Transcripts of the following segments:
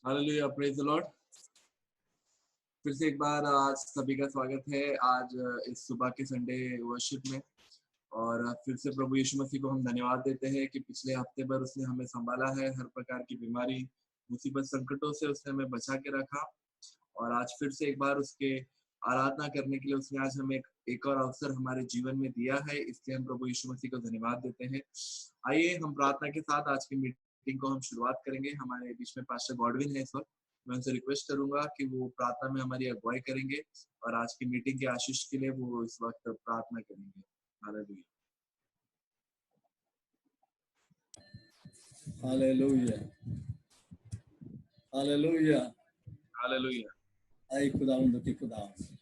Hallelujah, praise the Lord. फिर से एक बार आज सभी का स्वागत है आज इस सुबह के संडे वर्शिप में। और फिर से प्रभु यीशु मसीह को हम धन्यवाद देते हैं कि पिछले हफ्ते भर उसने हमें संभाला है, हर प्रकार की बीमारी मुसीबत संकटों से उसने हमें बचा के रखा। और आज फिर से एक बार उसके आराधना करने के लिए उसने आज हमें एक और अवसर हमारे जीवन में दिया है, इसलिए हम प्रभु यीशु मसीह को धन्यवाद देते हैं। आइए हम प्रार्थना के साथ आज की मीटिंग को हम शुरुआत करेंगे। हमारे बीच में पास्टर गॉडविन है इस वक्त। मैं उनसे रिक्वेस्ट करूंगा कि वो प्रार्थना में हमारी अगुवाई करेंगे और आज की मीटिंग के आशीष के लिए वो इस वक्त प्रार्थना करेंगे। Hallelujah, hallelujah, hallelujah, hallelujah. ऐ खुदावंद की खुदावंद,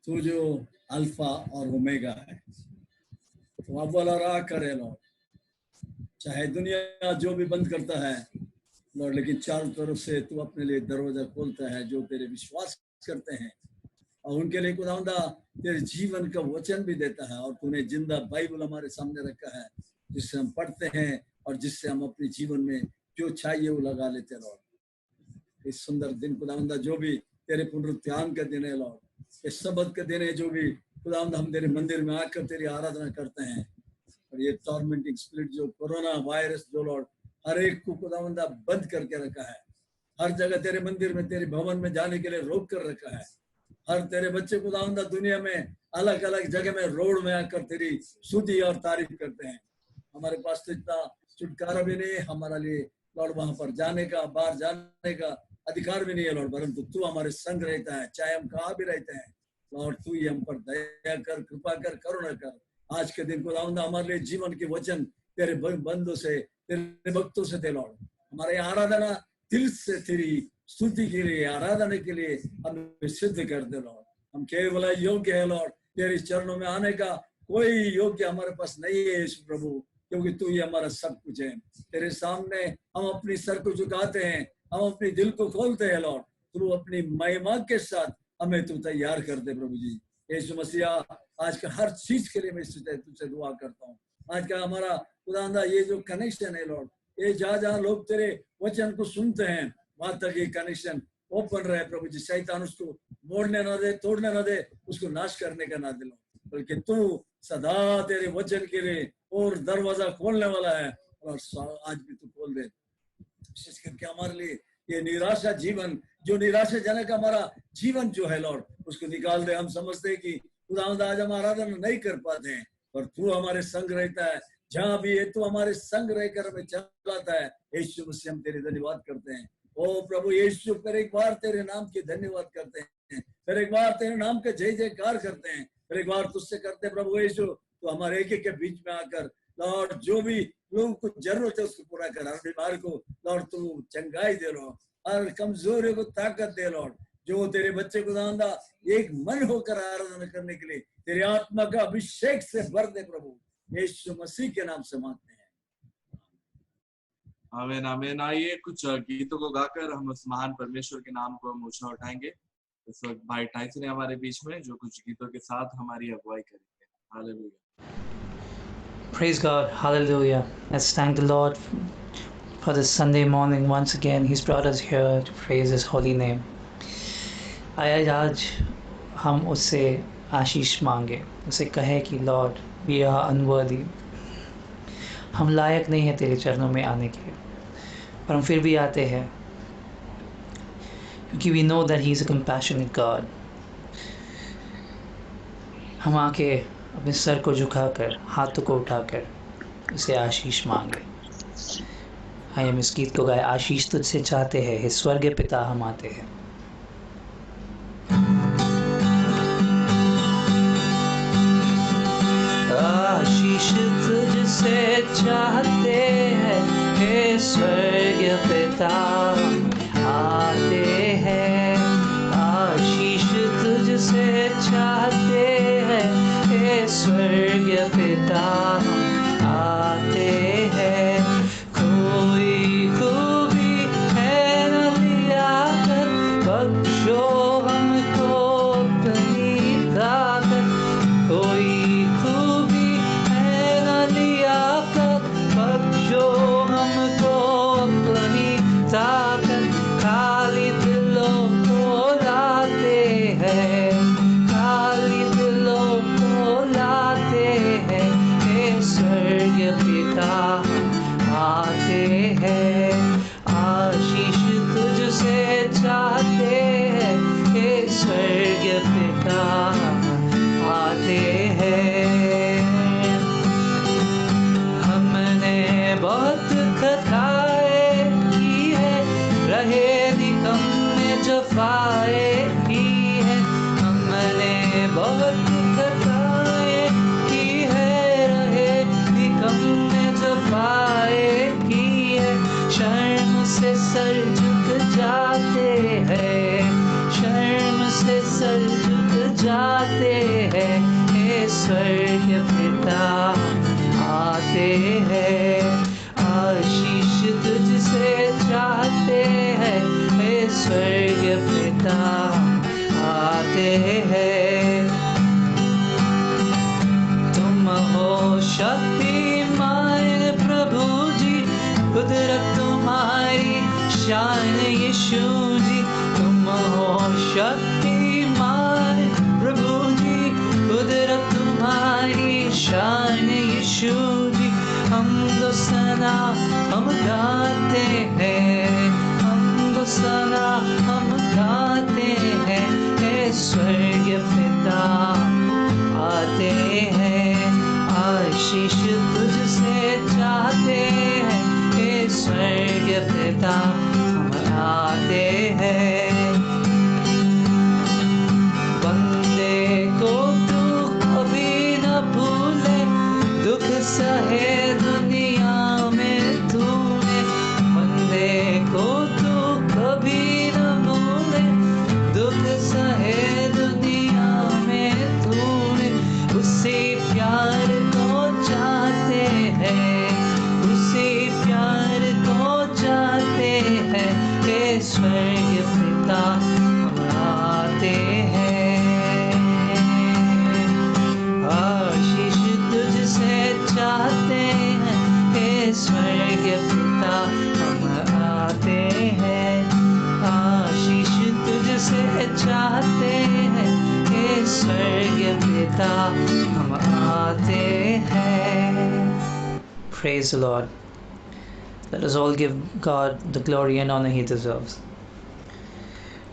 तू जो अल्फा और ओमेगा है, तो अव्वल और आखिर है लॉर्ड। चाहे दुनिया जो भी बंद करता है लॉर्ड, लेकिन चारों तरफ से तू अपने लिए दरवाजा खोलता है जो तेरे विश्वास करते हैं, और उनके लिए खुदावंदा तेरे जीवन का वचन भी देता है। और तूने जिंदा बाइबल हमारे सामने रखा है जिससे हम पढ़ते हैं और जिससे हम अपने जीवन में जो चाहिए वो लगा लेते हैं लॉर्ड। इस सुंदर दिन खुदावंदा जो भी तेरे पुनरुत्थान का दिन है लॉर्ड, इस सबद का दिन है जो भी खुदावंदा हम तेरे मंदिर में आकर तेरी आराधना करते हैं। और ये टॉर्मेंटिंग स्पिरिट जो कोरोना वायरस जो लॉर्ड हर एक को खुदावंदा बंद करके रखा है, हर जगह तेरे मंदिर में तेरे भवन में जाने के लिए रोक कर रखा है। हर तेरे बच्चे खुदावंदा दुनिया में अलग अलग जगह में रोड में आकर तेरी स्तुति और तारीफ करते हैं। हमारे पास तो इतना छुटकारा भी नहीं है हमारे लिए लॉर्ड, वहां पर जाने का बाहर जाने का अधिकार भी नहीं है लॉर्ड, परंतु तू हमारे संग रहता है चाहे हम कहाँ भी रहते हैं लॉर्ड। तू ही हम पर दया कर, कृपा कर, करुणा कर। आज के दिन खुदावंदा हमारे लिए जीवन के वचन तेरे बंदों से तेरे भक्तों से थे लॉर्ड। हमारे आराधना दिल से तेरी स्तुति के लिए आराधना के लिए हमें सिद्ध कर दे लॉर्ड। हम केवल योग्य है लॉर्ड, तेरे चरणों में आने का कोई योग्य हमारे पास नहीं है यीशु प्रभु, क्योंकि तू ही हमारा सब कुछ है। तेरे सामने हम अपनी सर को झुकाते हैं, हम अपने दिल को खोलते हैं लॉर्ड। तू अपनी महिमा के साथ हमें तू तैयार कर दे प्रभु जी। यीशु मसीहा आज का हर चीज के लिए मैं तुझसे दुआ करता हूँ। आज का हमारा खुदावंदा ये जो कनेक्शन है लॉर्ड, ये जहाँ जहाँ लोग तेरे वचन को सुनते हैं वहां तक ये कनेक्शन ओपन रहे प्रभु जी। शैतान उसको मोड़ने ना दे, तोड़ने ना दे, उसको नाश करने का ना दिलो, बल्कि तू सदा तेरे वचन के लिए और दरवाजा खोलने वाला है। और आज भी तू खोल दे, विशेष करके हमारे लिए ये निराशा जीवन जो निराशाजनक हमारा जीवन जो है लॉर्ड, उसको निकाल दे। हम समझते हैं कि खुदावंद आज हम आराधना नहीं कर पाते हैं, पर तू हमारे संग रहता है जहाँ भी है, तू हमारे संग रहकर हमें चलाता है। यीशु मसीह हम तेरे धन्यवाद करते हैं। ओ प्रभु यीशु, फिर एक बार तेरे नाम के धन्यवाद करते हैं, फिर एक बार तेरे नाम के जय जयकार करते हैं, फिर एक बार तुझसे करते हैं प्रभु यीशु। तो हमारे एक एक के बीच में आकर लॉर्ड जो भी लोगों को जरूरत है उसको पूरा कर। हर बीमार को लॉर्ड तू चंगाई दे लॉर्ड, हर कमजोरी को ताकत दे लॉर्ड। जो तेरे बच्चे को दांदा एक मन होकर आराधना करने के लिए तेरे आत्मा का अभिषेक से भर दे प्रभु, यीशु मसीह के नाम से मांगते हैं, आमीन, आमीन। आइए कुछ गीतों को गाकर हम उस महान परमेश्वर के नाम को हम ऊंचा उठाएंगे। इस वक्त भाई टाइसन है हमारे बीच में जो कुछ गीतों के साथ हमारी अगुवाई करेंगे। Hallelujah, Praise God, hallelujah. Let's thank the Lord for this Sunday morning once again. He's brought us here to praise His holy name. आया आज हम उससे आशीष मांगे, उसे कहे कि लॉर्ड वी आर अनवर्दी, हम लायक नहीं हैं तेरे चरणों में आने के, पर हम फिर भी आते हैं क्योंकि we know that he is a compassionate God. हम आके अपने सर को झुकाकर हाथों को उठाकर उसे आशीष मांगे। आइए हम इस गीत को गाए। आशीष तुझसे चाहते हैं हे स्वर्गीय पिता, हम आते हैं। आशीष तुझसे चाहते हैं हे स्वर्गीय पिता, आते हैं। आशीष तुझसे चाहते हैं हे स्वर्गीय पिता, आते हैं। कोई खूबी है न लिया कर, बख्शो हमको अपनी ताकत। कोई खूबी है न लिया कर, बख्शो हमको अपनी ताकत। रहे निकम्मे जफाए की है, हमने बहुत खताएं की है, रहे निकम्मे जफाए की है, शर्म से सर झुक जाते हैं, शर्म से सर झुक जाते हैं, हे स्वर्ग पिता आते हैं, आशीष तुझसे चाहते हैं, हे स्वर्ग पिता आते हैं। तुम हो शक्तिमान प्रभु जी, कुदरत तुम्हारी शान यीशु जी, तुम हो शक्तिमान प्रभु जी, कुदरत तुम्हारी शान यीशु जी, हम तो सना हम गाते हैं, हम तो सना हम गाते हैं, हे स्वर्ग पिता आते हैं, आशीष तुझसे चाहते हैं, हे स्वर्ग पिता हम आते हैं। बंदे को तू कभी न भूले, दुख सहे दुनिया में तूने, बंदे को तू कभी न भूले, दुख सहे दुनिया में तूने, उसी प्यार को चाहते हैं, उसी प्यार को चाहते हैं, हे स्वर्ग पिता हम आते हैं, आशीष तुझसे चाहते हैं, हे स्वर्ग पिता हम आते हैं, आशीष तुझसे चाहते हैं, हे स्वर्ग पिता हम आते हैं। Praise the Lord. Let us all give God the glory and honor He deserves.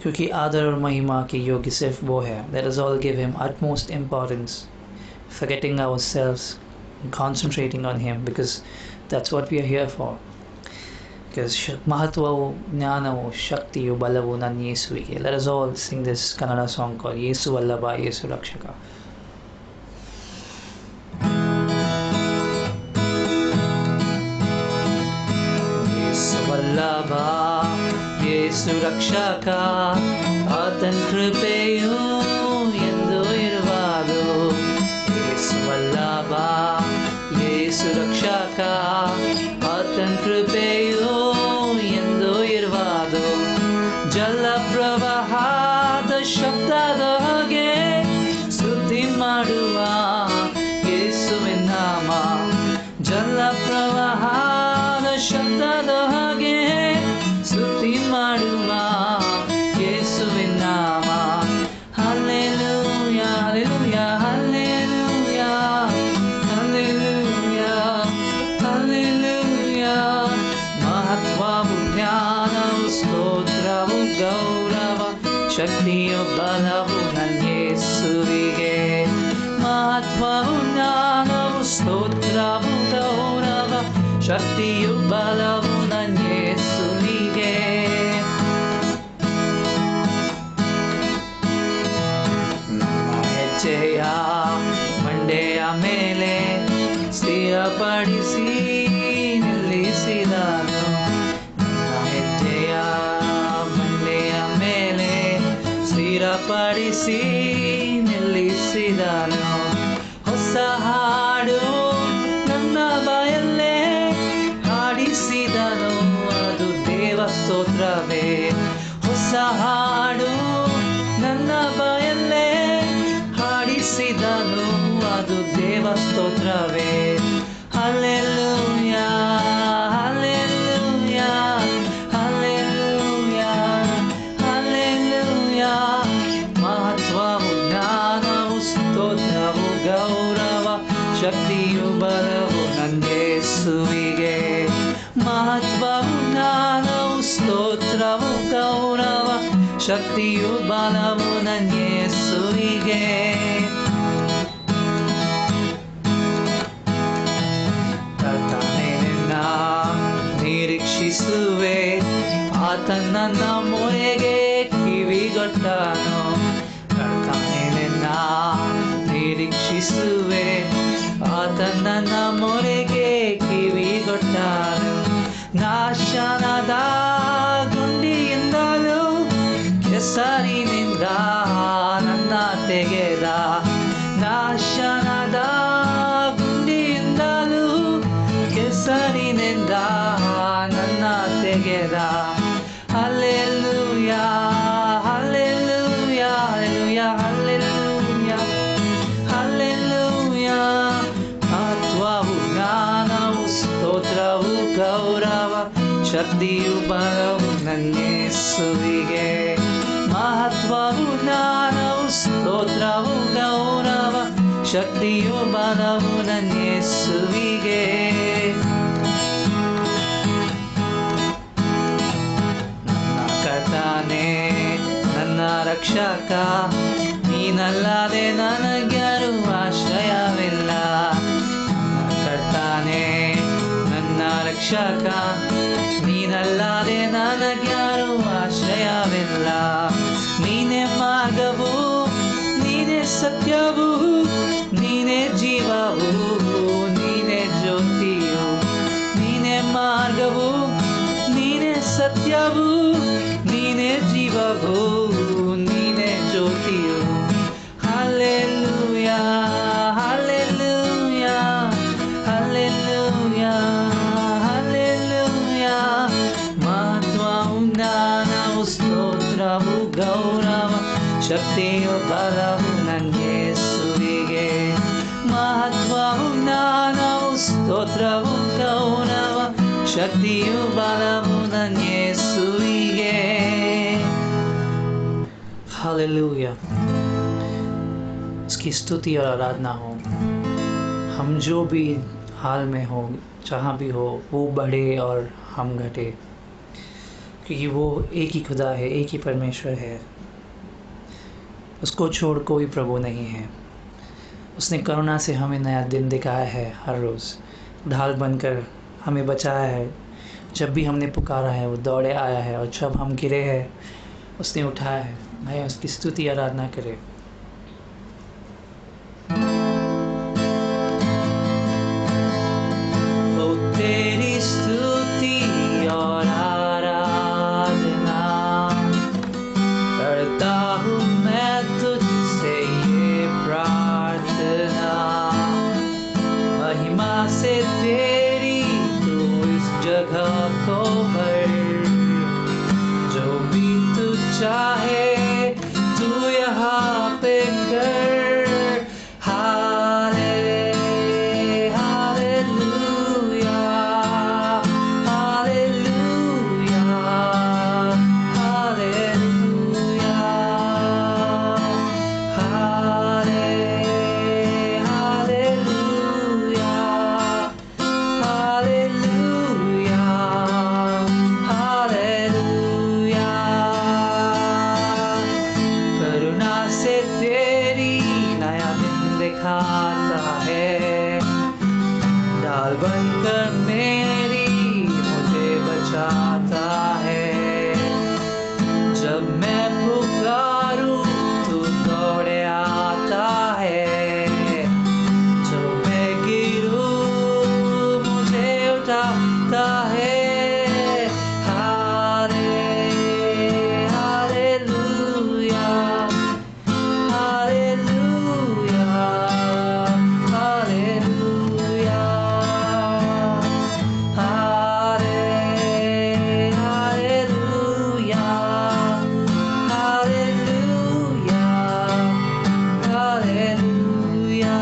क्योंकि आदर और महिमा के योग्य सिर्फ वो है. Let us all give Him utmost importance, forgetting ourselves and concentrating on Him, because that's what we are here for. Because ಮಹತ್ವವು ಜ್ಞಾನವು ಶಕ್ತಿಯು ಬಲವು ನನ್ನ ಯೇಸುವಿಗೆ. Let us all sing this Kannada song called ಯೇಸು ವಲ್ಲಭ ಯೇಸು ರಕ್ಷಕ. ಯೇಸು ವಲ್ಲಭ ಯೇಸು ರಕ್ಷಕ, ಆತನ ಕೃಪೆಯು ಎಂದು ಇರುವುದು. ಯೇಸು ವಲ್ಲಭ ಯೇಸು ರಕ್ಷಕ, ಆತನ ಕೃಪೆಯು ಎಂದು ಇರುವುದು. ಜಲ ಪ್ರವಾಹದ ಶಬ್ದದ ಹಾಗೆ ಸ್ತುತಿ ಮಾಡುವ ಯೇಸುವಿನ ನಾಮ, ಜಲ ಪ್ರವಾಹದ ಶಬ್ದದ ಹಾಗೆ ಸ್ತುತಿ ಮಾಡುವ ಯೇಸುವಿನ ನಾಮ. Hallelujah hallelujah hallelujah hallelujah hallelujah. ಮಹತ್ವವು ಜ್ಞಾನವು ಸ್ತೋತ್ರವು ಗೌರವ ಶಕ್ತಿಯು ಬಲವು ನನ್ನ ಯೇಸುವಿಗೆ. ಮಹತ್ವವು ಜ್ಞಾನವು ಸ್ತೋತ್ರವು ಗೌರವ ಶಕ್ತಿಯು ಬಲವು ನನ್ನ ಯೇಸುವಿಗೆ. ನಮ್ಮ ಹೆಜ್ಜೆಯ ಮಂಡೆಯ ಮೇಲೆ ಸ್ಥಿರಪಡಿಸಿ ನಿಲ್ಲಿಸಿದನು. ನನ್ನ ಹೆಜ್ಜೆಯ ಮಂಡೆಯ ಮೇಲೆ ಸ್ಥಿರಪಡಿಸಿ ನಿಲ್ಲಿಸಿದನು. ಹೊಸ ಹಾಡು ನನ್ನ ಬಾಯಲ್ಲೇ ಹಾಡಿಸಿದನು, ಅದು ದೇವ ಸ್ತೋತ್ರವೇ. ಹೊಸ ಹಾಡು ನನ್ನ ಬಾಯಲ್ಲೇ ಹಾಡಿಸಿದನು, ಅದು ದೇವ ಸ್ತೋತ್ರವೇ. Hallelujah hallelujah hallelujah hallelujah. ಮಹತ್ವವು ಜ್ಞಾನವು ಸ್ತೋತ್ರವು ಗೌರವ ಶಕ್ತಿಯು ಬಲವು ನನ್ನ ಯೇಸುವಿಗೆ. ಮಹತ್ವವು ಜ್ಞಾನವು ಸ್ತೋತ್ರವು ಗೌರವ ಶಕ್ತಿಯು ಬಲವು ನನ್ನ ಯೇಸುವಿಗೆ. ಕರ್ತನೇ ನಿನ್ನ ನಿರೀಕ್ಷಿಸುವೆ, ಆತನ ನಮ್ಮೊರೆಗೆ ಕಿವಿಗೊಟ್ಟನು. ಕರ್ತನೇ ನಿನ್ನ ನಿರೀಕ್ಷಿಸುವೆ, ಆತನ ನಮ್ಮೊರೆಗೆ ಕಿವಿಗೊಟ್ಟನು. ನಾಶನದ ಗುಂಡಿಯಿಂದಲೂ ಕೆಸರಿನಿಂದ ನನ್ನ ತೆಗೆದ, ನಾಶನದ ಗುಂಡಿಯಿಂದಲೂ ಕೆಸರಿನಿಂದ ನನ್ನ ತೆಗೆದ. Hallelujah hallelujah hallelujah hallelujah hallelujah. ಮಹತ್ವವು ಜ್ಞಾನವು ಸ್ತೋತ್ರವು ಗೌರವ ಶಕ್ತಿಯು ಬಲವು ನನ್ನ ಯೇಸುವಿಗೆ. ಮಹತ್ವವು ಜ್ಞಾನವು ಸ್ತೋತ್ರವು ಗೌರವ ಶಕ್ತಿಯು ಬಲವು ನನ್ನ ಯೇಸುವಿಗೆ. ನನ್ನ ಕರ್ತನೇ ನನ್ನ ರಕ್ಷಕ, ನೀನಲ್ಲದೆ ನನಗ್ಯಾರು ಆಶ್ರಯವಿಲ್ಲ. ನನ್ನ ಕರ್ತನೇ ನನ್ನ ರಕ್ಷಕ, ನೀನಲ್ಲದೆ ನನಗ್ಯಾರು ಆಶ್ರಯವಿಲ್ಲ. ನೀನೇ ಮಾರ್ಗವು, ನೀನೇ ಸತ್ಯವು, ನೀನೇ ಜೀವವು, ನೀನೇ ಜ್ಯೋತಿಯು. ನೀನೇ ಮಾರ್ಗವು, ನೀನೇ ಸತ್ಯವು, ನೀನೇ ಜೀವವು, ನೀನೇ ಜ್ಯೋತಿಯು. Hallelujah hallelujah hallelujah hallelujah. ಮಹತ್ವವು ಜ್ಞಾನವು ಸ್ತೋತ್ರವು ಗೌರವ ಶಕ್ತಿಯು ಬಲವು ನನ್ನ ಯೇಸುವಿಗೆ. ಮಹತ್ವವು ಜ್ಞಾನವು ಸ್ತೋತ್ರವು ಗೌರವ शक्तियों बलवु ನನ್ನ ಯೇಸುವಿಗೆ. हालेलुया. उसकी स्तुति और आराधना हो. हम जो भी हाल में हो, जहाँ भी हो, वो बढ़े और हम घटे, क्योंकि वो एक ही खुदा है, एक ही परमेश्वर है. उसको छोड़ कोई प्रभु नहीं है. उसने करुणा से हमें नया दिन दिखाया है. हर रोज़ ढाल बनकर हमें बचाया है. जब भी हमने पुकारा है वो दौड़े आया है, और जब हम गिरे हैं उसने उठाया है. मैं उसकी स्तुति आराधना करे. ओ तेरी स्तुति और आराधना करता हूँ मैं तुझसे ये प्रार्थना. महिमा से तेरी तू इस जगह को भर, जो भी तू चाहे तू यहाँ पे कर. Hallelujah hallelujah hallelujah hallelujah hallelujah hallelujah. करुणा से तेरी नया दिन दिखाता है. ढाल बनकर मेरी मुझे बचाता है. जब मैं पुकारूं तू दौड़े आता है. जब मैं गिरूं मुझे उठाता है. Hallelujah hallelujah hallelujah hallelujah hallelujah hallelujah.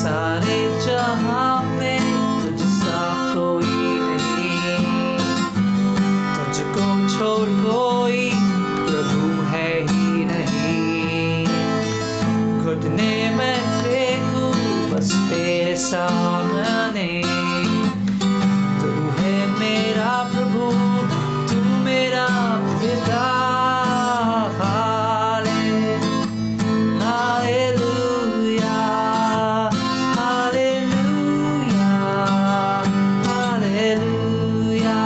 सारे जहां में तुझसा कोई नहीं, तुझको छोड़ कोई प्रभु है ही नहीं. घुटने में फेंकूं बस तेरे सामने. तू है मेरा प्रभु, तू मेरा पिता. हालेलुया हालेलुया हालेलुया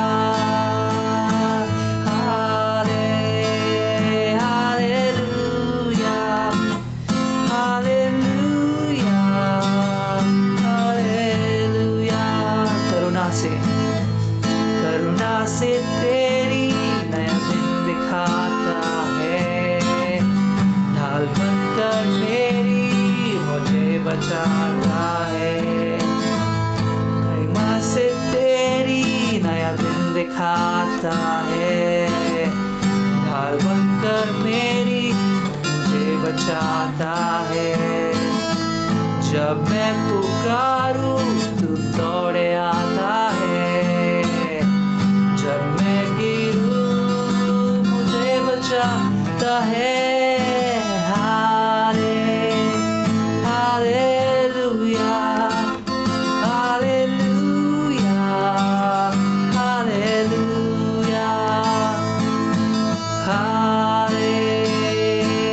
से तेरी नया दिन दिखाता है, ढाल बनकर मेरी मुझे बचाता है। महिमा से तेरी नया दिन दिखाता है, ढाल बनकर मेरी मुझे बचाता है। जब मैं पुकारूं तू दौड़े आता है, जब मैं गिरूं मुझे बचाता है। Hallelujah, hallelujah, hallelujah, hallelujah,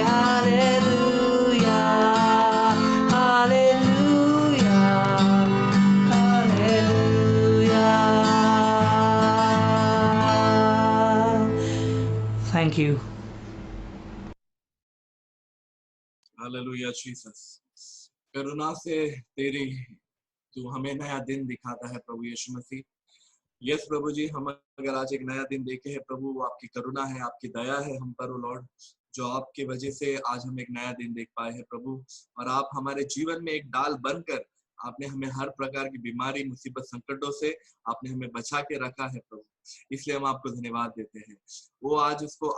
hallelujah, hallelujah. Thank you. Hallelujah Jesus. करुणा से तेरी तू हमें नया दिन दिखाता है प्रभु यीशु मसीह। यस प्रभु जी, हम अगर आज एक नया दिन देखे हैं प्रभु, वो आपकी करुणा है, आपकी दया है हम पर, ओ लॉर्ड, जो आपके वजह से आज हम एक नया दिन देख पाए हैं प्रभु। और आप हमारे जीवन में एक डाल बनकर आपने हमें हर प्रकार की बीमारी, मुसीबत, संकटों से आपने हमें बचा के रखा है प्रभु। इसलिए हम आपको धन्यवाद देते हैं। वो आज उसको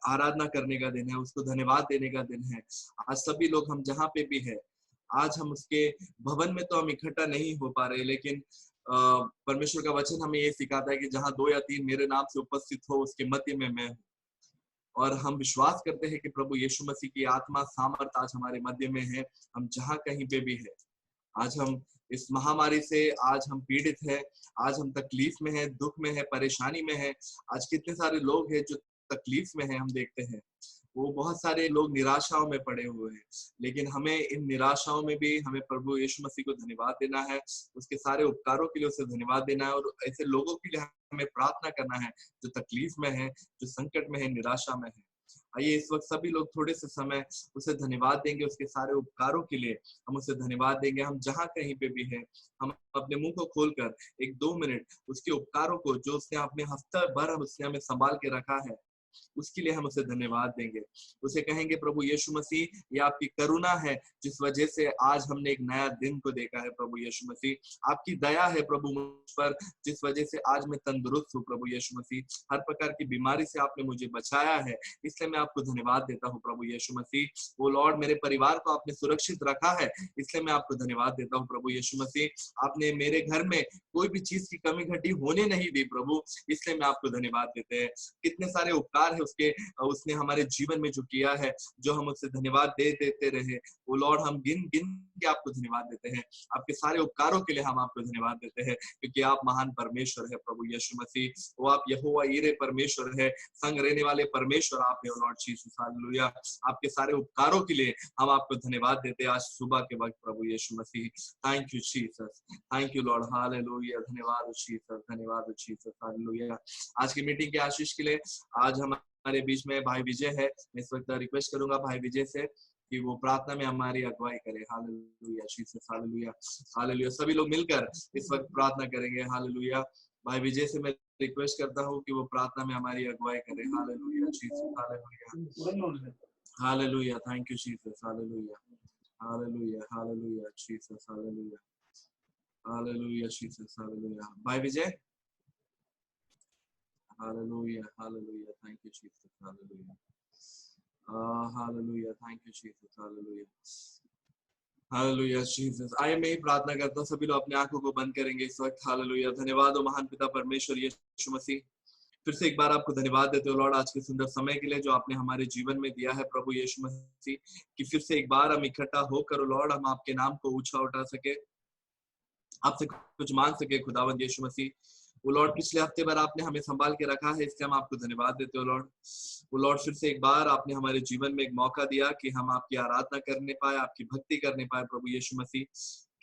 आराधना करने का दिन है, उसको धन्यवाद देने का दिन है। आज सभी लोग हम जहाँ पे भी है, आज हम उसके भवन में तो हम इकट्ठा नहीं हो पा रहे, लेकिन परमेश्वर का वचन हमें ये सिखाता है कि जहाँ 2 या 3 मेरे नाम से उपस्थित हो, उसके मध्य में मैं हूँ। और हम विश्वास करते हैं कि प्रभु यीशु मसीह की आत्मा सामर्थ आज हमारे मध्य में है। हम जहाँ कहीं पे भी है, आज हम इस महामारी से आज हम पीड़ित है, आज हम तकलीफ में है, दुख में है, परेशानी में है। आज कितने सारे लोग हैं जो तकलीफ में है, हम देखते हैं वो बहुत सारे लोग निराशाओं में पड़े हुए हैं, लेकिन हमें इन निराशाओं में भी हमें प्रभु यीशु मसीह को धन्यवाद देना है, उसके सारे उपकारों के लिए उसे धन्यवाद देना है। और ऐसे लोगों के लिए हमें प्रार्थना करना है जो तकलीफ में है, जो संकट में है, निराशा में है। आइए इस वक्त सभी लोग थोड़े से समय उसे धन्यवाद देंगे, उसके सारे उपकारों के लिए हम उसे धन्यवाद देंगे। हम जहाँ कहीं पे भी है, हम अपने मुंह को खोलकर 1-2 मिनट उसके उपकारों को, जो उसने अपने हफ्ता भर उसने हमें संभाल के रखा है, उसके लिए हम उसे धन्यवाद देंगे। उसे कहेंगे प्रभु यीशु मसीह, ये आपकी करुणा है जिस वजह से आज हमने एक नया दिन को देखा है प्रभु यीशु मसीह। आपकी दया है प्रभु मुझ पर जिस वजह से आज मैं तंदुरुस्त हूँ प्रभु यीशु मसीह। हर प्रकार की बीमारी से आपने मुझे बचाया है, इसलिए मैं आपको धन्यवाद देता हूँ प्रभु यीशु मसीह। वो लॉर्ड, मेरे परिवार को आपने सुरक्षित रखा है, इसलिए मैं आपको धन्यवाद देता हूँ प्रभु यीशु मसीह। आपने मेरे घर में कोई भी चीज की कमी घटी होने नहीं दी प्रभु, इसलिए मैं आपको धन्यवाद देते हैं। कितने सारे उपकार है उसके, उसने हमारे जीवन में जो किया है, जो हम उससे धन्यवाद देते रहे। वो लॉर्ड, हम गिन गिन के आपको धन्यवाद देते हैं। आपके सारे उपकारों के लिए हम आपको धन्यवाद देते हैं, क्योंकि आप महान परमेश्वर है प्रभु यीशु मसीह। वो आप यहोवा यीरे परमेश्वर है, संग रहने वाले परमेश्वर आप है लॉर्ड जीसस। हालेलुया। आपके सारे उपकारों के लिए हम आपको धन्यवाद देते हैं आज सुबह के वक्त प्रभु Yeshu Masih. Thank you Jesus, thank you lord. Hallelujah. धन्यवाद जीसस, धन्यवाद जीसस। हालेलुया। आज की मीटिंग के आशीष के लिए आज हमारे बीच में भाई विजय है। मैं इस वक्त रिक्वेस्ट करूंगा भाई विजय से कि वो प्रार्थना में हमारी अगुवाई करे। Hallelujah Jesus, hallelujah, hallelujah. सभी लोग मिलकर इस वक्त प्रार्थना करेंगे। हालेलुया। भाई विजय से मैं रिक्वेस्ट करता हूँ कि वो प्रार्थना में हमारी अगुवाई करे। Hallelujah Jesus, hallelujah, hallelujah. Thank you Jesus. Hallelujah, hallelujah, hallelujah Jesus, hallelujah, hallelujah Jesus, hallelujah. भाई विजय। Hallelujah, hallelujah, thank you Jesus, hallelujah, hallelujah, thank you Jesus, hallelujah, hallelujah Jesus। आइए मैं ही प्रार्थना करता हूँ, सभी लोग अपने आंखों को बंद करेंगे इस वक्त। हालेलुया। धन्यवाद हो महान पिता परमेश्वर यीशु मसीह, फिर से एक बार आपको धन्यवाद देते हो लॉर्ड आज के सुंदर समय के लिए जो आपने हमारे जीवन में दिया है प्रभु यीशु मसीह, कि फिर से एक बार हम इकट्ठा होकर लॉर्ड हम आपके नाम को ऊंचा उठा सके, आपसे कुछ मांग सके खुदावंद यीशु मसीह। वो लॉर्ड पिछले हफ्ते भर आपने हमें संभाल के रखा है, इसलिए हम आपको धन्यवाद देते हो लॉर्ड। वो लॉर्ड फिर से एक बार आपने हमारे जीवन में एक मौका दिया कि हम आपकी आराधना करने पाए, आपकी भक्ति करने पाए प्रभु यीशु मसीह।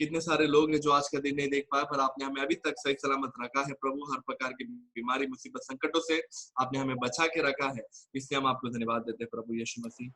कितने सारे लोग हैं जो आज का दिन नहीं देख पाए, पर आपने हमें अभी तक सही सलामत रखा है प्रभु। हर प्रकार की बीमारी, मुसीबत, संकटों से आपने हमें बचा के रखा है, इसलिए हम आपको धन्यवाद देते हैं प्रभु यीशु मसीह।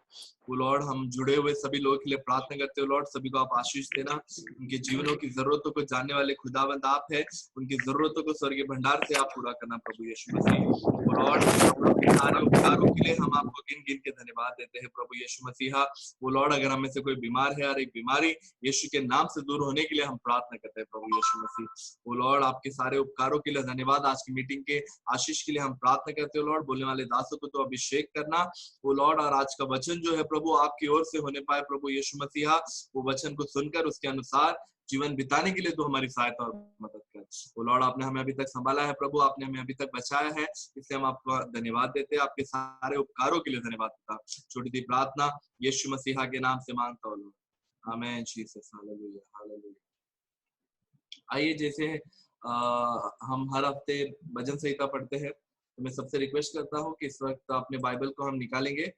वो लॉर्ड, हम जुड़े हुए सभी लोगों के लिए प्रार्थना करते हो लॉर्ड, सभी को आप आशीष देना। उनके जीवनों की जरूरतों को जानने वाले खुदावंद आप है, उनकी जरूरतों को स्वर्गीय भंडार से आप पूरा करना प्रभु यीशु मसीह। वो लॉर्ड, हम लोग के सारे उपकारों के लिए हम आपको गिन गिन के धन्यवाद देते हैं प्रभु यीशु मसीहा। वो लॉर्ड, अगर हम में से कोई बीमार है, और एक बीमारी यीशु के नाम से दूर होने के लिए हम प्रार्थना करते हैं प्रभु यीशु मसीह। वो लॉर्ड, आपके सारे उपकारों के लिए धन्यवाद। आज की मीटिंग के आशीष के लिए हम प्रार्थना करते हो लॉर्ड। बोलने वाले दासों को तो अभिषेक करना वो लॉर्ड, और आज का वचन जो है प्रभु आपकी ओर से होने पाए प्रभु यीशु मसीहा। वो वचन को सुनकर उसके अनुसार जीवन बिताने के लिए तो हमारी सहायता और मदद कर। वो लॉर्ड, आपने हमें अभी तक संभाला है प्रभु, आपने हमें अभी तक बचाया है, इसलिए हम आपका धन्यवाद देते हैं। आपके सारे उपकारों के लिए धन्यवाद देता। छोटी सी प्रार्थना यीशु मसीहा के नाम से मांगता हूँ लॉर्ड, आमीन जीसस, हालेलुया हालेलुया। आइए, जैसे हम हर हफ्ते भजन संहिता पढ़ते हैं, तो मैं सबसे रिक्वेस्ट करता हूँ कि इस वक्त अपने बाइबल को हम निकालेंगे।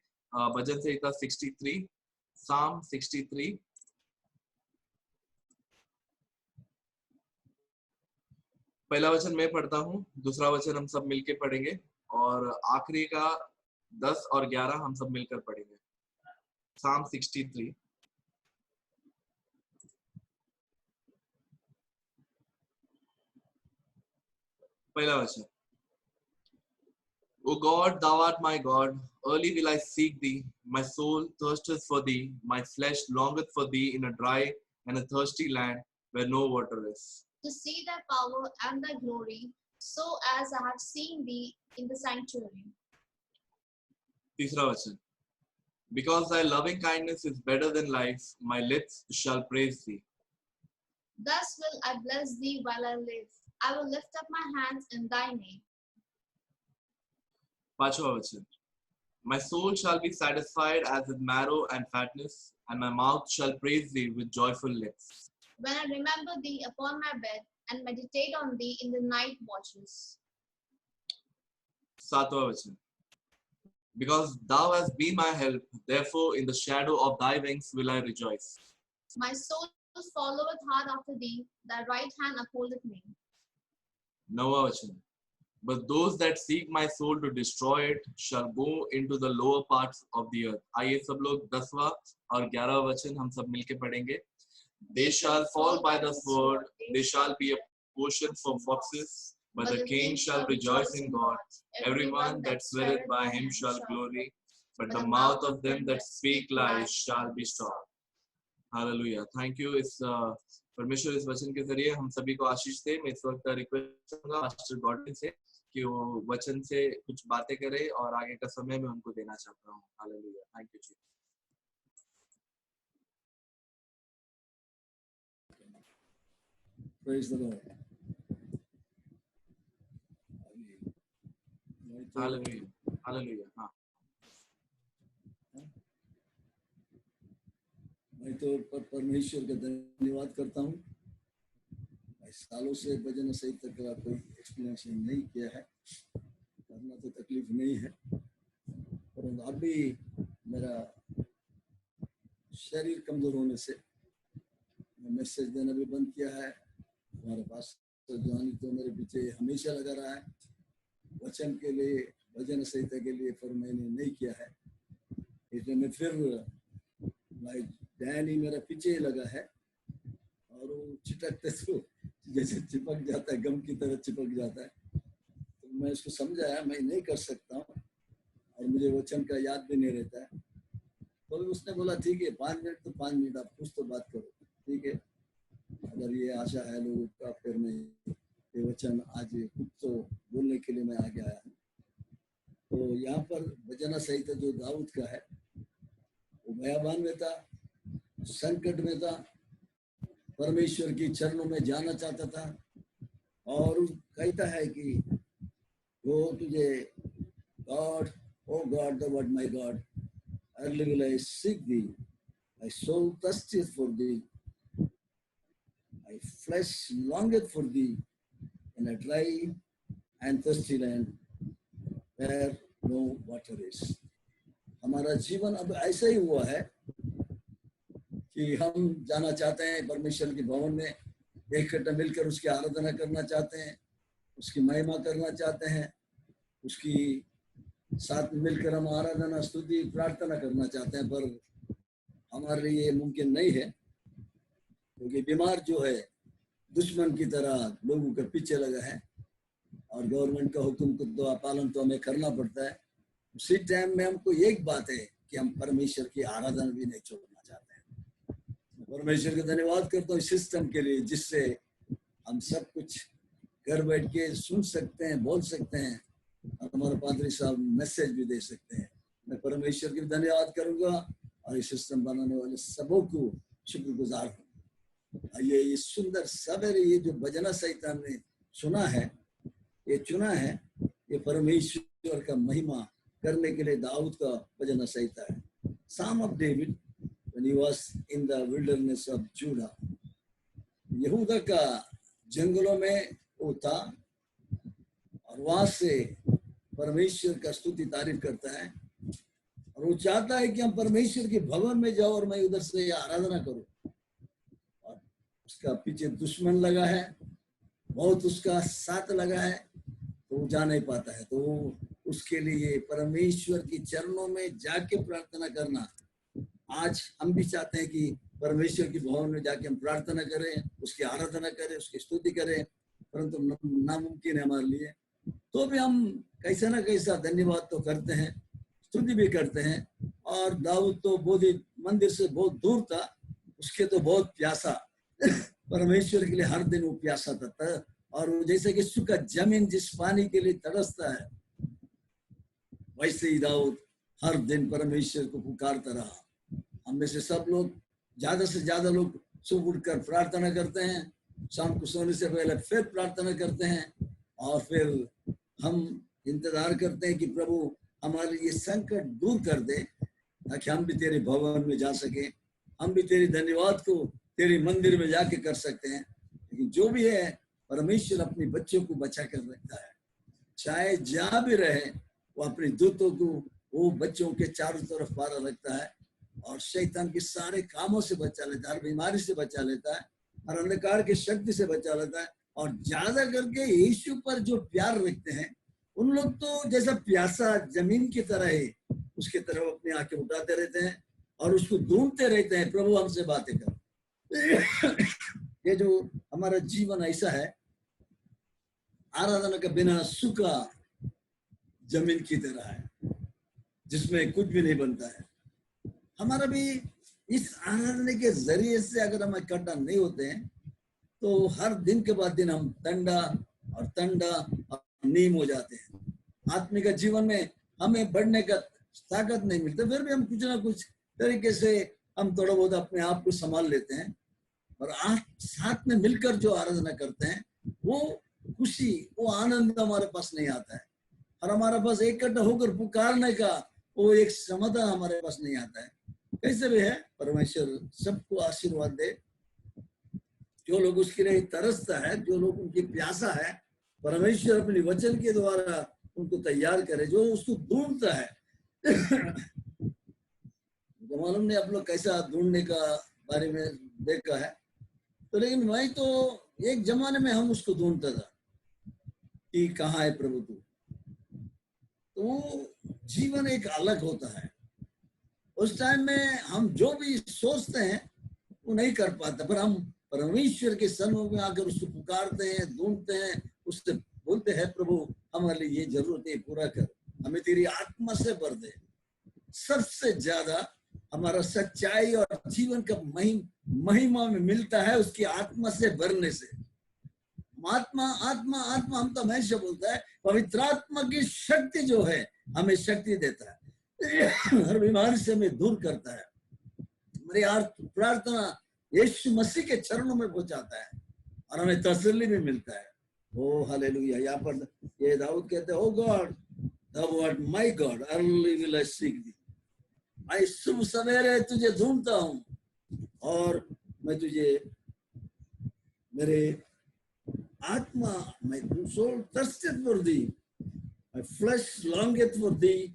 भजन संहिता 63, साम 63। पहला वचन मैं पढ़ता हूँ, दूसरा वचन हम सब मिलकर पढ़ेंगे, और आखिरी का 10 और 11 हम सब मिलकर पढ़ेंगे। साम 63, पहला वचन। O God, thou art my God, early will I seek thee. My soul thirsteth for thee, my flesh longeth for thee in a dry and a thirsty land where no water is. To see thy power and thy glory, so as I have seen thee in the sanctuary. तीसरा वचन। Because thy loving kindness is better than life, my lips shall praise thee. Thus will I bless thee while I live. I will lift up my hands in thy name. पांचवा वचन। My soul shall be satisfied as with marrow and fatness, and my mouth shall praise thee with joyful lips. When I remember thee upon my bed and meditate on thee in the night watches. सातवां वचन। Because thou hast been my help, therefore in the shadow of thy wings will I rejoice. My soul followeth hard after thee, thy right hand upholdeth me. नौवां वचन। But those that seek my soul to destroy it shall go into the lower parts of the earth. आइए सब लोग 10वां और 11वां वचन हम सब मिलके पढ़ेंगे। They shall fall by the sword, they shall be a portion for foxes, but the king shall rejoice in God. Everyone that sweareth by him shall glory, but the mouth of them that speak lies shall be stopped. Hallelujah, thank you. इस परमेश्वर इस वचन के जरिए हम सभी को आशीष दे। मैं इस वक्त रिक्वेस्ट करूंगा मास्टर गॉडविन से कि वो वचन से कुछ बातें करे, और आगे का समय मैं उनको देना चाहता हूँ। हालेलुया, थैंक यू जी। Praise the Lord. Hallelujah hallelujah. हाँ, मैं तो परमेश्वर का धन्यवाद करता हूँ। सालों से भजन सहित तक का कोई एक्सप्लेनेशन नहीं किया है, करना तो तकलीफ नहीं है, परंतु अभी मेरा शरीर कमजोर होने से मैं मैसेज देना भी बंद किया है। हमारे पास तो जानी तो मेरे पीछे हमेशा लगा रहा है वचन के लिए, भजन संहिता के लिए, पर मैंने नहीं किया है। इसलिए मैं फिर भाई डैनी मेरा पीछे लगा है, और वो चिटकते तो जैसे चिपक जाता है, गम की तरह चिपक जाता है। तो मैं उसको समझाया मैं नहीं कर सकता हूँ, और मुझे वचन का याद भी नहीं रहता है। तो उसने बोला ठीक है 5 मिनट तो 5 मिनट आप कुछ तो बात करो, ठीक है। अगर ये आशा है लोगों का, फिर मैं ये वचन आज कुछ तो बोलने के लिए मैं आगे आया हूँ। तो यहाँ पर भजन संहिता जो दाऊद का है, वो बयाबान में था, संकट में था, परमेश्वर की चरणों में जाना चाहता था, और कहता है कि वो तुझे God, O God the word my God, early will I seek thee, my soul thirsteth for thee, my flesh longeth for thee in a dry and thirsty land where no water is. हमारा जीवन अब ऐसा ही हुआ है कि हम जाना चाहते हैं परमेश्वर के भवन में, इकट्ठा मिलकर उसकी आराधना करना चाहते हैं, उसकी महिमा करना चाहते हैं, उसकी साथ मिलकर हम आराधना स्तुति प्रार्थना करना चाहते हैं, पर हमारे लिए ये मुमकिन नहीं है क्योंकि बीमार जो है दुश्मन की तरह लोगों के पीछे लगा है और गवर्नमेंट का हुक्म को तो पालन तो हमें करना पड़ता है। उसी टाइम में हमको एक बात है कि हम परमेश्वर की आराधना भी नहीं छोड़ना चाहते हैं। परमेश्वर का धन्यवाद करता हूँ इस सिस्टम के लिए जिससे हम सब कुछ घर बैठ के सुन सकते हैं, बोल सकते हैं और हमारे पादरी साहब मैसेज भी दे सकते हैं। मैं परमेश्वर की धन्यवाद करूंगा और इस सिस्टम बनाने वाले सबों को शुक्रगुजार हूँ। ये सुंदर सवेरे ये जो भजना संहिता हमने सुना है, ये चुना है, ये परमेश्वर का महिमा करने के लिए दाऊद का भजना संहिता है। Psalm of David when he was in the wilderness of Judah, यहूदा का जंगलों में वो था और वहां से परमेश्वर का स्तुति तारीफ करता है और वो चाहता है कि हम परमेश्वर के भवन में जाओ और मैं उधर से आराधना करूं। और उसका पीछे दुश्मन लगा है, बहुत उसका साथ लगा है, तो वो जा नहीं पाता है। तो उसके लिए परमेश्वर की चरणों में जाके प्रार्थना करना, आज हम भी चाहते हैं कि परमेश्वर की भवन में जाके हम प्रार्थना करें, उसकी आराधना करें, उसकी स्तुति करें, परंतु नामुमकिन है हमारे लिए। तो भी हम कैसा ना कैसा धन्यवाद तो करते हैं, स्तुति भी करते हैं। और दाऊद तो बोधि मंदिर से बहुत दूर था, उसके तो बहुत प्यासा परमेश्वर के लिए हर दिन वो प्यासा था। और वो जैसे कि सूखा जमीन जिस पानी के लिए तरसता है, वैसे ही दाऊद हर दिन परमेश्वर को पुकारता रहा। हम में से सब लोग ज्यादा से ज्यादा लोग सुबह उठकर प्रार्थना करते हैं, शाम को सोने से पहले फिर प्रार्थना करते हैं और फिर हम इंतजार करते हैं कि प्रभु हमारे ये संकट दूर कर दे ताकि हम भी तेरे भवन में जा सके, हम भी तेरे धन्यवाद को तेरे मंदिर में जाके कर सकते हैं। लेकिन जो भी है परमेश्वर अपने बच्चों को बचा कर रखता है, चाहे जहाँ भी रहे वो अपने दूतों को वो बच्चों के चारों तरफ पारा रखता है और शैतान के सारे कामों से बचा लेता है, हर बीमारी से बचा लेता है, हर अंधकार की शक्ति से बचा लेता है। और ज्यादा करके यीशु पर जो प्यार रखते हैं उन लोग तो जैसा प्यासा जमीन की तरह है, उसकी तरफ अपनी आंखें उठाते रहते हैं और उसको ढूंढते रहते हैं, प्रभु हमसे बातें कर। ये जो हमारा जीवन ऐसा है, आराधना के बिना सूखा जमीन की तरह है जिसमें कुछ भी नहीं बनता है। हमारा भी इस आराधना के जरिए से अगर हम इकट्ठा नहीं होते हैं तो हर दिन के बाद दिन हम तंडा और नीम हो जाते हैं। आत्मिक जीवन में हमें बढ़ने का ताकत नहीं मिलता, फिर भी हम कुछ ना कुछ तरीके से हम थोड़ा बहुत अपने आप को संभाल लेते हैं। और आप साथ में मिलकर जो आराधना करते हैं वो खुशी, वो आनंद हमारे पास नहीं आता है। और हमारे पास इकट्ठा होकर पुकारने का वो एक क्षमता हमारे पास नहीं आता है। कैसे भी है, परमेश्वर सबको आशीर्वाद दे। जो लोग उसके लिए तरसता है, जो लोग उनकी प्यासा है, परमेश्वर अपने वचन के द्वारा उनको तैयार करे। जो उसको ढूंढता है तो मालूम नहीं आप लोग कैसा ढूंढने का बारे में देखा है, तो लेकिन वही तो एक जमाने में हम उसको ढूंढता था कि कहाँ है प्रभु तू। तो जीवन एक अलग होता है। उस टाइम में हम जो भी सोचते हैं वो नहीं कर पाते, पर हम परमेश्वर के सन्मुख में आकर उसको पुकारते हैं, ढूंढते हैं, उससे बोलते हैं प्रभु हमारे लिए ये जरूरत है, पूरा कर, हमें तेरी आत्मा से भर दे। सबसे ज्यादा हमारा सच्चाई और जीवन का महिमा में मिलता है उसकी आत्मा से भरने से। आत्मा आत्मा आत्मा हम तो हमेशा बोलता है, पवित्र आत्मा की शक्ति जो है हमें शक्ति देता है, हर बीमारी से हमें दूर करता है, हमारी प्रार्थना यीशु मसीह के चरणों में पहुंचाता है और हमें तसल्ली भी मिलता है। ओ हालेलुया। यहाँ पर ये दाऊद कहते हैं, ओ God thou art my God, early will I seek thee। मैं सुबह सवेरे तुझे ढूंढता हूँ और मैं तुझे मेरे आत्मा, my soul thirsteth for thee, my flesh longeth for thee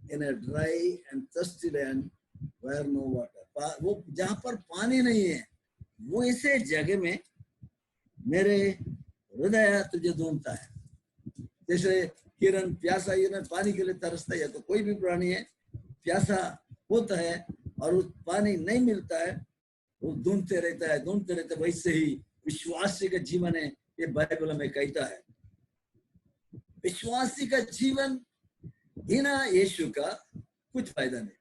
in a dry and thirsty land where no water। वो जहां पर पानी नहीं है वो ऐसे जगह में मेरे हृदय तुझे ढूंढता है। जैसे हिरन प्यासा, हिरन पानी के लिए तरसता है, तो कोई भी प्राणी है प्यासा होता है और उस पानी नहीं मिलता है, वो ढूंढते रहता है। वैसे ही विश्वासी का जीवन है, ये बाइबल में कहता है। विश्वासी का जीवन बिना यीशु का कुछ फायदा नहीं।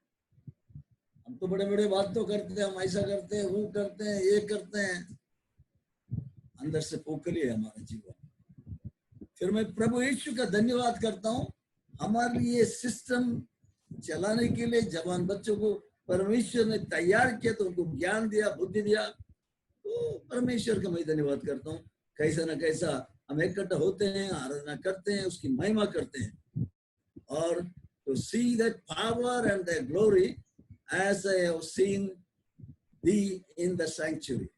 हम तो बड़े बड़े बात तो करते हैं, हम ऐसा करते हैं, वो करते हैं, ये करते हैं, अंदर से पोखरी है हमारा जीवन। फिर मैं प्रभु यीशु का धन्यवाद करता हूँ हमारे लिए सिस्टम चलाने के लिए। जवान बच्चों को परमेश्वर ने तैयार किया, तो उनको ज्ञान दिया, बुद्धि दिया, तो परमेश्वर का मैं धन्यवाद करता हूँ। कैसा न कैसा हम इकट्ठा होते हैं, आराधना करते हैं, उसकी महिमा करते हैं। और to see that power and the glory as I have seen thee in the sanctuary.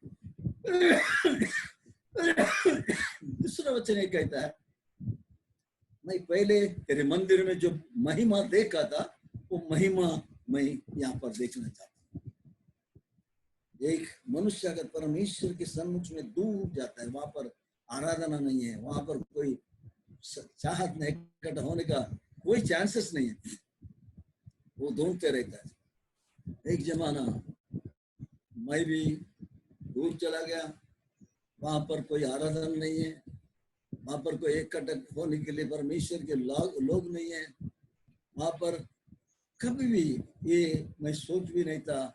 दूसरा वचन ये कहता है, मैं पहले तेरे मंदिर में जो महिमा देखा था, वो महिमा मैं यहाँ पर देखना चाहता हूँ। एक मनुष्य अगर परमेश्वर के सम्मुख में दूर जाता है, वहां पर आराधना नहीं है, वहां पर कोई चाहत नहीं, इकट्ठा होने का कोई चांसेस नहीं है, वो ढूंढते रहता है। एक जमाना मैं भी दूर चला गया, वहां पर कोई आराधना नहीं है, वहां पर कोई इकट्ठा होने के लिए परमेश्वर के लोग नहीं है, वहां पर कभी भी ये मैं सोच भी नहीं था।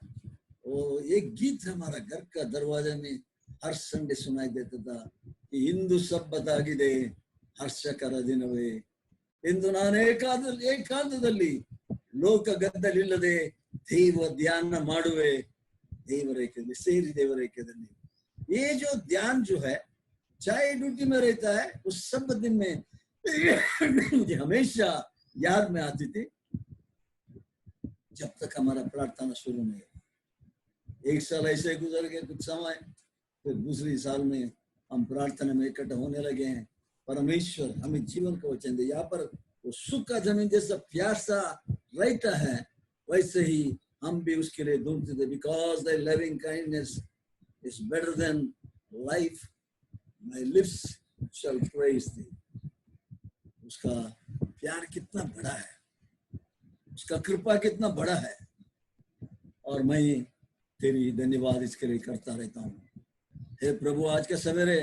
वो एक गीत हमारा घर का दरवाजे में हर संडे सुनाई देता था कि हिंदू सब बतागिदे ಹರ್ಷಕರ ದಿನವೇ ಎಂದು ನಾನು ಏಕಾಂತದಲ್ಲಿ ಲೋಕ ಗದ್ದಲಿಲ್ಲದೆ ದೈವ ಧ್ಯಾನ ಮಾಡುವೆ, ದೇವರೇಖ್ಯದಲ್ಲಿ ಸೇರಿ ದೇವರೇಖ್ಯದಲ್ಲಿ। ये जो ध्यान जो है चाहे ड्यूटी में रहता है, उस सब दिन में मुझे हमेशा याद में आती थी जब तक हमारा प्रार्थना शुरू नहीं हुआ। एक साल ऐसे गुजर गया कुछ समय, फिर दूसरी साल में हम प्रार्थना में इकट्ठा होने लगे हैं। परमेश्वर हमें जीवन का वचन दे। यहाँ पर वो सूखा जमीन जैसा प्यासा रहता है, वैसे ही हम भी उसके लिए ढूंढते थे। Because the loving kindness is better than life, my lips shall praise thee. उसका प्यार कितना बड़ा है, उसका कृपा कितना बड़ा है, और मैं तेरी धन्यवाद इसके लिए करता रहता हूँ। हे प्रभु, आज के सवेरे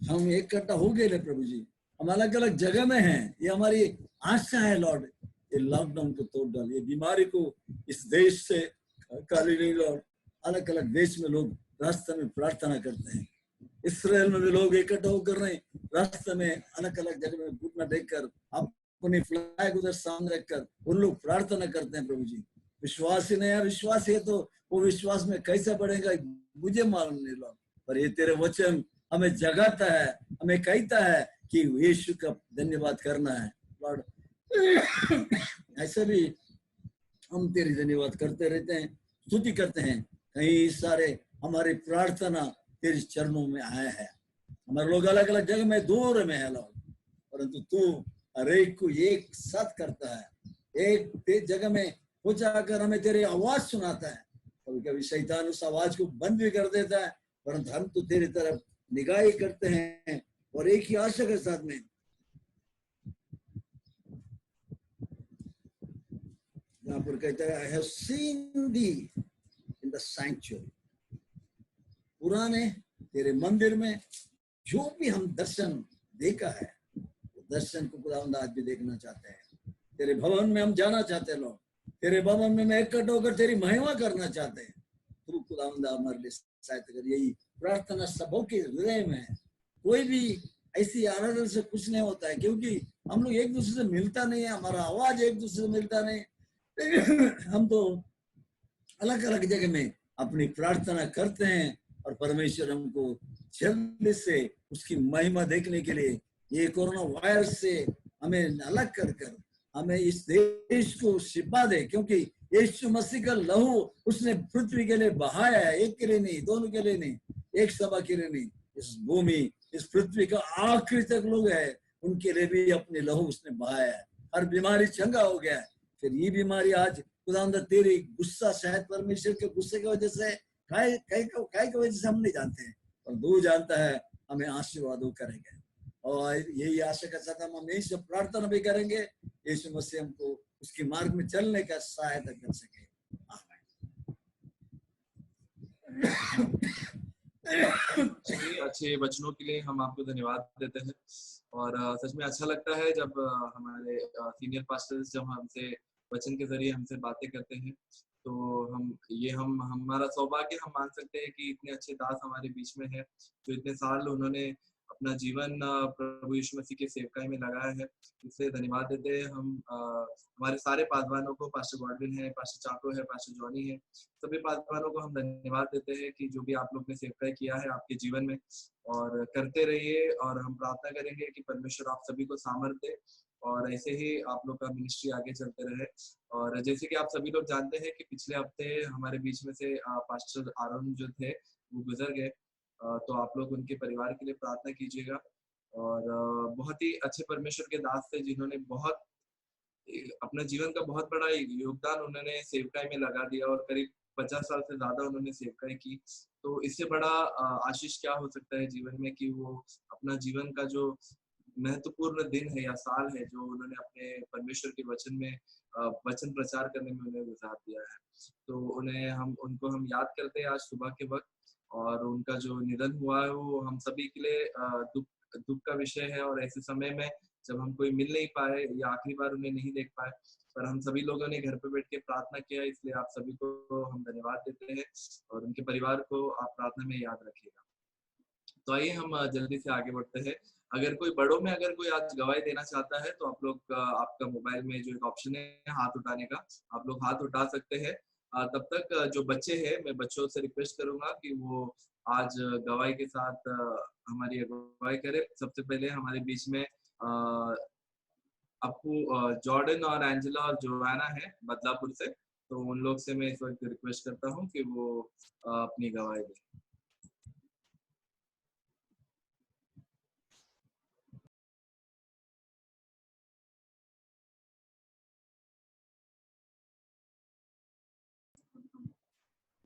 हम इकट्ठा हो गए ले प्रभु जी, हम अलग अलग जगह में हैं, ये हमारी आशा है लॉर्ड। ये लॉकडाउन को तोड़ डाल, ये बीमारी को इस देश से खाली नहीं लॉर्ड। अलग अलग देश में लोग रास्ते में प्रार्थना करते हैं, इसराइल में भी लोग इकट्ठा होकर रहे, रास्ते में अलग अलग जगह में घुटना टेककर अपनी फ्लैग उधर सामने रखकर उन लोग प्रार्थना करते हैं प्रभु जी। विश्वास ही नहीं है, विश्वास है तो वो विश्वास में कैसे बढ़ेगा मुझे मालूम नहीं लॉर्ड, पर ये तेरे वचन हमें जगाता है, हमें कहता है कि यीशु का धन्यवाद करना है लॉर्ड। ऐसे भी हम तेरी धन्यवाद करते रहते हैं, स्तुति करते हैं। कई सारे हमारी प्रार्थना तेरे चरणों में आया है। हमारे लोग अलग अलग जगह में दूर में है लॉर्ड, परंतु तू हर एक को एक साथ करता है, एक जगह में पहुंचाकर हमें तेरी आवाज सुनाता है। कभी कभी शैतान उस आवाज को बंद भी कर देता है, परंतु हम तो तेरी तरफ निगाही करते हैं और एक ही आशा के साथ में यहाँ पर कहता है, I have seen thee in the sanctuary। पुराने तेरे मंदिर में जो भी हम दर्शन देखा है, वो दर्शन को खुदावंद आज भी देखना चाहते हैं। तेरे भवन में हम जाना चाहते हैं लोग, तेरे भवन में मैं इकट्ठा होकर तेरी महिमा करना चाहते हैं। तू खुदावंद हमारे लिए सहायता कर। यही प्रार्थना सबों के हृदय में है। कोई भी ऐसी आराधना से कुछ नहीं होता है, क्योंकि हम लोग एक दूसरे से मिलता नहीं है, हमारा आवाज एक दूसरे से मिलता नहीं। हम तो अलग अलग जगह में अपनी प्रार्थना करते हैं और परमेश्वर हमको जल्दी से उसकी महिमा देखने के लिए ये कोरोना वायरस से हमें अलग कर हमें इस देश को शिफा दे, क्योंकि यीशु मसीह का लहू उसने पृथ्वी के लिए बहाया है, एक के लिए नहीं, दोनों के लिए नहीं, एक सभा के लिए नहीं। इस भूमि, इस पृथ्वी का आखिरी तक लोग है, उनके लिए भी अपने लहू उसने बहाया है। हर बीमारी चंगा हो गया है। फिर ये बीमारी आज खुदावंद तेरी गुस्सा शायद परमेश्वर के गुस्से की वजह से कई की वजह से हम नहीं जानते हैं, पर तू जानता है हमें आशीर्वाद करेंगे। और यही आशा के साथ हम हमेशा प्रार्थना भी करेंगे, यीशु मसीह हमको उसके मार्ग में चलने का सहायता कर सके। अच्छे वचनों के लिए हम आपको धन्यवाद देते हैं। और सच में अच्छा लगता है जब हमारे सीनियर पास्टर्स जब हमसे वचन के जरिए हमसे बातें करते हैं, तो हम हमारा सौभाग्य हम मान सकते हैं कि इतने अच्छे दास हमारे बीच में है, जो इतने साल उन्होंने अपना जीवन प्रभु यीशु मसीह के सेवकाई में लगाया है। इसलिए धन्यवाद देते हैं हम हमारे सारे पासवानों को, पास्टर गॉडविन है, पास्टर चाको है, पास्टर जॉनी है, सभी पासवानों को हम धन्यवाद देते हैं कि जो भी आप लोग ने सेवकाई किया है आपके जीवन में, और करते रहिए। और हम प्रार्थना करेंगे कि परमेश्वर आप सभी को सामर्थ्य दे और ऐसे ही आप लोग का मिनिस्ट्री आगे चलते रहे। और जैसे कि आप सभी लोग जानते हैं कि पिछले हफ्ते हमारे बीच में से पास्टर आरोन जो थे वो गुजर गए, तो आप लोग उनके परिवार के लिए प्रार्थना कीजिएगा। और बहुत ही अच्छे परमेश्वर के दास थे, जिन्होंने बहुत अपना जीवन का बहुत बड़ा योगदान उन्होंने सेवकाई में लगा दिया, और करीब 50 साल से ज्यादा उन्होंने सेवकाई की। तो इससे बड़ा आशीष क्या हो सकता है जीवन में, कि वो अपना जीवन का जो महत्वपूर्ण दिन है या साल है जो उन्होंने अपने परमेश्वर के वचन में वचन प्रचार करने में उन्हें गुजार दिया है। तो उनको हम याद करते हैं आज सुबह के वक्त, और उनका जो निधन हुआ है वो हम सभी के लिए दुख का विषय है। और ऐसे समय में जब हम कोई मिल नहीं पाए या आखिरी बार उन्हें नहीं देख पाए, पर हम सभी लोगों ने घर पे बैठ के प्रार्थना किया, इसलिए आप सभी को हम धन्यवाद देते हैं और उनके परिवार को आप प्रार्थना में याद रखिएगा। तो आइए हम जल्दी से आगे बढ़ते हैं। अगर कोई बड़ों में अगर कोई आज गवाही देना चाहता है, तो आप लोग आपका मोबाइल में जो एक ऑप्शन है हाथ उठाने का, आप लोग हाथ उठा सकते हैं। तब तक जो बच्चे हैं, मैं बच्चों से रिक्वेस्ट करूंगा कि वो आज गवाही के साथ हमारी अगुवाई करें। सबसे पहले हमारे बीच में अपू, जॉर्डन और एंजेला और जोवाना है बदलापुर से, तो उन लोग से मैं इस वक्त रिक्वेस्ट करता हूँ कि वो अपनी गवाही दें।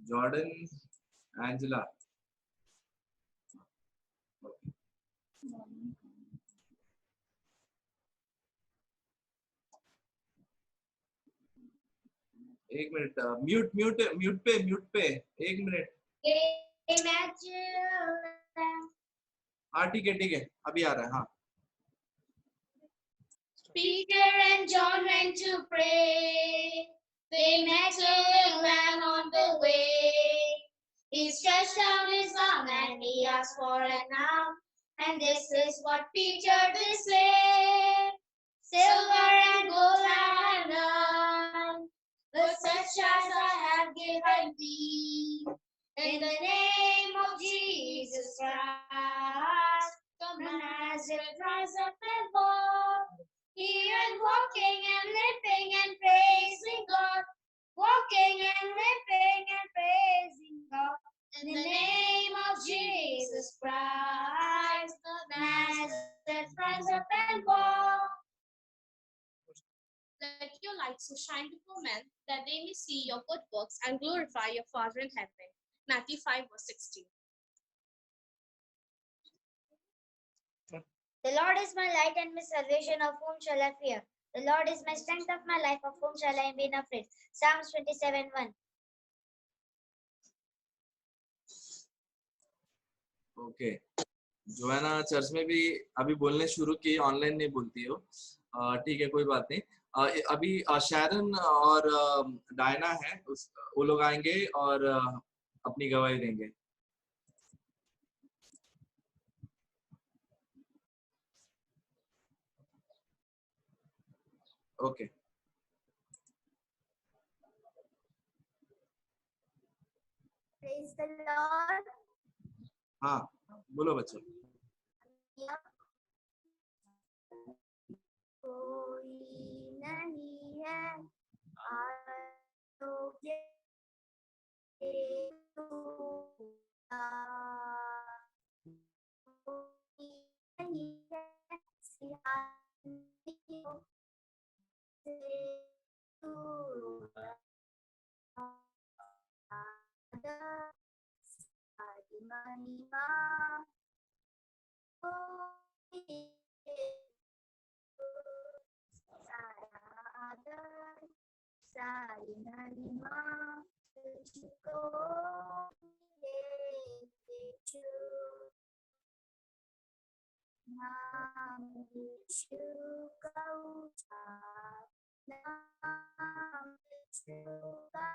जॉर्डन, एंजेला, एक मिनट, म्यूट पे एक मिनट। हाँ ठीक है अभी आ रहा है। हाँ, Peter and John went to pray. They met a little man on the way. He stretched out his arm and he asked for an alms. And this is what Peter did say: Silver and gold I have none, but such as I have given thee. In the name of Jesus Christ, come as it rise up and walk. He is walking and limping and praising God, walking and limping and praising God. In the name of Jesus Christ, Nazareth, rise up and walk. Let your light so shine before men, that they may see your good works and glorify your Father in heaven. Matthew 5:16. The Lord is my light and my salvation, of whom shall I fear? The Lord is my strength of my life, of whom shall I be afraid? Psalms 27:1. Okay. Joanna church में भी अभी बोलने शुरू की, online नहीं बोलती हो, ठीक है कोई बात नहीं। अभी शैरन और डायना है, वो लोग आएंगे और अपनी गवाही देंगे। Okay Praise the Lord. हाँ बोलो बच्चों। कोई नहीं है आरोग्य कोई नहीं है सिहानी सारी महिमा तुझको देते छू, नाम यीशु का ऊंचा, नाम यीशु का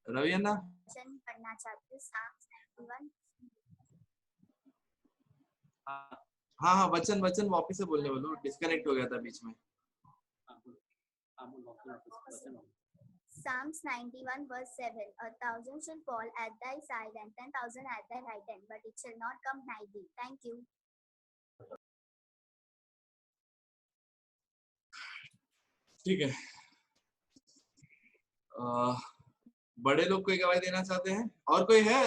रवि अन्ना वचन पढ़ना चाहते हैं। Psalms 91। हाँ हाँ वचन वचन वापिस से बोलने बोलो, डिस्कनेक्ट हो गया था बीच में। Psalms 91 verse 7. 1,000 shall fall at thy side and 10,000 at thy right hand, but it shall not come nigh thee. Thank you. ठीक है, बड़े लोग कोई गवाही देना चाहते हैं? और कोई है?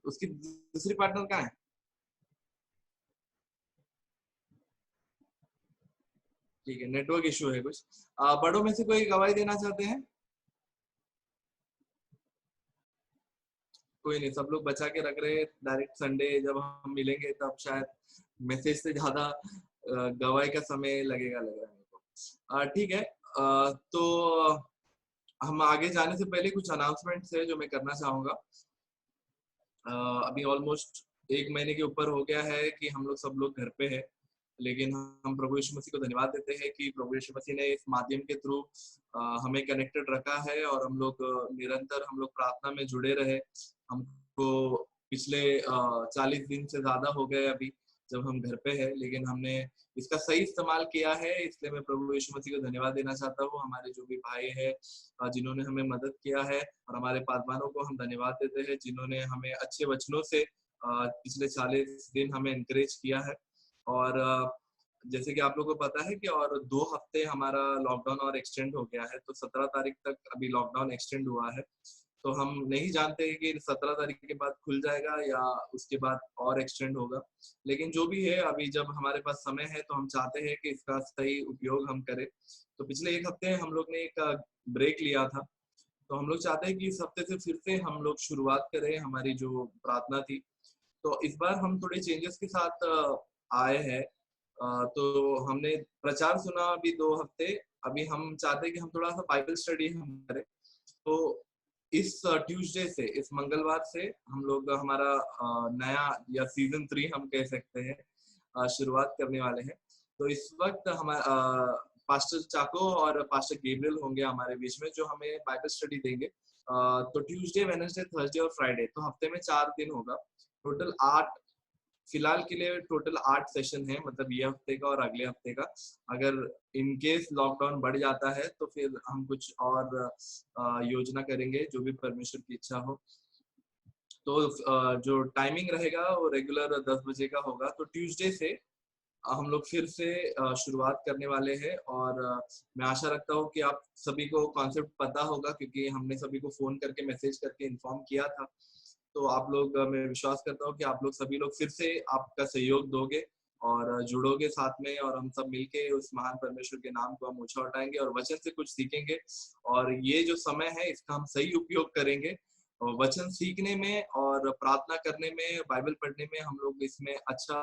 उसकी दूसरी पार्टनर कहाँ है? ठीक है, नेटवर्क इशू है कुछ। बड़ों में से कोई गवाही देना चाहते हैं? कोई नहीं, सब लोग बचा के रख रहे हैं। डायरेक्ट संडे जब हम मिलेंगे तब शायद मैसेज से ज्यादा गवाही का समय लगेगा, लग रहा है मेरे को। ठीक है, तो हम आगे जाने से पहले कुछ अनाउंसमेंट्स है जो मैं करना चाहूंगा। अभी ऑलमोस्ट 1 महीने के ऊपर हो गया है कि हम लोग सब लोग घर पे हैं, लेकिन हम प्रभु यीशु मसीह को धन्यवाद देते हैं कि प्रभु यीशु मसीह ने इस माध्यम के थ्रू हमें कनेक्टेड रखा है और हम लोग निरंतर हम लोग प्रार्थना में जुड़े रहे। हमको पिछले 40 दिन से ज्यादा हो गए अभी जब हम घर पे हैं, लेकिन हमने इसका सही इस्तेमाल किया है, इसलिए मैं प्रभु यीशु मसीह को धन्यवाद देना चाहता हूँ। हमारे जो भी भाई है जिन्होंने हमें मदद किया है, और हमारे पादवानों को हम धन्यवाद देते हैं जिन्होंने हमें अच्छे वचनों से पिछले 40 दिन हमें एनकरेज किया है। और जैसे कि आप लोगों को पता है कि और 2 हफ्ते हमारा लॉकडाउन और एक्सटेंड हो गया है, तो 17 तारीख तक अभी लॉकडाउन एक्सटेंड हुआ है। तो हम नहीं जानते कि 17 तारीख के बाद खुल जाएगा या उसके बाद और एक्सटेंड होगा, लेकिन जो भी है अभी जब हमारे पास समय है तो हम चाहते हैं कि इसका सही उपयोग हम करें। तो पिछले 1 हफ्ते हम लोग ने एक ब्रेक लिया था, तो हम लोग चाहते हैं कि इस हफ्ते से फिर से हम लोग शुरुआत करें हमारी जो प्रार्थना थी। तो इस बार हम थोड़े चेंजेस के साथ आए हैं। तो हमने प्रचार सुना अभी 2 हफ्ते, अभी हम चाहते हैं कि हम थोड़ा सा बाइबल स्टडी हम करें। तो इस ट्यूसडे से, इस मंगलवार से हम लोग हमारा नया या सीजन 3 हम कह सकते हैं शुरुआत करने वाले हैं। तो इस वक्त हमारा पास्टर चाको और पास्टर गैब्रियल होंगे हमारे बीच में जो हमें बाइबल स्टडी देंगे। तो ट्यूसडे, वेडनेसडे, थर्सडे और फ्राइडे, तो हफ्ते में 4 दिन होगा। टोटल 8, फिलहाल के लिए टोटल 8 सेशन है, मतलब ये हफ्ते का और अगले हफ्ते का। अगर इन केस लॉकडाउन बढ़ जाता है तो फिर हम कुछ और योजना करेंगे, जो भी परमेश्वर की इच्छा हो। तो जो टाइमिंग रहेगा वो रेगुलर 10 बजे का होगा। तो ट्यूसडे से हम लोग फिर से शुरुआत करने वाले हैं, और मैं आशा रखता हूँ कि आप सभी को कॉन्सेप्ट पता होगा, क्योंकि हमने सभी को फोन करके मैसेज करके इन्फॉर्म किया था। तो आप लोग, मैं विश्वास करता हूँ कि आप लोग सभी लोग फिर से आपका सहयोग दोगे और जुड़ोगे साथ में, और हम सब मिलके उस महान परमेश्वर के नाम को हम ऊंचा उठाएंगे और वचन से कुछ सीखेंगे। और ये जो समय है इसका हम सही उपयोग करेंगे, और वचन सीखने में और प्रार्थना करने में, बाइबल पढ़ने में हम लोग इसमें अच्छा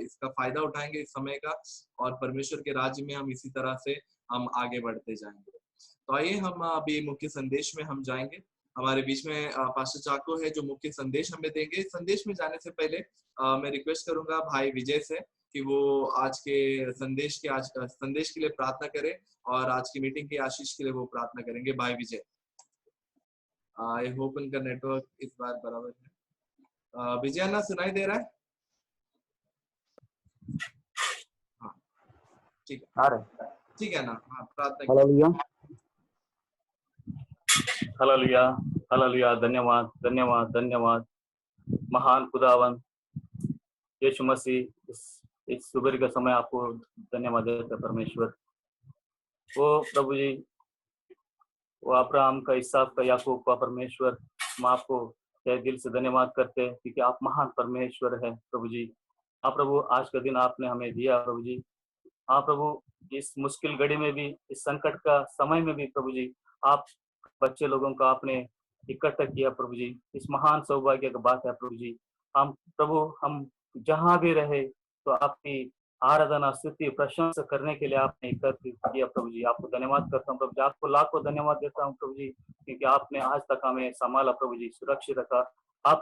इसका फायदा उठाएंगे इस समय का, और परमेश्वर के राज्य में हम इसी तरह से हम आगे बढ़ते जाएंगे। तो आइए हम अभी मुख्य संदेश में हम जाएंगे। हमारे बीच में पास्टर चाको है जो मुख्य संदेश हमें देंगे। संदेश में जाने से पहले मैं रिक्वेस्ट करूंगा भाई विजय से कि वो आज के संदेश के लिए प्रार्थना करें, और आज की मीटिंग की आशीष के लिए वो प्रार्थना करेंगे। भाई विजय, आई होप उनका नेटवर्क इस बार बराबर है। विजय ना सुनाई दे रहा है? हाँ ठीक है, ठीक है ना। हाँ, प्रार्थना। Hallelujah, hallelujah. धन्यवाद, धन्यवाद, धन्यवाद महान खुदावन यीशु मसीह। इस सुबह का समय आपको धन्यवाद देता परमेश्वर। वो प्रभु जी, वो अब्राहम का, इसहाक का, याकूब का परमेश्वर, हम आपको तहे दिल से धन्यवाद करते हैं क्योंकि आप महान परमेश्वर है प्रभु जी। आप प्रभु आज का दिन आपने हमें दिया प्रभु जी। आप प्रभु इस मुश्किल घड़ी में भी, इस संकट का समय में भी प्रभु जी, आप बच्चे लोगों का आपने इकट्ठा किया प्रभु जी। इस महान सौभाग्य की बात है प्रभु जी। हम प्रभु, हम जहाँ भी रहे तो आपकी आराधना, स्तुति, प्रशंसा करने के लिए आपने एकत्रित किया प्रभु जी। आपको धन्यवाद करता हूँ प्रभु जी, आपको लाखों धन्यवाद देता हूँ प्रभु जी, क्योंकि आपने आज तक हमें संभाला प्रभु जी, सुरक्षित रखा। आप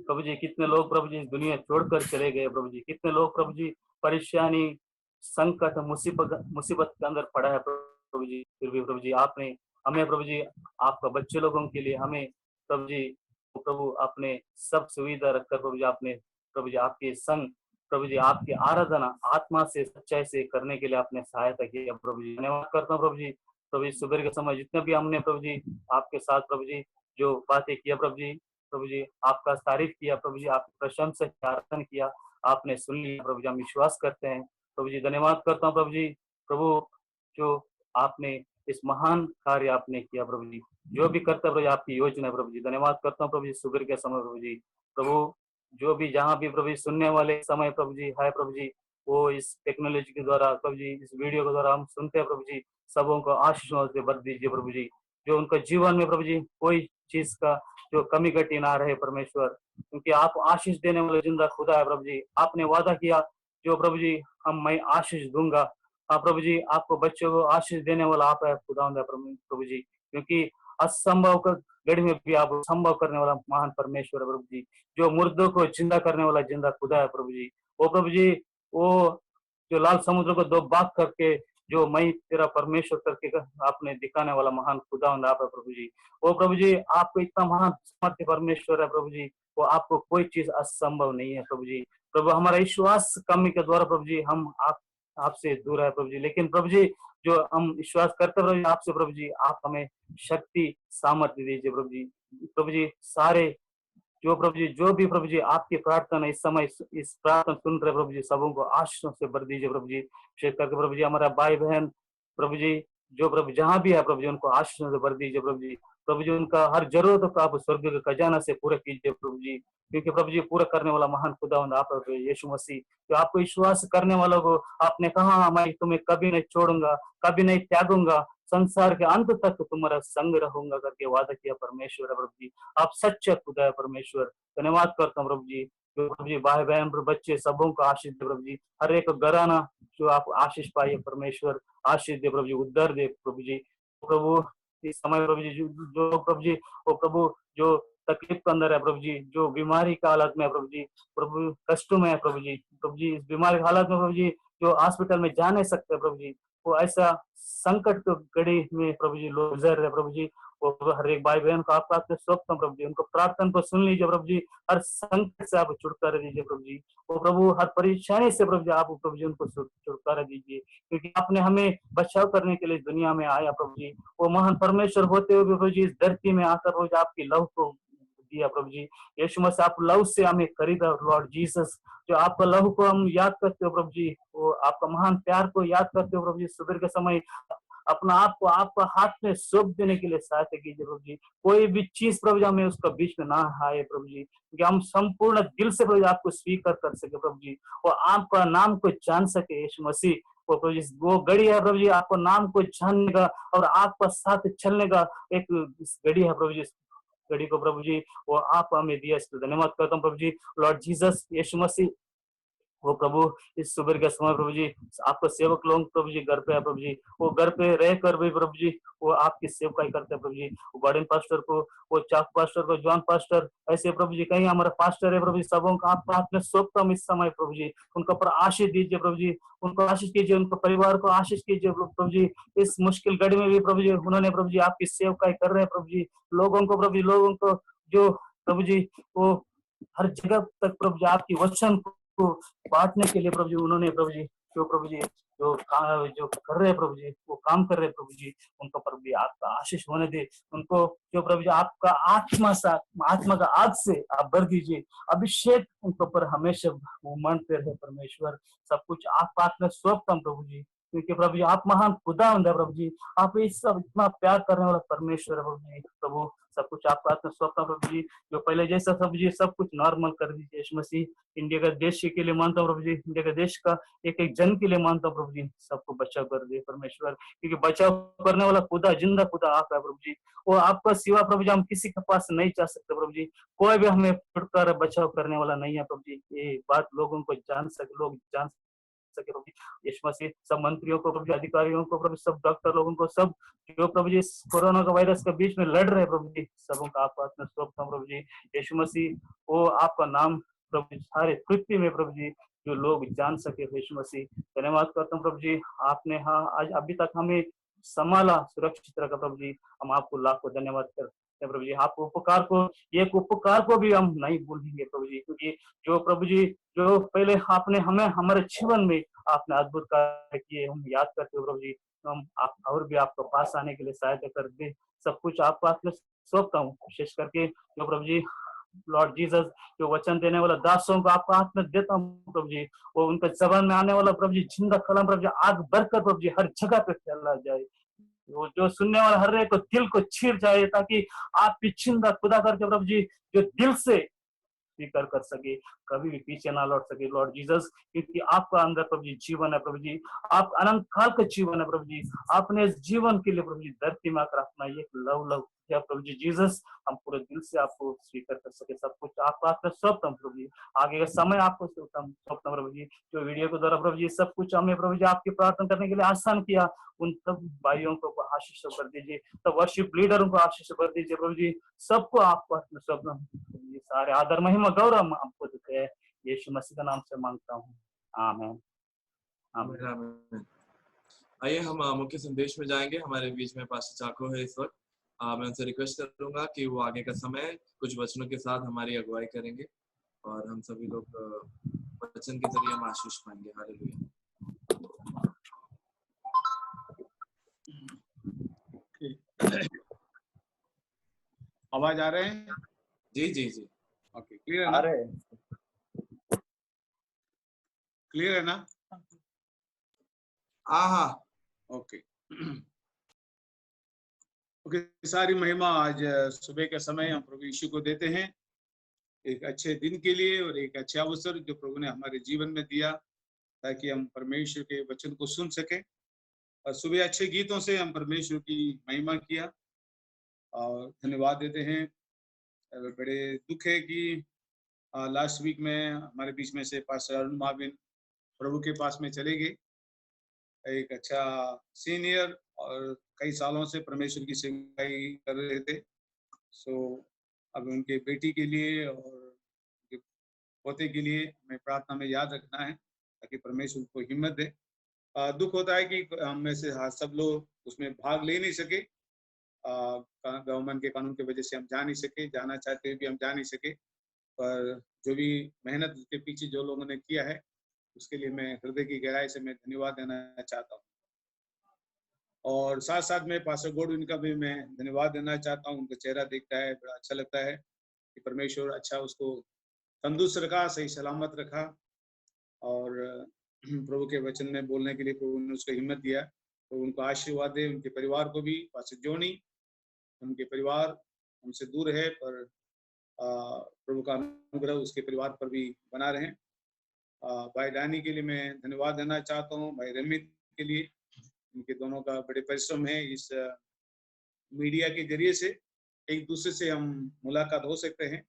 प्रभु जी कितने लोग प्रभु जी इस दुनिया छोड़कर चले गए प्रभु जी, कितने लोग प्रभु जी परेशानी, संकट, मुसीबत के अंदर पड़ा है प्रभु जी, फिर भी प्रभु जी आपने हमें प्रभु जी, आपका बच्चे लोगों के लिए हमें प्रभु आपने सब सुविधा रखकर प्रभु जी आपके संग प्रभु जी आपकी आराधना आत्मा से, सच्चाई से करने के लिए आपने सहायता किया प्रभु जी। धन्यवाद करता हूँ प्रभु जी सुबह के समय जितने भी हमने प्रभु जी आपके साथ प्रभु जी जो बातें किया प्रभु जी आपका तारीफ किया प्रभु जी, आपकी प्रशंसा की आराधना किया, आपने सुन लिया प्रभु जी, हम विश्वास करते हैं प्रभु जी। धन्यवाद करता हूँ प्रभु जी, प्रभु जो आपने इस महान कार्य आपने किया प्रभु जी, जो भी करता प्रभु जी आपकी योजना है प्रभु जी। धन्यवाद करता हूँ प्रभु जी सुबह के समय प्रभु जी, प्रभु जो भी जहाँ भी प्रभु जी सुनने वाले समय प्रभु जी है प्रभु जी, वो इस टेक्नोलॉजी के द्वारा प्रभु जी, इस वीडियो के द्वारा हम सुनते हैं प्रभु जी, सबों को आशीषों से भर दीजिए प्रभु जी। जो उनका जीवन में प्रभु जी कोई चीज का जो कमी घटी ना रहे परमेश्वर, क्योंकि आप आशीष देने वाले जिंदा खुदा है प्रभु जी। आपने वादा किया जो प्रभु जी मैं आशीष दूंगा। हाँ प्रभु जी, आपको बच्चों को आशीष देने वाला आप है खुदा प्रभु जी, क्योंकि असंभव का घड़ी में भी आप संभव करने वाला महान परमेश्वर है प्रभु जी। जो मुर्दों को जिंदा करने वाला जिंदा खुदा है प्रभु जी। वो प्रभु जी, वो जो लाल समुद्र को दो भाग करके जो मैं तेरा परमेश्वर करके आपने दिखाने वाला महान खुदा आप है प्रभु जी। वो प्रभु जी आपको इतना महान समर्थ्य परमेश्वर है प्रभु जी, वो आपको कोई चीज असंभव नहीं है प्रभु जी। प्रभु हमारा विश्वास कमी के द्वारा प्रभु जी हम आपसे दूर है प्रभु जी, लेकिन प्रभु जी जो हम विश्वास करते प्रभु जी आपसे प्रभु जी, आप हमें शक्ति सामर्थ्य दीजिए प्रभु जी। प्रभु जी सारे जो प्रभु जी, जो भी प्रभु जी आपकी प्रार्थना इस समय इस प्रार्थना सुन रहे प्रभु जी, सबों को आशीषों से भर दीजिए प्रभु जी। विशेष करके प्रभु जी हमारा भाई बहन प्रभु जी जो प्रभु जहाँ भी है प्रभु जी, उनको आशीषों से भर दीजिए प्रभु जी। प्रभु जी उनका हर जरूरत को आप स्वर्ग के खजाना से पूरा कीजिए प्रभु जी, क्योंकि प्रभु जी पूरा करने वाला महान खुदा आप यीशु मसीह। तो आपको विश्वास करने वालों को आपने कहा मैं तुम्हें कभी नहीं छोड़ूंगा, कभी नहीं त्यागूंगा, संसार के अंत तक तुम्हारा संग रहूंगा करके वादा किया परमेश्वर है प्रभु जी। आप सच्चे खुदा है परमेश्वर। धन्यवाद करता हूँ प्रभु जी, जो प्रभु जी भाई बहन बच्चे सबों को आशीष दे प्रभु जी। हर एक घराना जो आप आशीष पाइए परमेश्वर, आशीष दे प्रभु जी, उद्धार दे प्रभु जी। प्रभु इस समय प्रभु जी जो प्रभु जी वो प्रभु जो तकलीफ के अंदर है प्रभु जी, जो बीमारी का हालत में है प्रभु कष्टों में है प्रभु जी इस बीमारी की हालत में प्रभु जी जो हॉस्पिटल में जा नहीं सकते प्रभु जी, वो ऐसा संकट को घड़ी में प्रभु जी लोग गुजर रहे प्रभु जी। वो हर एक भाई बहन को आपका आपसे सौंपता हूं प्रभु जी, उनको प्रार्थना को सुन लीजिए प्रभु जी। हर संकट से आप छुटकारा दीजिए प्रभु जी। वो प्रभु हर परेशानी से प्रभु जी आप प्रभु जी उनको छुटकारा दीजिए, क्योंकि आपने हमें बचाव करने के लिए दुनिया में आया प्रभु जी। वो महान परमेश्वर होते हुए प्रभु जी इस धरती में आकर प्रभु जी आपकी लव को दिया प्रभु जी। यीशु मसीह आप लव से हमें खरीदा लॉर्ड जीसस। जो आपका लहू को हम याद करते हो प्रभु जी, वो आपका महान प्यार को याद करते हो प्रभु जी। सुबह के समय अपना आप को आपका हाथ में सौंप देने के लिए सहायता कीजिए प्रभु जी। कोई भी चीज प्रभु जी हमें उसका बीच में ना आए प्रभु जी, कि हम संपूर्ण दिल से प्रभु जी आपको स्वीकार कर सके प्रभु जी, और आपका नाम को जान सके यीशु मसीह। वो प्रभु जी वो घड़ी है प्रभु जी आपको नाम को जानने का और आपका साथ चलने का एक घड़ी है प्रभु जी। घड़ी को प्रभु जी वो आप हमें दिया, इसलिए धन्यवाद करता हूँ प्रभु जी। लॉर्ड जीसस यीशु मसीह वो प्रभु इस सुबह के समय प्रभु जी आपको सेवक लोग प्रभु जी घर पे है प्रभु जी, वो घर पे रहकर भी प्रभु जी वो आपकी सेवकाई करते हैं प्रभु जी। वो गार्डन पास्टर को, वो चाक पास्टर को, जॉन पास्टर, ऐसे प्रभु जी कहीं हमारा पास्टर है प्रभु जी, सबों का आपको हाथ में सौंपता हूं इस समय प्रभु जी। उनका पर आशीष दीजिए प्रभु जी, उनको आशीष कीजिए, उनको परिवार को आशीष कीजिए प्रभु जी। इस मुश्किल घड़ी में भी प्रभु जी उन्होंने प्रभु जी आपकी सेवकाई कर रहे हैं प्रभु जी। लोगों को प्रभु जी, लोगों को जो प्रभु जी वो हर जगह तक प्रभु जी आपकी वचन को बांटने के लिए प्रभु जी उन्होंने प्रभु जी जो प्रभु जी जो कर रहे हैं प्रभु जी, वो काम कर रहे हैं प्रभु जी। उनको प्रभु जी आपका आशीष होने दे, उनको जो प्रभु जी आपका आत्मा का आग से आप भर दीजिए, अभिषेक उनके ऊपर हमेशा वो मानते रहे परमेश्वर। सब कुछ आपका हाथ में सौंपता हूं प्रभु जी। क्योंकि प्रभु जी आप महान खुदावंद है प्रभु जी, आप इस सब इतना प्यार करने वाला परमेश्वर है प्रभु जी। प्रभु सब कुछ आपका हाथ में सौंपता प्रभु जी, जो पहले जैसा प्रभु जी सब कुछ नॉर्मल कर दीजिए यीशु मसीह। इंडिया का देश के लिए मानता हूँ प्रभु जी, इंडिया का देश का एक एक जन के लिए मानता हूँ प्रभु जी, सबको बचाव कर दे परमेश्वर, क्योंकि बचाव करने वाला खुदा जिंदा खुदा आप है प्रभु जी। वो आपका सिवा प्रभु जी हम किसी के पास नहीं जा सकते प्रभु जी, कोई भी हमें छुटकारा बचाव करने वाला नहीं है प्रभु जी। ये बात लोगों को लोग जान सके प्रभु जी। यीशु मसीह सब मंत्रियों को प्रभु जी, अधिकारियों को प्रभु, सब डॉक्टर लोगों को, सब जो प्रभु जी कोरोना का वायरस के बीच में लड़ रहे हैं प्रभु जी, सबों का आपका हाथ में सौंपता हूं प्रभु जी। यीशु मसीह वो आपका नाम प्रभु जी सारे पृथ्वी में प्रभु जी जो लोग जान सके यीशु मसीह। धन्यवाद करता हूँ प्रभु जी, आपने हाँ आज अभी तक हमें संभाला सुरक्षित रखा प्रभु जी, हम आपको लाखों धन्यवाद करते हैं प्रभु जी। आपको उपकार को, एक उपकार को भी हम नहीं भूलेंगे प्रभु जी, क्योंकि जो प्रभु जी जो पहले आपने हमें हमारे जीवन में आपने अद्भुत कार्य किए हम याद करते हो प्रभु जी। हम आप और भी आपके पास आने के लिए सहायता कर दे, सब कुछ आपको हाथ में सौंपता हूँ, विशेष करके जो प्रभु जी लॉर्ड जीसस जो वचन देने वाला दासों को आपका हाथ में देता हूँ प्रभु जी, वो उनके जबान में आने वाला प्रभु जी जिंदा कलम प्रभु जी आग भरकर प्रभु जी हर जगह पे फैला जाए, वो जो सुनने वाला हर एक को दिल को चीर जाए, ताकि आपकी चिंता खुदा करके प्रभु जी जो दिल से स्वीकार कर सके, कभी भी पीछे ना लौट सके लॉर्ड जीसस, क्योंकि आपका अंदर प्रभु जी जीवन है प्रभु जी, आप अनंत काल का जीवन है प्रभु जी। आपने इस जीवन के लिए प्रभु जी धरती में आकर अपना ये लव किया प्रभु जी जीसस, हम पूरे दिल से आपको स्वीकार कर सके, सब कुछ आपको हाथ में सौंपता हूं प्रभु जी। आगे का समय आपको सौंपता हूं प्रभु जी, जो वीडियो के द्वारा प्रभु जी सब कुछ हमें प्रभु जी आपकी प्रार्थना करने के लिए आसान किया, उन सब भाइयों को आशीष कर दीजिए, सब वर्शिप लीडरों को आशीष कर दीजिए प्रभु जी, सबको आपको हाथ में सौंपता हूं, सारे आदर महिमा गौरव आपको देते हैं, यीशु मसीह का नाम से मांगता हूँ, आमीन आमीन। आमीन। आइए हम मुख्य संदेश में जाएंगे। हमारे बीच में पास्टर चाको है इस वक्त। मैं उनसे रिक्वेस्ट करूंगा कि वो आगे का समय कुछ वचनों के साथ हमारी अगुवाई करेंगे और हम सभी लोग वचन के जरिए हम आशीष पाएंगे। हालेलुया। आवाज आ रहे हैं? जी जी जी ओके, क्लियर है ना? क्लियर है ना? हाँ ओके ओके, सारी महिमा आज सुबह के समय हम प्रभु यीशु को देते हैं, एक अच्छे दिन के लिए और एक अच्छा अवसर जो प्रभु ने हमारे जीवन में दिया, ताकि हम परमेश्वर के वचन को सुन सके। और सुबह अच्छे गीतों से हम परमेश्वर की महिमा किया और धन्यवाद देते हैं। बड़े दुख है कि लास्ट वीक में हमारे बीच में से पास्टर अरुण माविन प्रभु के पास में चले गए, एक अच्छा सीनियर और कई सालों से परमेश्वर की सेवाई कर रहे थे। सो अब उनके बेटी के लिए और पोते के लिए हमें प्रार्थना में याद रखना है, ताकि परमेश्वर को हिम्मत दे। दुख होता है कि हम में से सब लोग उसमें भाग ले नहीं सके, गवर्नमेंट के कानून की वजह से हम जा नहीं सके, जाना चाहते भी हम जा नहीं सके, पर जो भी मेहनत के पीछे जो लोगों ने किया है उसके लिए मैं हृदय की गहराई से मैं धन्यवाद देना चाहता हूँ। और साथ साथ में पास्टर गोडविन का भी मैं धन्यवाद देना चाहता हूँ। उनका चेहरा देखता है बड़ा अच्छा लगता है कि परमेश्वर अच्छा उसको तंदुरुस्त रखा, सही सलामत रखा और प्रभु के वचन में बोलने के लिए प्रभु ने उसको हिम्मत दिया। तो उनको आशीर्वाद दे, उनके परिवार को भी। पास्टर जोनी, उनके परिवार हमसे दूर है, पर प्रभु का अनुग्रह उसके परिवार पर भी बना रहे। भाई डानी के लिए मैं धन्यवाद देना चाहता हूँ, भाई रमित के लिए, इनके दोनों का बड़े परिश्रम है। इस मीडिया के जरिए से एक दूसरे से हम मुलाकात हो सकते हैं।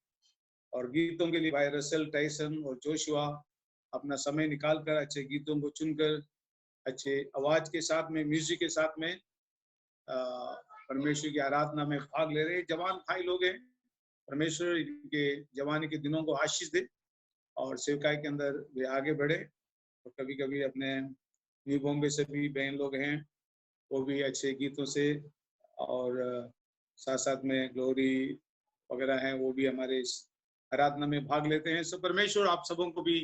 और गीतों के लिए भाई रसल, टाइसन और जोशुआ अपना समय निकालकर अच्छे गीतों को चुनकर अच्छे आवाज के साथ में, म्यूजिक के साथ में परमेश्वर की आराधना में भाग ले रहे जवान भाई लोग हैं। परमेश्वर इनके जवानी के दिनों को आशीष दे और सेवकाई के अंदर वे आगे बढ़े। और कभी कभी अपने न्यू बॉम्बे से भी बहन लोग हैं, वो भी अच्छे गीतों से और साथ साथ में ग्लोरी वगैरह हैं, वो भी हमारे इस आराधना में भाग लेते हैं। सो परमेश्वर आप सबों को भी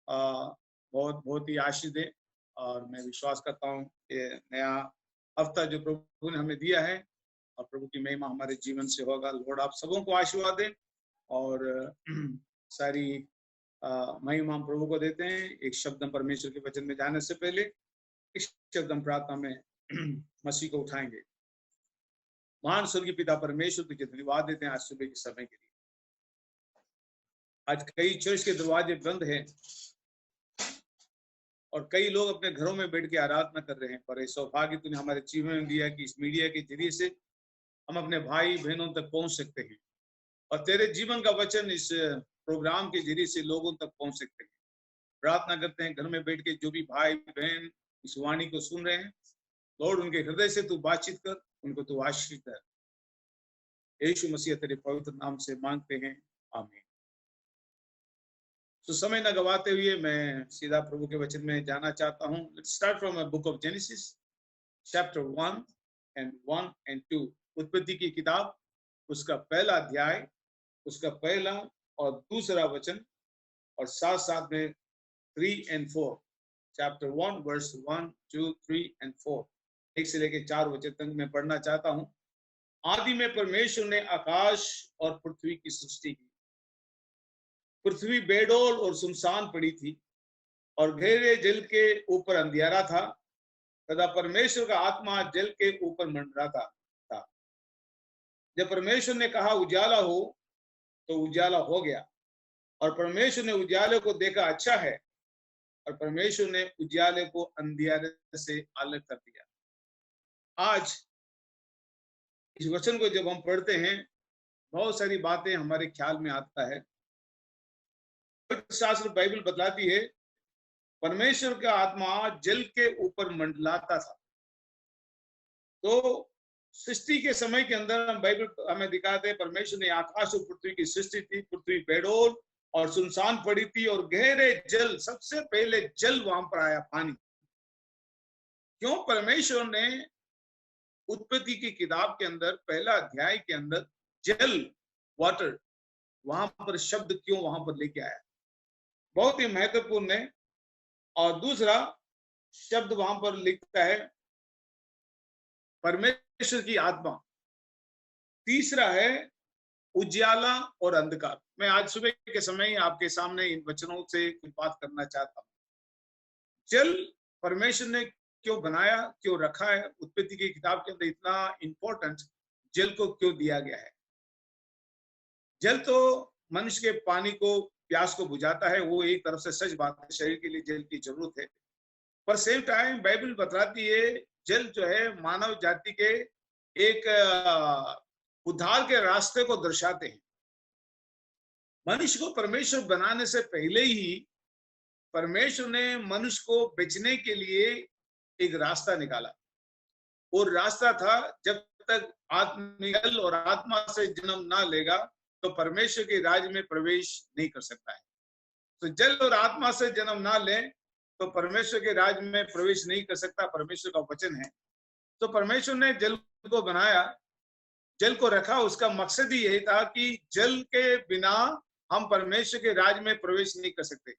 बहुत बहुत ही आशीष दे। और मैं विश्वास करता हूँ कि नया हफ्ता जो प्रभु ने हमें दिया है और प्रभु की महिमा हमारे जीवन से होगा। लॉर्ड आप सबों को आशीर्वाद दे और सारी महिमा हम प्रभु को देते हैं। एक शब्द हम परमेश्वर के वचन में जाने से पहले एक शब्द हम प्रार्थना में मसीह को उठाएंगे। महान स्वर्गीय पिता परमेश्वर तुझे धन्यवाद देते हैं आज सुबह के समय के लिए। आज कई चर्च के दरवाजे बंद हैं और कई लोग अपने घरों में बैठ के आराधना कर रहे हैं, पर ये सौभाग्य तूने हमारे जीवन में दिया कि इस मीडिया के जरिए से हम अपने भाई बहनों तक पहुंच सकते हैं और तेरे जीवन का वचन इस प्रोग्राम के जरिए से लोगों तक पहुंच सकते हैं। प्रार्थना करते हैं घर में बैठ के जो भी भाई बहन इस वाणी को सुन रहे हैं, लॉर्ड उनके हृदय से तू बातचीत कर, उनको तू आशीष कर। यीशु मसीह तेरे पवित्र नाम से मांगते हैं, आमीन। तो समय न गवाते हुए मैं सीधा प्रभु के वचन में जाना चाहता हूँ। Let's start from a book of Genesis chapter 1 and 2। उत्पत्ति की किताब उसका पहला अध्याय, उसका पहला और दूसरा वचन और साथ साथ में 3 and 4। चैप्टर 1 वर्स 1, 2, 3 and 4 1 से लेकर 4 वचन तक मैं पढ़ना चाहता हूँ। आदि में परमेश्वर ने आकाश और पृथ्वी की सृष्टि की। पृथ्वी बेडौल और सुनसान पड़ी थी और गहरे जल के ऊपर अंधियारा था, तथा परमेश्वर का आत्मा जल के ऊपर मंडराता था। जब परमेश्वर ने कहा उजाला हो, तो उजाला हो गया। और परमेश्वर ने उजाले को देखा अच्छा है, और परमेश्वर ने उजाले को अंधियारे से अलग कर दिया। आज इस वचन को जब हम पढ़ते हैं, बहुत सारी बातें हमारे ख्याल में आता है। शास्त्र बाइबल बतलाती है परमेश्वर का आत्मा जल के ऊपर मंडलाता था। तो सृष्टि के समय के अंदर हम बाइबल हमें दिखाते हैं परमेश्वर ने आकाश और पृथ्वी की सृष्टि थी। पृथ्वी बेडौल और सुनसान पड़ी थी और गहरे जल, सबसे पहले जल वहां पर आया, पानी। क्यों? परमेश्वर ने उत्पत्ति की किताब के अंदर पहला अध्याय के अंदर जल, वाटर, वहां पर शब्द क्यों वहां पर लेके आया, बहुत ही महत्वपूर्ण है। और दूसरा शब्द वहां पर लिखता है परमेश्वर की आत्मा। तीसरा है उजियाला और अंधकार। मैं आज सुबह के समय आपके सामने इन वचनों से कुछ बात करना चाहता हूं। जल परमेश्वर ने क्यों बनाया, क्यों रखा है? उत्पत्ति की किताब के अंदर इतना इंपॉर्टेंट जल को क्यों दिया गया है? जल तो मनुष्य के पानी को, प्यास को बुझाता है, वो एक तरफ से सच बात है, शरीर के लिए जल की जरूरत है। पर सेम टाइम बाइबल बताती है जल जो है मानव जाति के एक उद्धार के रास्ते को दर्शाते हैं। मनुष्य को परमेश्वर बनाने से पहले ही परमेश्वर ने मनुष्य को बचने के लिए एक रास्ता निकाला। और रास्ता था, जब तक आत्मिक और आत्मा से जन्म ना लेगा तो परमेश्वर के राज्य में प्रवेश नहीं कर सकता है। तो जल और आत्मा से जन्म ना ले तो परमेश्वर के राज्य में प्रवेश नहीं कर सकता, परमेश्वर का वचन है। तो परमेश्वर ने जल को बनाया, जल को रखा। उसका मकसद ही यही था कि जल के बिना हम परमेश्वर के राज्य में प्रवेश नहीं कर सकते।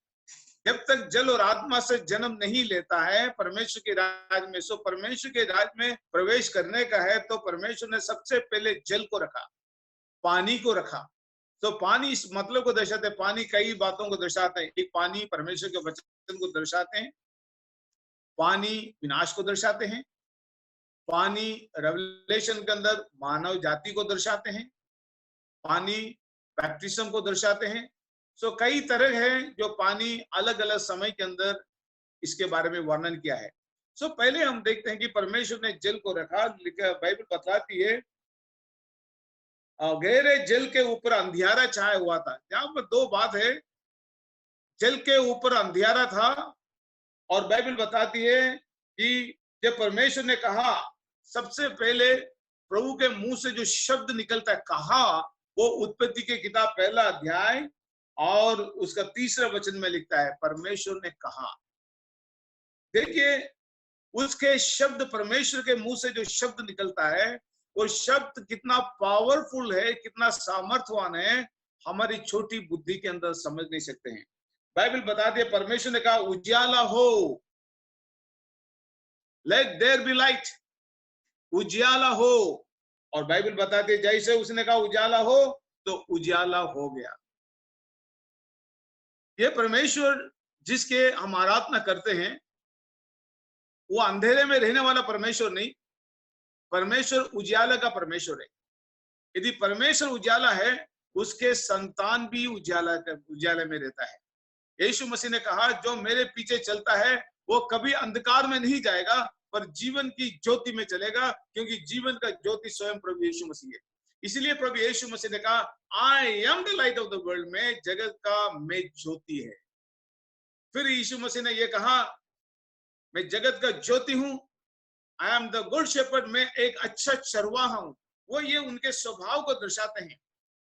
जब तक जल और आत्मा से जन्म नहीं लेता है परमेश्वर के राज्य में, सो परमेश्वर के राज्य में प्रवेश करने का है तो परमेश्वर ने सबसे पहले जल को रखा, पानी को रखा। तो पानी इस मतलब को दर्शाते हैं, पानी कई बातों को दर्शाते हैं। एक पानी परमेश्वर के वचन को दर्शाते हैं, पानी विनाश को दर्शाते हैं, पानी रेवलेशन के अंदर मानव जाति को दर्शाते हैं, पानी बैप्टिज्म को दर्शाते हैं। सो कई तरह है जो पानी अलग अलग समय के अंदर इसके बारे में वर्णन किया है। सो पहले हम देखते हैं कि परमेश्वर ने जल को रखा। बाइबल बताती है गहरे जल के ऊपर अंधियारा छाया हुआ था। यहाँ पर दो बात है, जल के ऊपर अंधियारा था और बाइबल बताती है कि जब परमेश्वर ने कहा, सबसे पहले प्रभु के मुंह से जो शब्द निकलता है कहा, वो उत्पत्ति के किताब पहला अध्याय और उसका तीसरा वचन में लिखता है परमेश्वर ने कहा। देखिए उसके शब्द, परमेश्वर के मुंह से जो शब्द निकलता है वो शब्द कितना पावरफुल है, कितना सामर्थ्यवान है, हमारी छोटी बुद्धि के अंदर समझ नहीं सकते हैं। बाइबल बताती है परमेश्वर ने कहा उजाला हो, लेट देयर बी लाइट, उजाला हो। और बाइबल बताती है जैसे उसने कहा उजाला हो तो उजाला हो गया। ये परमेश्वर जिसके हम आराधना करते हैं, वो अंधेरे में रहने वाला परमेश्वर नहीं, परमेश्वर उजाला का परमेश्वर है। यदि परमेश्वर उजाला है, उसके संतान भी उजाले में रहता है। यीशु मसीह ने कहा, जो मेरे पीछे चलता है वो कभी अंधकार में नहीं जाएगा, पर जीवन की ज्योति में चलेगा, क्योंकि जीवन का ज्योति स्वयं प्रभु यीशु मसीह है। इसलिए प्रभु यीशु मसीह ने कहा, आई am the light of the world, में जगत का मैं ज्योति है। फिर यीशु मसीह ने यह कहा, मैं जगत का ज्योति हूं, I am the good shepherd, मैं एक अच्छा चरवाहा हूं। वो ये उनके स्वभाव को दर्शाते हैं।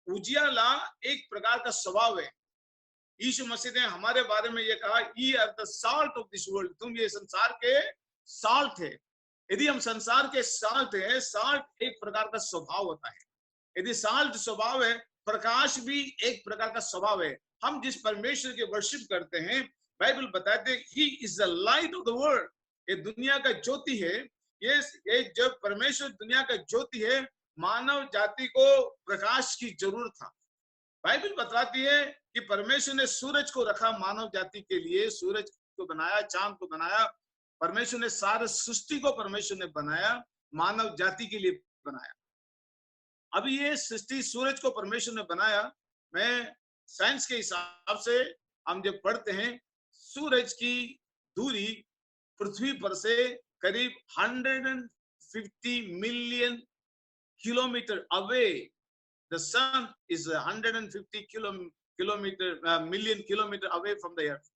उजियाला एक प्रकार का स्वभाव है। यीशु मसीह ने हमारे बारे में ये कहा, ये are the salt of this world, तुम ये संसार के साल्ट है। यदि हम संसार के साल्ट है, साल्ट एक प्रकार का स्वभाव होता है। यदि साल्ट स्वभाव है, प्रकाश भी एक प्रकार का स्वभाव है। हम जिस परमेश्वर के वर्शिप करते हैं, बाइबल बताते हैं, he is the light of the world, ये दुनिया का ज्योति है। ये जब परमेश्वर दुनिया का ज्योति है, मानव जाति को प्रकाश की जरूरत था। बाइबल बताती है कि परमेश्वर ने सूरज को रखा मानव जाति के लिए, सूरज को बनाया, चांद को बनाया, परमेश्वर ने सारे सृष्टि को परमेश्वर ने बनाया, मानव जाति के लिए बनाया। अभी ये सृष्टि, सूरज को परमेश्वर ने बनाया। मैं साइंस के हिसाब से हम जब पढ़ते हैं, सूरज की दूरी पृथ्वी पर से करीब 150 million kilometre away. The sun is 150 million kilometer away from the earth.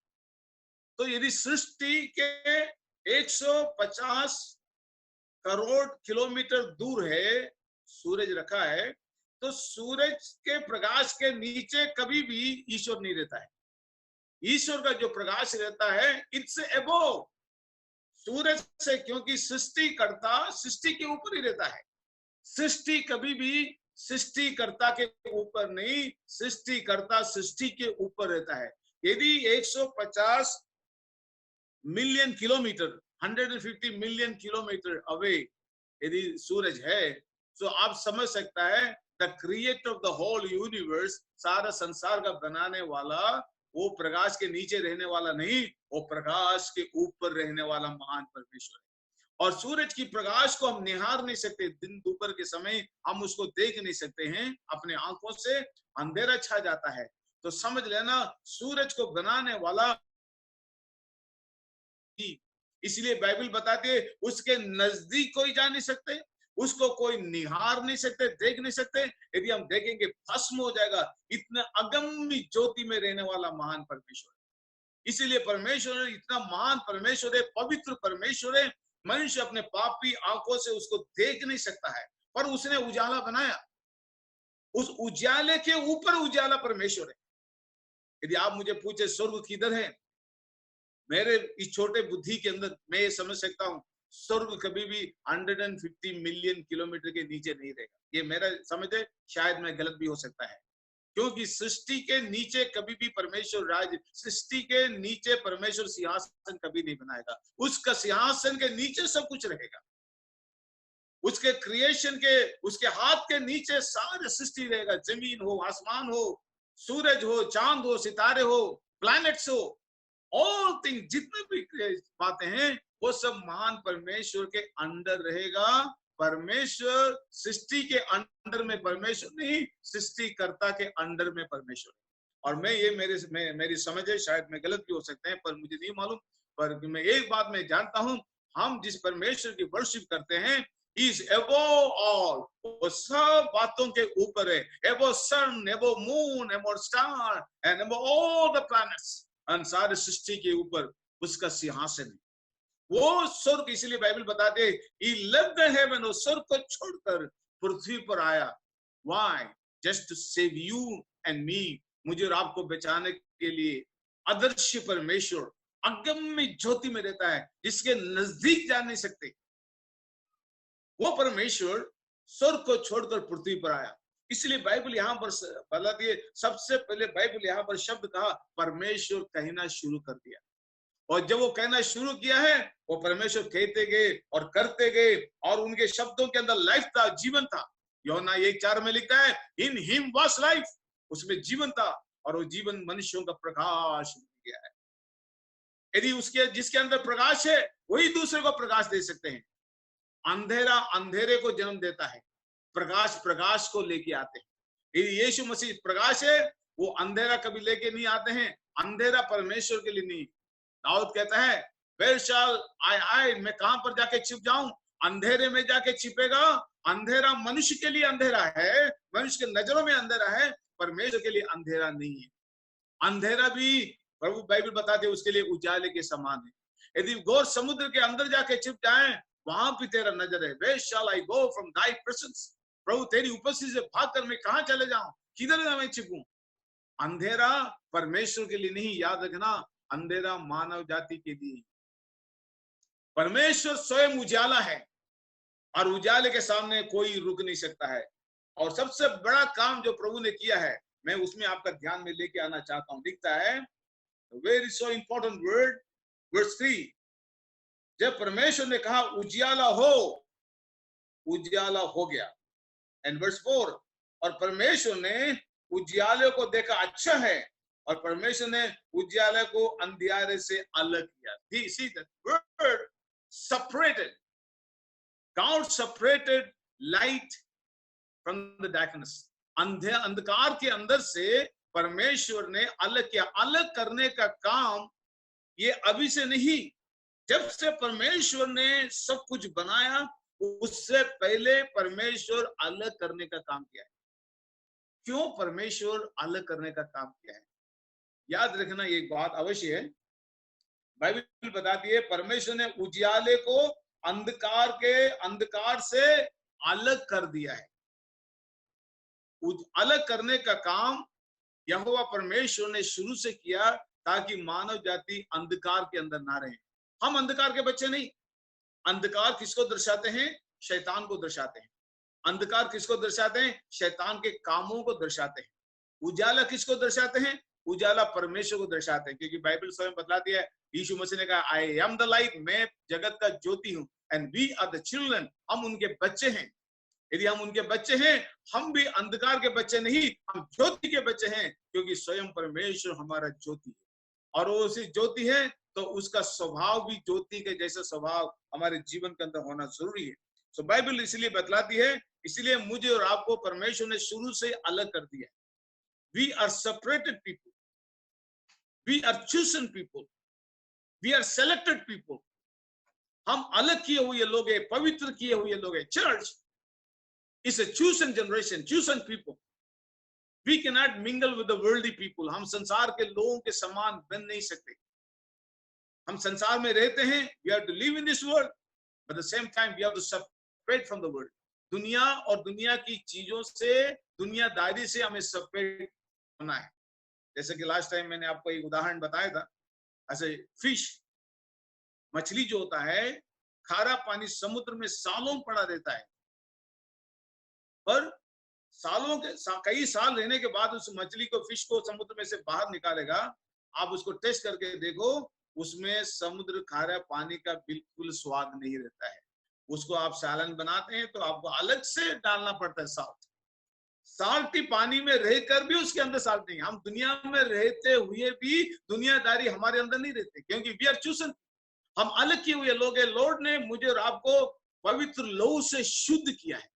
तो यदि सृष्टि के 150 करोड़ किलोमीटर दूर है, सूरज रखा है, तो सूरज के प्रकाश के नीचे कभी भी ईश्वर नहीं रहता है। ईश्वर का जो प्रकाश रहता है, इट्स अबोव सूरज से, क्योंकि सृष्टिकर्ता सृष्टि के ऊपर ही रहता है। सृष्टि कभी भी सृष्टिकर्ता के ऊपर नहीं, सृष्टिकर्ता सृष्टि के ऊपर रहता है। यदि 150 million kilometre, 150 million kilometre away यदि सूरज है, तो आप समझ सकता है, the creator of the whole universe, सारा संसार का बनाने वाला, वो प्रकाश के नीचे रहने वाला नहीं, वो प्रकाश के ऊपर रहने वाला महान परमेश्वर है। और सूरज की प्रकाश को हम निहार नहीं सकते। दिन दोपहर के समय हम उसको देख नहीं सकते हैं, अपने आंखों से अंधेरा छा जाता है। तो समझ लेना, सूरज को बनाने वाला, इसलिए बाइबल बताती है, उसके नजदीक कोई जा नहीं सकते, उसको कोई निहार नहीं सकते, देख नहीं सकते। यदि हम देखेंगे भस्म हो जाएगा। इतना अगम्य ज्योति में रहने वाला महान परमेश्वर, इसीलिए परमेश्वर इतना महान परमेश्वर है, पवित्र परमेश्वर है। मनुष्य अपने पापी आंखों से उसको देख नहीं सकता है, पर उसने उजाला बनाया। उस उजाले के ऊपर उजाला परमेश्वर है। यदि आप मुझे पूछे स्वर्ग किधर है, मेरे इस छोटे बुद्धि के अंदर मैं ये समझ सकता हूं, स्वर्ग कभी भी 150 मिलियन किलोमीटर के नीचे नहीं रहेगा। ये मेरा समझ है, शायद मैं गलत भी हो सकता है, क्योंकि सृष्टि के नीचे कभी भी परमेश्वर राज, सृष्टि के नीचे परमेश्वर सिंहासन कभी नहीं बनाएगा। उसका सिंहासन के नीचे सब कुछ रहेगा। उसके क्रिएशन के, उसके हाथ के नीचे सारे सृष्टि रहेगा। जमीन हो, आसमान हो, सूरज हो, चांद हो, सितारे हो, प्लैनेट्स हो, ऑल थिंग, जितने भी बातें हैं, वो सब महान परमेश्वर के अंडर रहेगा। परमेश्वर सृष्टि के अंडर में परमेश्वर नहीं, सृष्टिकर्ता के अंडर में परमेश्वर। और मैं ये मेरी समझ है, शायद मैं गलत भी हो सकते हैं, पर मुझे नहीं मालूम। पर मैं एक बात मैं जानता हूं, हम जिस परमेश्वर की वर्शिप करते हैं, He is above all, वो सब बातों के ऊपर है। Above sun, above moon, above star, and above all the planets, सारे सृष्टि के ऊपर उसका सिंहासन है। वो स्वर्ग, इसलिए बाइबल बताते हैं, He left the heaven, वो स्वर्ग को छोड़कर पृथ्वी पर आया। Why? Just to save you and me, मुझे और आपको बचाने के लिए। अदृश्य परमेश्वर अगम्य ज्योति में रहता है, जिसके नजदीक जा नहीं सकते। वो परमेश्वर स्वर्ग को छोड़कर पृथ्वी पर आया। इसलिए बाइबल यहाँ पर बताती है, सबसे पहले बाइबल यहाँ पर शब्द कहा, परमेश्वर कहना शुरू कर दिया। और जब वो कहना शुरू किया है, वो परमेश्वर कहते गए और करते गए, और उनके शब्दों के अंदर लाइफ था, जीवन था। यूहन्ना 1:4 में लिखता है, इन हिम वाज लाइफ, उसमें जीवन था, और वो जीवन मनुष्यों का प्रकाश बन गया है। यदि उसके, जिसके अंदर प्रकाश है, वही दूसरे को प्रकाश दे सकते हैं। अंधेरा अंधेरे को जन्म देता है, प्रकाश प्रकाश को लेके आते हैं। यीशु मसीह प्रकाश है, वो अंधेरा कभी लेके नहीं आते हैं। अंधेरा परमेश्वर के लिए नहीं। दाऊद कहता है Where shall I hide? मैं कहां पर जाके छिप जाऊं? अंधेरे में जाके छिपेगा। अंधेरा मनुष्य के लिए अंधेरा है, मनुष्य के नजरों में अंधेरा है, परमेश्वर के लिए अंधेरा नहीं है। अंधेरा भी प्रभु बाइबल बताते हैं उसके लिए उजाले के समान है। यदि घोर समुद्र के अंदर जाके छिप जाए, वहां भी तेरा नजर है। Where shall I go from thy presence? प्रभु तेरी उपस्थिति से भागकर मैं कहां चले जाऊं, किधर मैं छिपूं? अंधेरा परमेश्वर के लिए नहीं, याद रखना, अंधेरा मानव जाति के लिए। परमेश्वर स्वयं उजाला है और उजाले के सामने कोई रुक नहीं सकता है। और सबसे बड़ा काम जो प्रभु ने किया है, मैं उसमें आपका ध्यान में लेके आना चाहता हूं। लिखता है very so important word, verse 3, जब परमेश्वर ने कहा उजियाला हो, उजियाला हो गया। एंड वर्स 4, और परमेश्वर ने उजियाले को देखा अच्छा है, और परमेश्वर ने उजियाले को अंधियारे से अलग किया। See that word separated. God separated light from the darkness. अंधकार के अंदर से परमेश्वर ने अलग किया। अलग करने का काम ये अभी से नहीं, जब से परमेश्वर ने सब कुछ बनाया उससे पहले परमेश्वर अलग करने का काम किया है। क्यों परमेश्वर अलग करने का काम किया है? याद रखना एक बात अवश्य है, बाइबल बताती है परमेश्वर ने उजियाले को अंधकार से अलग कर दिया है। अलग करने का काम यहोवा परमेश्वर ने शुरू से किया ताकि मानव जाति अंधकार के अंदर ना रहे। हम अंधकार के बच्चे नहीं। अंधकार किसको दर्शाते हैं? शैतान को दर्शाते हैं। अंधकार किसको दर्शाते हैं? शैतान के कामों को दर्शाते हैं। उजाला किसको दर्शाते हैं? उजाला परमेश्वर को दर्शाते हैं, क्योंकि बाइबल स्वयं बतलाती है, यीशु मसीह ने कहा आई एम द लाइट, मैं जगत का ज्योति हूं, and we are the children, हम उनके बच्चे हैं। यदि हम उनके बच्चे हैं, हम भी अंधकार के बच्चे नहीं, हम ज्योति के बच्चे हैं, क्योंकि स्वयं परमेश्वर हमारा ज्योति है। और वो उसी ज्योति है तो उसका स्वभाव भी ज्योति के जैसा स्वभाव हमारे जीवन के अंदर होना जरूरी है। सो बाइबल इसलिए बतलाती है, इसलिए मुझे और आपको परमेश्वर ने शुरू से अलग कर दिया। We are separated people, we are chosen people, we are selected people. हम अलग किए हुए लोग हैं, पवित्र किए हुए लोग हैं। Church is a chosen generation, chosen people. We cannot mingle with the worldly people. हम संसार के लोगों के समान बन नहीं सकते। हम संसार में रहते हैं, we have to live in this world, but at the same time we have to separate from the world. दुनिया और दुनिया की चीजों से, दुनियादारी से हमें सेपरेट होना है। जैसे कि लास्ट टाइम मैंने आपको एक उदाहरण बताया था, ऐसे फिश, मछली जो होता है, खारा पानी समुद्र में सालों पड़ा रहता है, पर सालों के कई साल रहने के बाद उस मछली को, फिश को समुद्र में से बाहर निकालेगा, आप उसको टेस्ट करके देखो, उसमें समुद्र खारा पानी का बिल्कुल स्वाद नहीं रहता है। उसको आप सालन बनाते हैं तो आपको अलग से डालना पड़ता है साल्ट। साल्टी पानी में रहकर भी उसके अंदर साल्ट नहीं। हम दुनिया में रहते हुए भी दुनियादारी हमारे अंदर नहीं रहते, क्योंकि वी आर चूजन, हम अलग किए हुए लोग हैं। लॉर्ड ने मुझे और आपको पवित्र लहू से शुद्ध किया है।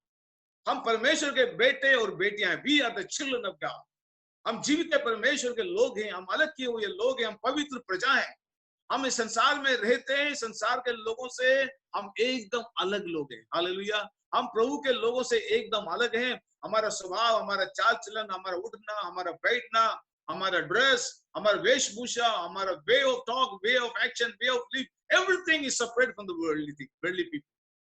हम परमेश्वर के बेटे और बेटियां हैं। We are the children of God. हम जीवित परमेश्वर के लोग हैं, हम अलग किए हुए लोग हैं, हम पवित्र प्रजा हैं। हम इस संसार में रहते हैं, संसार के लोगों से हम एकदम अलग लोग हैं। हालेलुया। हम प्रभु के लोगों से एकदम अलग हैं। हमारा स्वभाव, हमारा चाल चलन, हमारा उठना, हमारा बैठना, हमारा ड्रेस, हमारा वेशभूषा, हमारा way of talk, way of action, way of live, everything is separate from the worldly people.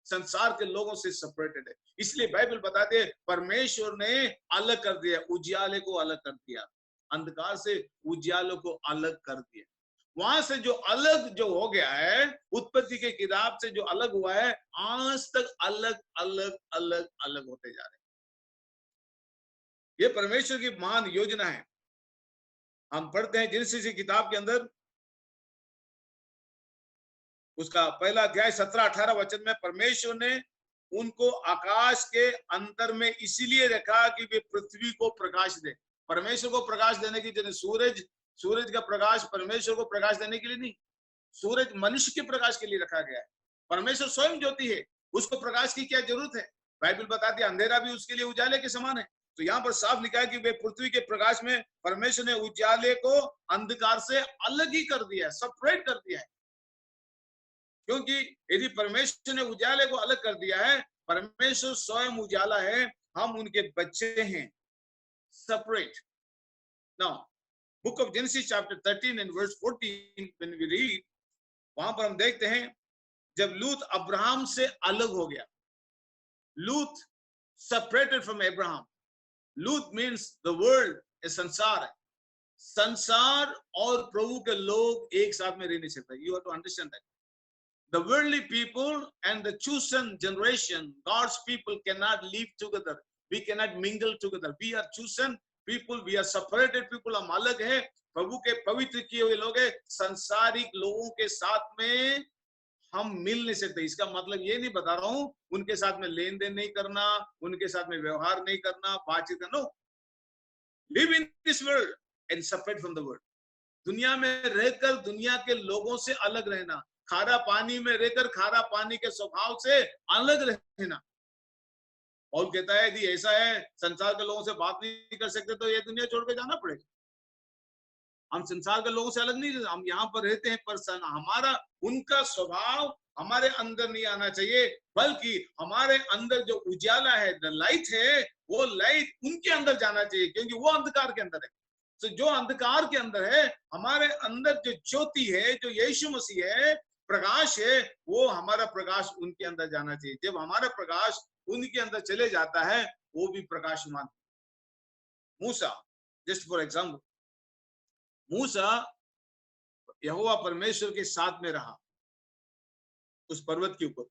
संसार के लोगों से सेपरेटेड है। इसलिए बाइबल बताते हैं परमेश्वर ने अलग कर दिया, उजियाले को अलग कर दिया, अंधकार से उजियाले को अलग कर दिया। वहां से जो अलग जो हो गया है, उत्पत्ति के किताब से जो अलग हुआ है, आज तक अलग अलग अलग अलग होते जा रहे हैं। ये परमेश्वर की महान योजना है। हम पढ़ते हैं जेनेसिस की किताब के अंदर, उसका पहला अध्याय 17-18 वचन में, परमेश्वर ने उनको आकाश के अंतर में इसीलिए रखा कि वे पृथ्वी को प्रकाश दे। परमेश्वर को प्रकाश देने की जगह सूरज का प्रकाश परमेश्वर को प्रकाश देने के लिए नहीं, सूरज मनुष्य के प्रकाश के लिए रखा गया है। परमेश्वर स्वयं ज्योति है, उसको प्रकाश की क्या जरूरत है? बाइबल बताती है अंधेरा भी उसके लिए उजाले के समान है। तो यहाँ पर साफ लिखा है कि वे पृथ्वी के प्रकाश में परमेश्वर ने उजाले को अंधकार से अलग ही कर दिया है, सेपरेट कर दिया है। क्योंकि यदि परमेश्वर ने उजाले को अलग कर दिया है, परमेश्वर स्वयं उजाला है, हम उनके बच्चे हैं, separate. Now book of Genesis chapter 13 and verse 14 when we read, वहां पर हम देखते हैं जब लूत अब्राहम से अलग हो गया, लूत सेपरेटेड फ्रॉम अब्राहम। लूत मीन्स द वर्ल्ड, संसार है। संसार और प्रभु के लोग एक साथ में रह नहीं सकते। You have to understand that the worldly people and the chosen generation, God's people, cannot live together. We cannot mingle together. We are chosen people, we are separated people. हम अलग है, प्रभु के पवित्र किए हुए लोग हैं। संसारिक लोगों के साथ में हम मिल नहीं सकते। इसका मतलब ये नहीं बता रहा हूं उनके साथ में लेन देन नहीं करना, उनके साथ में व्यवहार नहीं करना, बातचीत करना। Live in this world and separate from the world. दुनिया में रहकर दुनिया के लोगों से अलग रहना, खारा पानी में रहकर खारा पानी के स्वभाव से अलग रहना। और कहता है यदि ऐसा है संसार के लोगों से बात नहीं कर सकते तो ये दुनिया छोड़ के जाना पड़ेगा। हम संसार के लोगों से अलग नहीं, हम यहाँ पर रहते हैं, पर हमारा उनका स्वभाव हमारे अंदर नहीं आना चाहिए, बल्कि हमारे अंदर जो उजाला है, द लाइट है, वो लाइट उनके अंदर जाना चाहिए, क्योंकि वो अंधकार के अंदर है। तो जो अंधकार के अंदर है, हमारे अंदर जो ज्योति है, जो यीशु मसीह है, प्रकाश है, वो हमारा प्रकाश उनके अंदर जाना चाहिए। जब हमारा प्रकाश उनके अंदर चले जाता है, वो भी प्रकाशमान। मूसा, जस्ट फॉर एग्जाम्पल, मूसा यहोवा परमेश्वर के साथ में रहा उस पर्वत के ऊपर।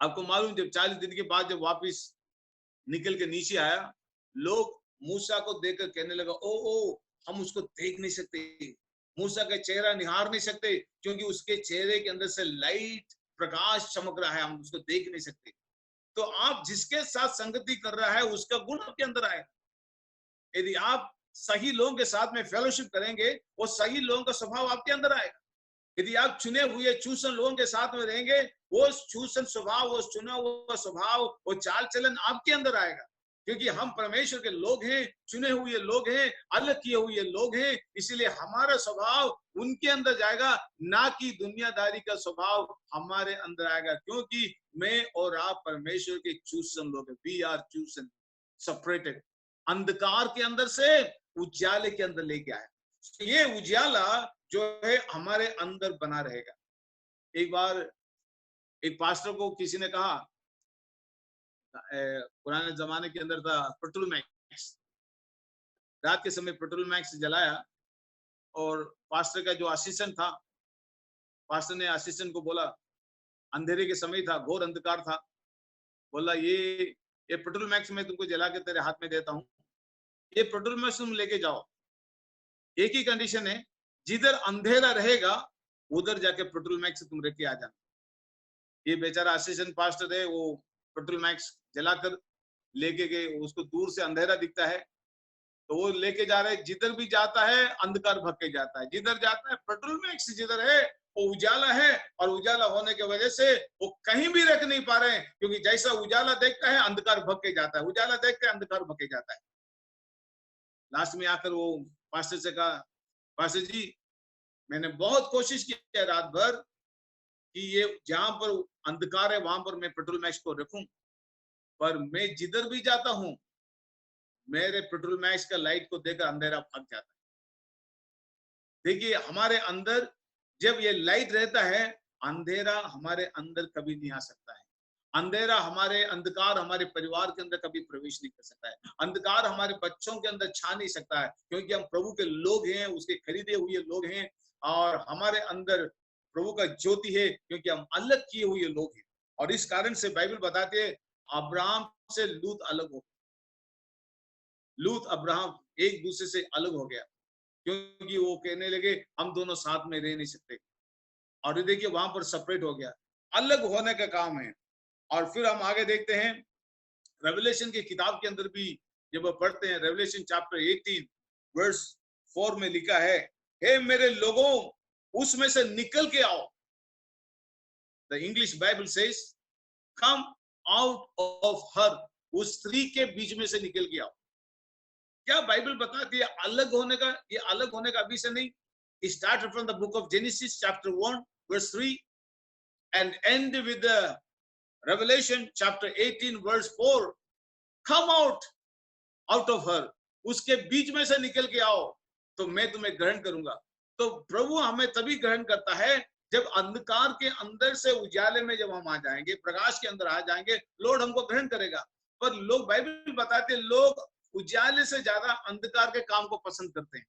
आपको मालूम, जब 40 दिन के बाद जब वापिस निकल के नीचे आया, लोग मूसा को देखकर कहने लगा, ओ हम उसको देख नहीं सकते, मूसा का चेहरा निहार नहीं सकते, क्योंकि उसके चेहरे के अंदर से लाइट, प्रकाश चमक रहा है, हम उसको देख नहीं सकते। तो आप जिसके साथ संगति कर रहा है उसका गुण आपके अंदर आएगा। यदि आप सही लोगों के साथ में फेलोशिप करेंगे, वो सही लोगों का स्वभाव आपके अंदर आएगा। यदि आप चुने हुए चूसन लोगों के साथ में रहेंगे, वो चूसन स्वभाव, वो चुना हुआ स्वभाव, वो चाल चलन आपके अंदर आएगा। क्योंकि हम परमेश्वर के लोग हैं, चुने हुए लोग हैं, अलग किए हुए लोग हैं, इसलिए हमारा स्वभाव उनके अंदर जाएगा, ना कि दुनियादारी का स्वभाव हमारे अंदर आएगा। क्योंकि मैं और आप परमेश्वर के चूसन लोग हैं। वी आर चूसन, सेपरेटेड, अंधकार के अंदर से उजाले के अंदर लेके आए। ये उजाला जो है हमारे अंदर बना रहेगा। एक बार एक पास्टर को किसी ने कहा, पुराने जमाने के अंदर था पेट्रोल मैक्स, रात के समय पेट्रोल मैक्स जलाया, और पास्टर का जो असिस्टेंट था, पास्टर ने असिस्टेंट को बोला, अंधेरे के समय था, घोर अंधकार था, बोला ये पेट्रोल मैक्स मैं तुमको जला के तेरे हाथ में देता हूँ, ये पेट्रोल मैक्स तुम लेके जाओ। एक ही कंडीशन है, जिधर अंधेरा रहेगा उधर जाके पेट्रोल मैक्स तुम रख के आ जाना। ये बेचारा असिस्टेंट पास्टर है, वो पेट्रोल मैक्स जलाकर लेके गए, उसको दूर से अंधेरा दिखता है तो वो लेके जा रहे, जिधर भी जाता है अंधकार भग के जाता है, जिधर जाता है पेट्रोल मैक्स जिधर है वो उजाला है, और उजाला होने की वजह से वो कहीं भी रख नहीं पा रहे हैं, क्योंकि जैसा उजाला देखता है अंधकार भग के जाता है, उजाला देखता है अंधकार भग के जाता है। लास्ट में आकर वो पास्टर से कहा, पास्टर जी मैंने बहुत कोशिश की है रात भर कि ये जहां पर अंधकार है वहां पर मैं पेट्रोल मैक्स को रखूं, पर मैं जिधर भी जाता हूं मेरे पेट्रोल मैक्स का लाइट को देखकर अंधेरा भाग जाता है। देखिए हमारे अंदर जब ये लाइट रहता है, अंधेरा हमारे अंदर कभी नहीं आ सकता है। अंधेरा हमारे, अंधकार हमारे परिवार के अंदर कभी प्रवेश नहीं कर सकता है। अंधकार हमारे बच्चों के अंदर छा नहीं सकता है, क्योंकि हम प्रभु के लोग हैं, उसके खरीदे हुए लोग हैं, और हमारे अंदर प्रभु का ज्योति है, क्योंकि हम अलग किए हुए लोग हैं। और इस कारण से बाइबल बताते हैं अब्राहम से लूत अलग हो, लूत अब्राहम एक दूसरे से अलग हो गया, क्योंकि वो कहने लगे हम दोनों साथ में रह नहीं सकते। और देखिए वहां पर सेपरेट हो गया, अलग होने का काम है। और फिर हम आगे देखते हैं रेवलेशन की किताब के अंदर भी जब पढ़ते हैं, रेवलेशन चैप्टर 18 वर्स 4 में लिखा है, हे मेरे लोगों उसमें से निकल के आओ। The English Bible says come out of her, उस स्त्री के बीच में से निकल के आओ। क्या बाइबल बताती है अलग होने का? ये अलग होने का विषय नहीं। Start from the book of Genesis chapter 1 verse 3 and end with the Revelation chapter 18 verse 4. Come out of her, उसके बीच में से निकल के आओ तो मैं तुम्हें ग्रहण करूंगा। तो प्रभु हमें तभी ग्रहण करता है जब अंधकार के अंदर से उजाले में जब हम आ जाएंगे, प्रकाश के अंदर आ जाएंगे, लॉर्ड हमको ग्रहण करेगा। पर लोग, बाइबल बताते हैं, लोग उजाले से ज्यादा अंधकार के काम को पसंद करते हैं,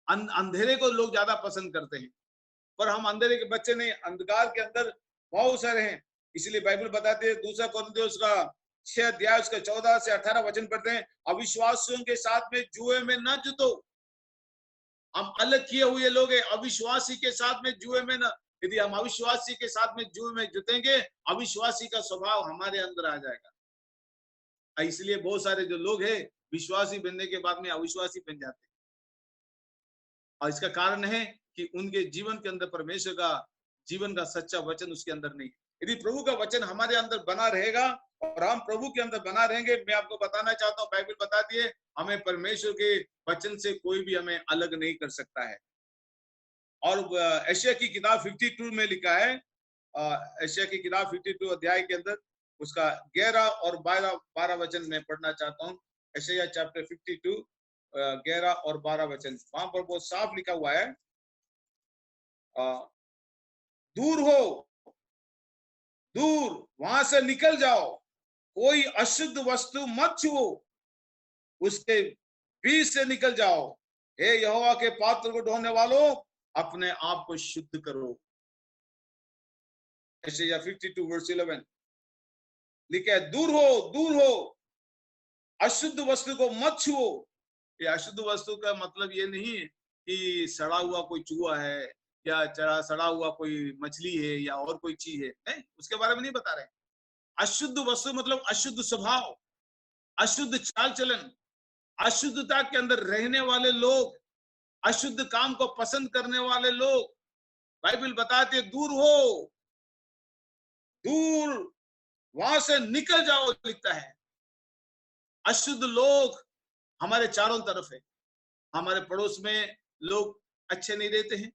अंधेरे को लोग ज्यादा पसंद करते हैं। पर हम अंधेरे के बच्चे नहीं, अंधकार के अंदर बहुत सारे हैं। इसलिए बाइबल बताते हैं, दूसरा कोरिन्थियों का 6 अध्याय उसका 14 से 18 वचन पढ़ते हैं, अविश्वासियों के साथ में जुए में न जुटो। हम अलग किए हुए लोग हैं, अविश्वासी के साथ में जुए में न, यदि हम अविश्वासी के साथ में जुए में जुटेंगे, अविश्वासी का स्वभाव हमारे अंदर आ जाएगा। इसलिए बहुत सारे जो लोग हैं विश्वासी बनने के बाद में अविश्वासी बन जाते हैं, और इसका कारण है कि उनके जीवन के अंदर परमेश्वर का जीवन का सच्चा वचन उसके अंदर नहीं। यदि प्रभु का वचन हमारे अंदर बना रहेगा और हम प्रभु के अंदर बना रहेंगे, मैं आपको बताना चाहता हूँ, बाइबल बताती है हमें परमेश्वर के वचन से कोई भी हमें अलग नहीं कर सकता है। और एशिया की किताब 52 में लिखा है, एशिया की किताब 52 अध्याय के अंदर उसका 11 और 12 वचन में पढ़ना चाहता हूँ। एशिया चैप्टर 52 11 और 12 वचन, वहां पर बहुत साफ लिखा हुआ है, दूर हो, दूर, वहां से निकल जाओ, कोई अशुद्ध वस्तु मत छुओ, उसके बीच से निकल जाओ। हे यहोवा के पात्र को ढोने वालों, अपने आप को शुद्ध करो। एशिया 52 वर्स 11 लिखा है, दूर हो, अशुद्ध वस्तु को मत छुओ। ये अशुद्ध वस्तु का मतलब ये नहीं है कि सड़ा हुआ कोई चूहा है या सड़ा हुआ कोई मछली है या और कोई चीज है, नहीं, उसके बारे में नहीं बता रहे। अशुद्ध वस्तु मतलब अशुद्ध स्वभाव, अशुद्ध चाल चलन, अशुद्धता के अंदर रहने वाले लोग, अशुद्ध काम को पसंद करने वाले लोग। बाइबल बताते हैं दूर हो, दूर, वहां से निकल जाओ, लिखता है। अशुद्ध लोग हमारे चारों तरफ है, हमारे पड़ोस में लोग अच्छे नहीं रहते हैं,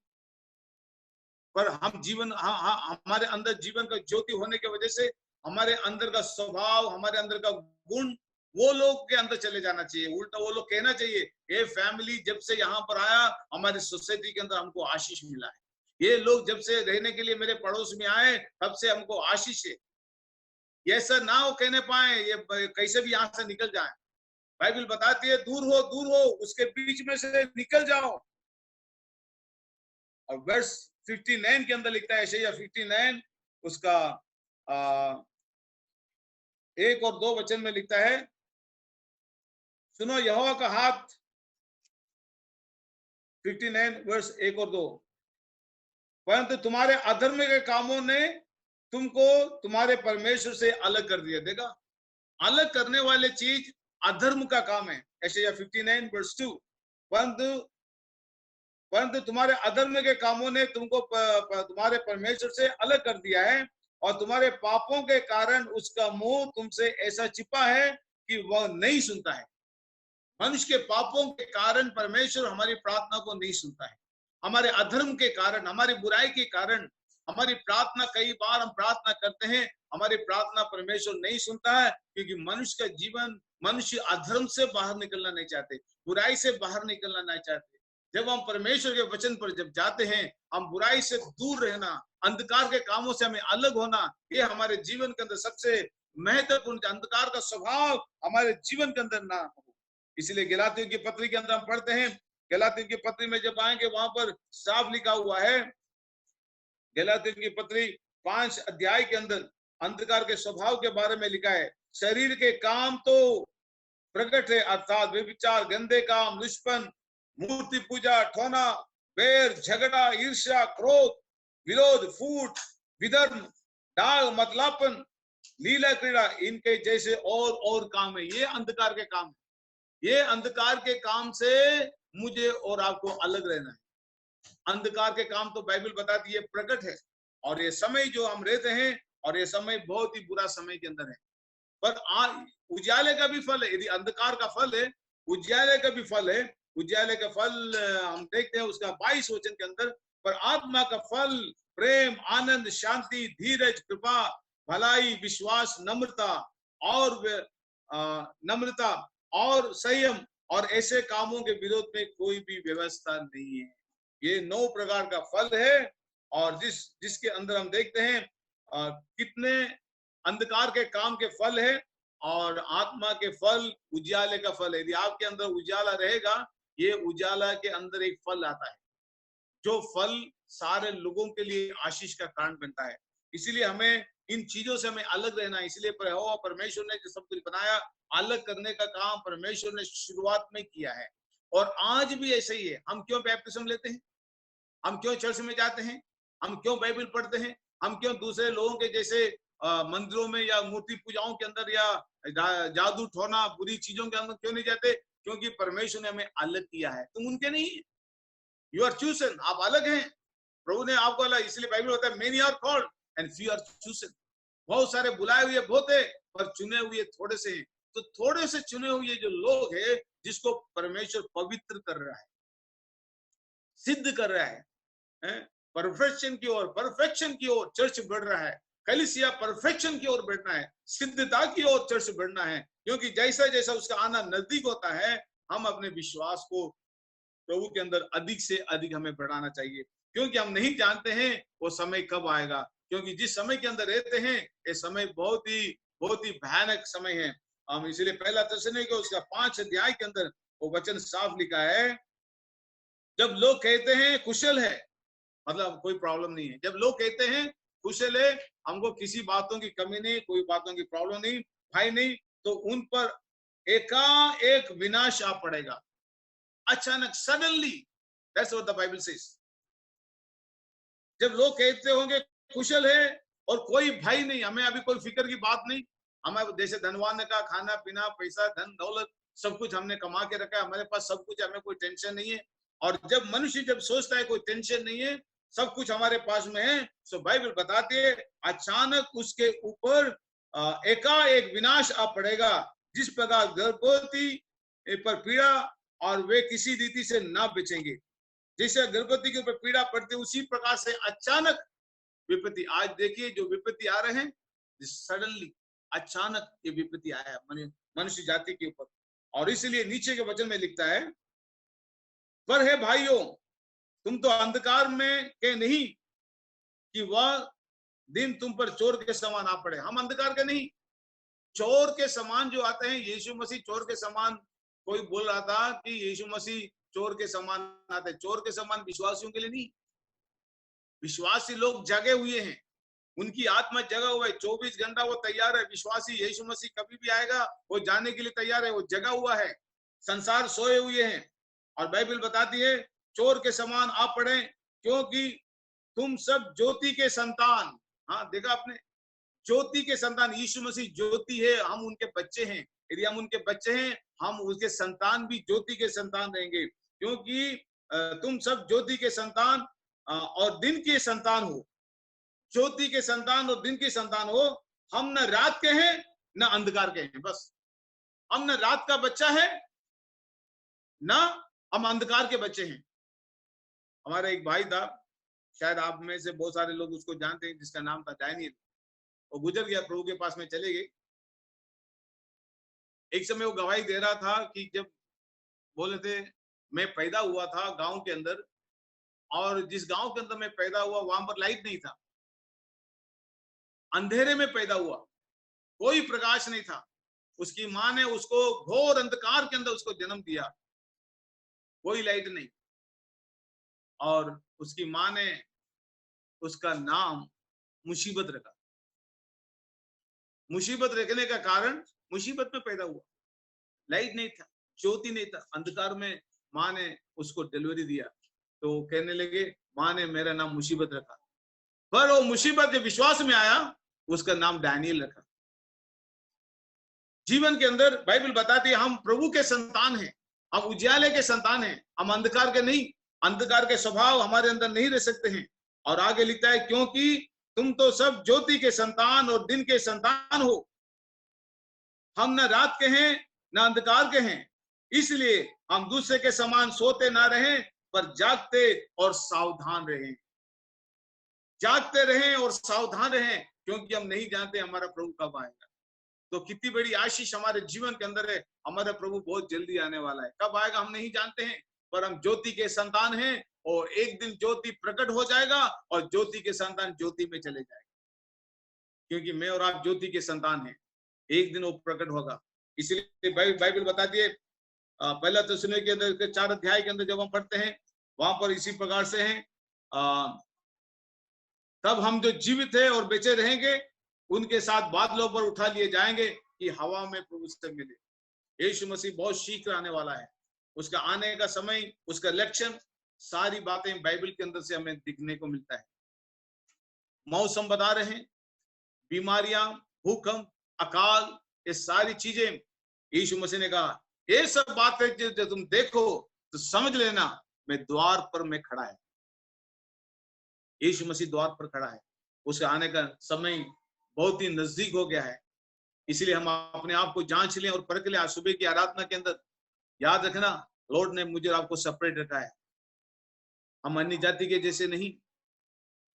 पर हम जीवन, हमारे अंदर जीवन का ज्योति होने की वजह से हमारे अंदर का स्वभाव, हमारे अंदर का गुण वो लोग के अंदर चले जाना चाहिए। उल्टा वो लोग कहना चाहिए, ये फैमिली जब से यहाँ पर आया, हमारी सोसाइटी के अंदर हमको आशीष मिला है। ये लोग जब से रहने के लिए मेरे पड़ोस में आए, तब से हमको आशीष है। ये ऐसा ना हो कहने पाए, ये कैसे भी यहाँ से निकल जाए। बाइबल बताती है दूर हो, उसके बीच में से निकल जाओ। और वर्स 59 के अंदर लिखता है, एशिया 59 उसका 1 और 2 वचन में लिखता है, सुनो यहोवा का हाथ। 59 वर्स 1 और 2, परंतु तुम्हारे अधर्म के कामों ने तुमको तुम्हारे परमेश्वर से अलग कर दिया। देखा, अलग करने वाले चीज अधर्म का काम है। एशिया 59 वर्स 2, परंतु तुम्हारे अधर्म के कामों ने तुमको तुम्हारे परमेश्वर से अलग कर दिया है, और तुम्हारे पापों के कारण उसका मुंह तुमसे ऐसा छिपा है कि वह नहीं सुनता है। मनुष्य के पापों के कारण परमेश्वर हमारी प्रार्थना को नहीं सुनता है। हमारे अधर्म के कारण, हमारी बुराई के कारण हमारी प्रार्थना, कई बार हम प्रार्थना करते हैं, हमारी प्रार्थना परमेश्वर नहीं सुनता है, क्योंकि मनुष्य का जीवन, मनुष्य अधर्म से बाहर निकलना नहीं चाहते, बुराई से बाहर निकलना नहीं चाहते। जब हम परमेश्वर के वचन पर जब जाते हैं, हम बुराई से दूर रहना, अंधकार के कामों से हमें अलग होना, ये हमारे जीवन के अंदर सबसे महत्वपूर्ण, अंधकार का स्वभाव हमारे जीवन के अंदर ना हो। इसलिए गलातियों की पत्री के अंदर हम पढ़ते हैं, गलातियों की पत्री में जब आएंगे वहां पर साफ लिखा हुआ है, गलातियों की पत्री 5 अध्याय के अंदर अंधकार के स्वभाव के बारे में लिखा है। शरीर के काम तो प्रकट है, अर्थात व्यभिचार, गंदे काम, दुष्पन, मूर्ति पूजा, ठोना, बैर, झगड़ा, ईर्ष्या, क्रोध, विरोध, फूट, विधर्म, डाल, मतलापन, लीला क्रीड़ा, इनके जैसे और काम है। ये अंधकार के काम है। ये अंधकार के काम से मुझे और आपको अलग रहना है। अंधकार के काम तो बाइबल बताती है प्रकट है, और ये समय जो हम रहते हैं, और ये समय बहुत ही बुरा समय के अंदर है। पर उजाले का भी फल है, यदि अंधकार का फल है, उजाले का भी फल है। उजाले का फल हम देखते हैं उसका 22 वचन के अंदर, पर आत्मा का फल प्रेम, आनंद, शांति, धीरज, कृपा, भलाई, विश्वास, नम्रता और संयम, और ऐसे कामों के विरोध में कोई भी व्यवस्था नहीं है। ये 9 प्रकार का फल है, और जिसके अंदर हम देखते हैं कितने अंधकार के काम के फल है, और आत्मा के फल उजाले का फल है। यदि आपके अंदर उजाला रहेगा, ये उजाला के अंदर एक फल आता है, जो फल सारे लोगों के लिए आशीष का कारण बनता है। इसीलिए हमें इन चीजों से हमें अलग रहना है। इसलिए परमेश्वर ने जो सब कुछ बनाया, अलग करने का काम परमेश्वर ने शुरुआत में किया है, और आज भी ऐसा ही है। हम क्यों बैप्टिज्म लेते हैं? हम क्यों चर्च में जाते हैं? हम क्यों बाइबल पढ़ते हैं? हम क्यों दूसरे लोगों के जैसे मंदिरों में या मूर्ति पूजाओं के अंदर या जादू टोना बुरी चीजों के अंदर क्यों नहीं जाते? क्योंकि परमेश्वर ने हमें अलग किया है, तुम उनके नहीं। यू आर चूजन, आप अलग हैं, प्रभु ने आपको अलग। इसलिए बाइबल होता है many are called and few are chosen. बहुत सारे बुलाए हुए बहुत है, पर चुने हुए थोड़े से हैं। तो थोड़े से चुने हुए जो लोग हैं, जिसको परमेश्वर पवित्र कर रहा है, सिद्ध कर रहा है, परफेक्शन की ओर चर्च बढ़ रहा है। कलीसिया परफेक्शन की ओर बढ़ना है, सिद्धता की ओर चर्च बढ़ना है। क्योंकि जैसा जैसा उसका आना नजदीक होता है, हम अपने विश्वास को प्रभु के अंदर अधिक से अधिक हमें बढ़ाना चाहिए, क्योंकि हम नहीं जानते हैं वो समय कब आएगा। क्योंकि जिस समय के अंदर रहते हैं, ये समय बहुत ही भयानक समय है। हम इसलिए पहला थिस्सलुनीके उसका 5 अध्याय के अंदर वो वचन साफ लिखा है, जब लोग कहते हैं कुशल है, मतलब कोई प्रॉब्लम नहीं है। जब लोग कहते हैं कुशल है, हमको किसी बातों की कमी नहीं, कोई बातों की प्रॉब्लम नहीं, भाई नहीं, तो उन पर एकाएक विनाश आ पड़ेगा, अचानक, suddenly. That's what the Bible says. जब लोग कहते होंगे कुशल है और कोई भय नहीं, हमें अभी कोई फिक्र की बात नहीं, हमें जैसे धनवान ने कहा खाना पीना पैसा धन दौलत सब कुछ हमने कमा के रखा है, हमारे पास सब कुछ, हमें कोई टेंशन नहीं है। और जब मनुष्य जब सोचता है कोई टेंशन नहीं है, सब कुछ हमारे पास में है, तो बाइबल बताती है अचानक उसके ऊपर एकाएक विनाश आ पड़ेगा। जिस प्रकार गर्भवती पर पीड़ा और वे किसी रीति से ना बचेंगे, जैसे गर्भवती के ऊपर पीड़ा पड़ती, उसी प्रकार से अचानक विपत्ति। आज देखिए जो विपत्ति आ रहे हैं, सडनली अचानक ये विपत्ति आया मनुष्य जाति के ऊपर। और इसलिए नीचे के वचन में लिखता है, पर हे भाइयों, तुम तो अंधकार में के नहीं कि वह दिन तुम पर चोर के समान आ पड़े। हम अंधकार के नहीं, चोर के समान जो आते हैं। यीशु मसीह चोर के समान, कोई बोल रहा था कि यीशु मसीह चोर के समान आते, चोर के समान विश्वासियों के लिए नहीं। विश्वासी लोग जगे हुए हैं, उनकी आत्मा जगा हुआ है, 24 घंटा वो तैयार है। विश्वासी यीशु मसीह कभी भी आएगा, वो जाने के लिए तैयार है, वो जगा हुआ है। संसार सोए हुए हैं, और बाइबल बताती है चोर के समान आ पड़े, क्योंकि तुम सब ज्योति के संतान। हाँ, देखा आपने, ज्योति के संतान। यीशु मसीह ज्योति है, हम उनके बच्चे हैं। यदि हम उनके बच्चे हैं, हम उसके संतान भी ज्योति के संतान रहेंगे, क्योंकि तुम सब ज्योति के संतान और दिन के संतान हो। ज्योति के संतान और दिन के संतान हो। हम न रात के हैं न अंधकार के हैं, बस हम न रात का बच्चा है न हम अंधकार के बच्चे हैं। हमारा एक भाई था, शायद आप में से बहुत सारे लोग उसको जानते हैं, जिसका नाम था डैनियल। वो गुजर गया, प्रभु के पास में चले गए। एक समय वो गवाही दे रहा था कि जब बोले थे मैं पैदा हुआ था गांव के अंदर, और जिस गांव के अंदर मैं पैदा हुआ वहां पर लाइट नहीं था, अंधेरे में पैदा हुआ, कोई प्रकाश नहीं था। उसकी माँ ने उसको घोर अंधकार के अंदर उसको जन्म दिया, कोई लाइट नहीं। और उसकी माँ ने उसका नाम मुसीबत रखा। मुसीबत रखने का कारण, मुसीबत में पैदा हुआ, लाइट नहीं था, ज्योति नहीं था, अंधकार में माँ ने उसको डिलीवरी दिया। तो कहने लगे माँ ने मेरा नाम मुसीबत रखा, पर वो मुसीबत जब विश्वास में आया, उसका नाम डैनियल रखा। जीवन के अंदर बाइबल बताती है हम प्रभु के संतान हैं, हम उजाले के संतान हैं, हम अंधकार के नहीं। अंधकार के स्वभाव हमारे अंदर नहीं रह सकते हैं। और आगे लिखता है, क्योंकि तुम तो सब ज्योति के संतान और दिन के संतान हो, हम न रात के हैं न अंधकार के हैं, इसलिए हम दूसरे के समान सोते ना रहें, पर जागते और सावधान रहें। जागते रहें और सावधान रहें, क्योंकि हम नहीं जानते हमारा प्रभु कब आएगा। तो कितनी बड़ी आशीष हमारे जीवन के अंदर है, हमारा प्रभु बहुत जल्दी आने वाला है। कब आएगा हम नहीं जानते हैं, पर हम ज्योति के संतान हैं, और एक दिन ज्योति प्रकट हो जाएगा और ज्योति के संतान ज्योति में चले जाएंगे, क्योंकि मैं और आप ज्योति के संतान हैं। एक दिन वो प्रकट होगा। इसलिए बाइबल बताती है, पहला थिस्सलुनीके के अंदर 4 अध्याय के अंदर जब हम पढ़ते हैं, वहां पर इसी प्रकार से है, तब हम जो जीवित है और बेचे रहेंगे उनके साथ बादलों पर उठा लिए जाएंगे कि हवा में प्रभु से मिले। यीशु मसीह बहुत शीघ्र आने वाला है। उसका आने का समय, उसका लक्षण, सारी बातें बाइबल के अंदर से हमें दिखने को मिलता है। मौसम बता रहे हैं, बीमारियां, भूकंप, अकाल, ये सारी चीजें यीशु मसीह ने कहा, ये सब बातें जो तुम देखो तो समझ लेना मैं द्वार पर मैं खड़ा है। यीशु मसीह द्वार पर खड़ा है। उसके आने का समय बहुत ही नजदीक हो गया है। इसलिए हम अपने आप को जांच लें और परख लें। आज सुबह की आराधना के अंदर याद रखना, लॉर्ड ने मुझे आपको सेपरेट रखा है। हम अन्य जाति के जैसे नहीं,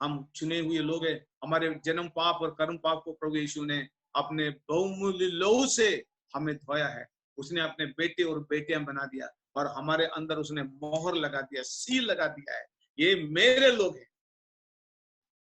हम चुने हुए लोग हैं। हमारे जन्म पाप और कर्म पाप को प्रभु यीशु ने अपने बहुमूल्य लहू से हमें धोया है। उसने अपने बेटे और बेटियां बना दिया, और हमारे अंदर उसने मोहर लगा दिया, सील लगा दिया है, ये मेरे लोग हैं।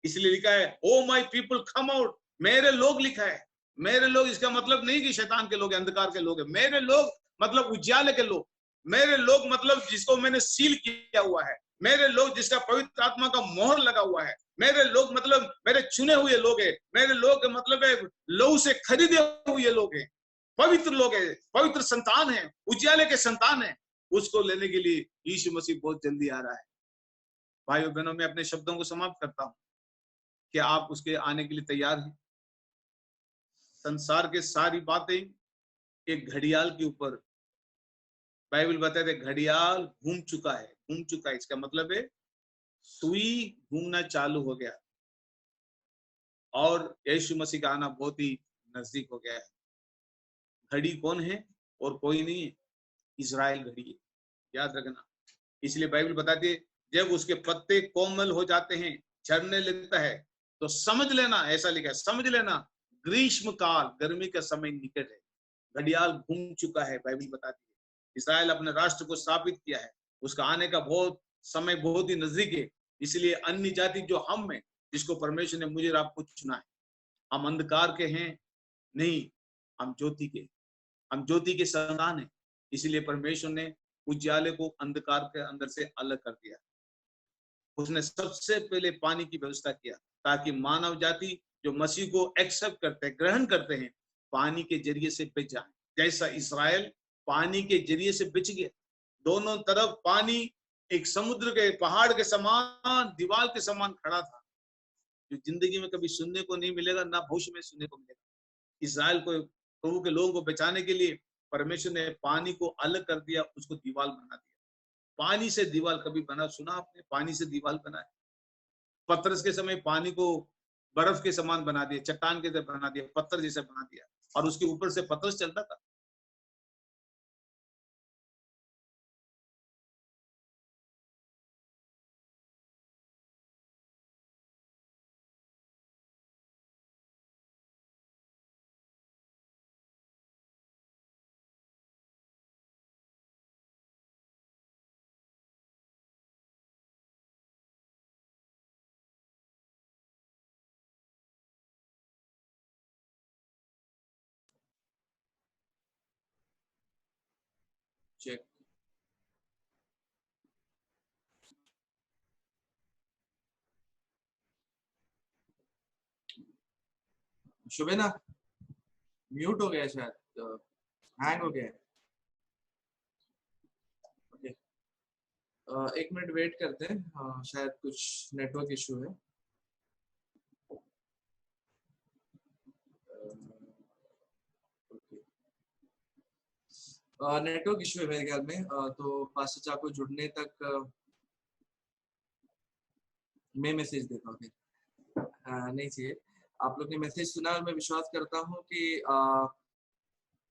इसलिए लिखा है, oh my people come out, मेरे लोग लिखा है। मेरे लोग, इसका मतलब नहीं कि शैतान के लोग, अंधकार के लोग हैं। मेरे लोग मतलब उजाले के लोग। मेरे लोग मतलब जिसको मैंने सील किया हुआ है। मेरे लोग जिसका पवित्र आत्मा का मोहर लगा हुआ है। मेरे लोग मतलब मेरे चुने हुए लोग हैं। मेरे लोग मतलब लहू से खरीदे हुए लोग हैं, पवित्र लोग हैं, पवित्र संतान है, उजाले के संतान है। उसको लेने के लिए यीशु मसीह बहुत जल्दी आ रहा है। भाइयों बहनों, मैं अपने शब्दों को समाप्त करता हूं कि आप उसके आने के लिए तैयार हैं। संसार के सारी बातें एक घड़ियाल के ऊपर, बाइबल बताते घड़ियाल घूम चुका है, घूम चुका है। इसका मतलब है सुई घूमना चालू हो गया, और यीशु मसीह का आना बहुत ही नजदीक हो गया है। घड़ी कौन है? और कोई नहीं है, इजराइल घड़ी है, याद रखना। इसलिए बाइबल बताती है, जब उसके पत्ते कोमल हो जाते हैं, झड़ने लगता है, तो समझ लेना, ऐसा लिखा है, समझ लेना ग्रीष्म काल, गर्मी का समय निकट है। घड़ियाल घूम चुका है, बाइबल बताती है। इस्राएल अपने राष्ट्र को स्थापित किया है, उसका आने का बहुत समय बहुत ही नजदीक है। इसलिए अन्य जाति जो हम हैं, जिसको परमेश्वर ने मुझे और आपको चुना है, हम अंधकार के हैं नहीं, हम ज्योति के, हम ज्योति के संतान हैं। इसलिए परमेश्वर ने उजाले को अंधकार के अंदर से अलग कर दिया। उसने सबसे पहले पानी की व्यवस्था किया, ताकि मानव जाति जो मसीह को एक्सेप्ट करते हैं, ग्रहण करते हैं, पानी के जरिए से बच जाए। जैसा इस्राएल पानी के जरिए से बच गया। दोनों तरफ पानी एक समुद्र के पहाड़ के समान, दीवार के समान खड़ा था, जो जिंदगी में कभी सुनने को नहीं मिलेगा, ना भविष्य में सुनने को मिलेगा। इस्राएल को, प्रभु के लोगों को बचाने के लिए परमेश्वर ने पानी को अलग कर दिया, उसको दीवार बना दिया। पानी से दीवार कभी बना सुना आपने? पानी से दीवार बना है। पतरस के समय पानी को बर्फ के समान बना दिया, चट्टान के तरह बना दिया, पत्थर जैसा बना दिया, और उसके ऊपर से पतरस चलता था। चेक। शुभेना म्यूट हो गया, शायद हैंग हो गया है। ओके, 1 मिनट वेट करते हैं, शायद कुछ नेटवर्क इशू है। नेटवर्क इशू है मेरे ख्याल में। तो पास्टर चाको जुड़ने तक मैं मैसेज देता हूँ फिर। नहीं चाहिए। आप लोग ने मैसेज सुना और मैं विश्वास करता हूँ कि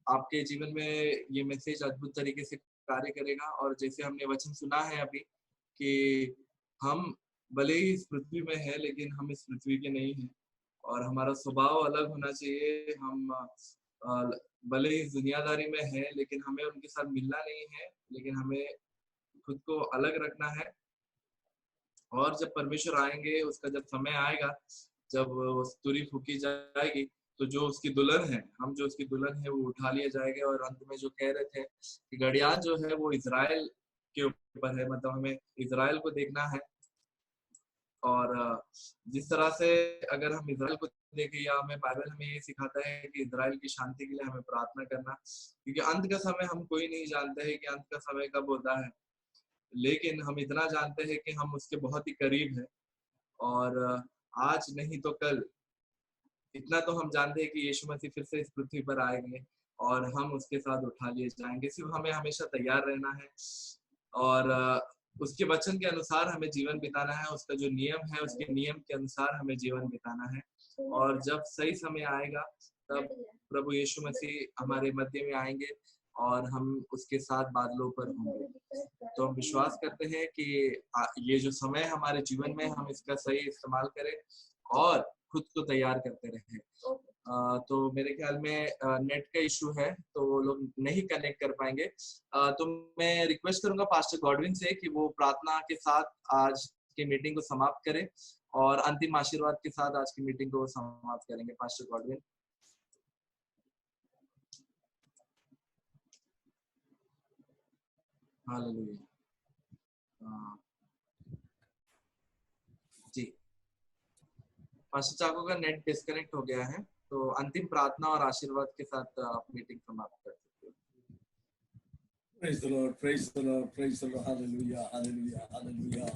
आपके जीवन में ये मैसेज अद्भुत तरीके से कार्य करेगा। और जैसे हमने वचन सुना है अभी कि हम भले ही इस पृथ्वी में है लेकिन हम इस पृथ्वी के नहीं हैं और हमारा स्वभाव अलग होना चाहिए। हम भले ही इस दुनियादारी में है लेकिन हमें उनके साथ मिलना नहीं है, लेकिन हमें खुद को अलग रखना है। और जब परमेश्वर आएंगे, उसका जब समय आएगा, जब वो तुरी फूकी जाएगी, तो जो उसकी दुल्हन है, हम जो उसकी दुल्हन है वो उठा लिए जाएंगे। और अंत में जो कह रहे थे कि घड़ियाल जो है वो इजराइल के ऊपर है, मतलब हमें इजराइल को देखना है। और जिस तरह से अगर हम इजराइल को देखें, या हमें बाइबल हमें ये सिखाता है कि इजराइल की शांति के लिए हमें प्रार्थना करना, क्योंकि अंत का समय हम कोई नहीं जानते है कि अंत का समय कब होता है, लेकिन हम इतना जानते हैं कि हम उसके बहुत ही करीब हैं। और आज नहीं तो कल इतना तो हम जानते हैं कि यीशु मसीह फिर से इस पृथ्वी पर आएंगे और हम उसके साथ उठा लिए जाएंगे। सिर्फ हमें हमेशा तैयार रहना है और उसके वचन के अनुसार हमें जीवन बिताना है। उसका जो नियम है, उसके नियम के अनुसार हमें जीवन बिताना है। और जब सही समय आएगा तब प्रभु यीशु मसीह हमारे मध्य में आएंगे और हम उसके साथ बादलों पर होंगे। तो हम विश्वास करते हैं कि ये जो समय हमारे जीवन में, हम इसका सही इस्तेमाल करें और खुद को तैयार करते रहें। तो मेरे ख्याल में नेट का इशू है तो वो लोग नहीं कनेक्ट कर पाएंगे। तो मैं रिक्वेस्ट करूंगा पास्टर गॉडविन से कि वो प्रार्थना के साथ आज की मीटिंग को समाप्त करें और अंतिम आशीर्वाद के साथ आज की मीटिंग को समाप्त करेंगे। Pastor Godwin. हालेलुया। जी, पास्टर चाको का नेट डिस्कनेक्ट हो गया है, तो अंतिम प्रार्थना और आशीर्वाद के साथ आप मीटिंग समाप्त कर सकते हो। Praise the Lord, praise the Lord, praise the Lord, hallelujah, hallelujah, hallelujah.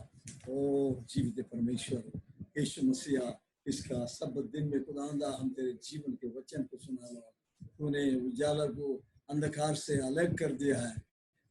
ओ जीवित परमेश्वर यीशु मसीहा, इसका सब दिन में खुदावंदा हम तेरे जीवन के वचन को सुना लो। तूने उजाला को अंधकार से अलग कर दिया है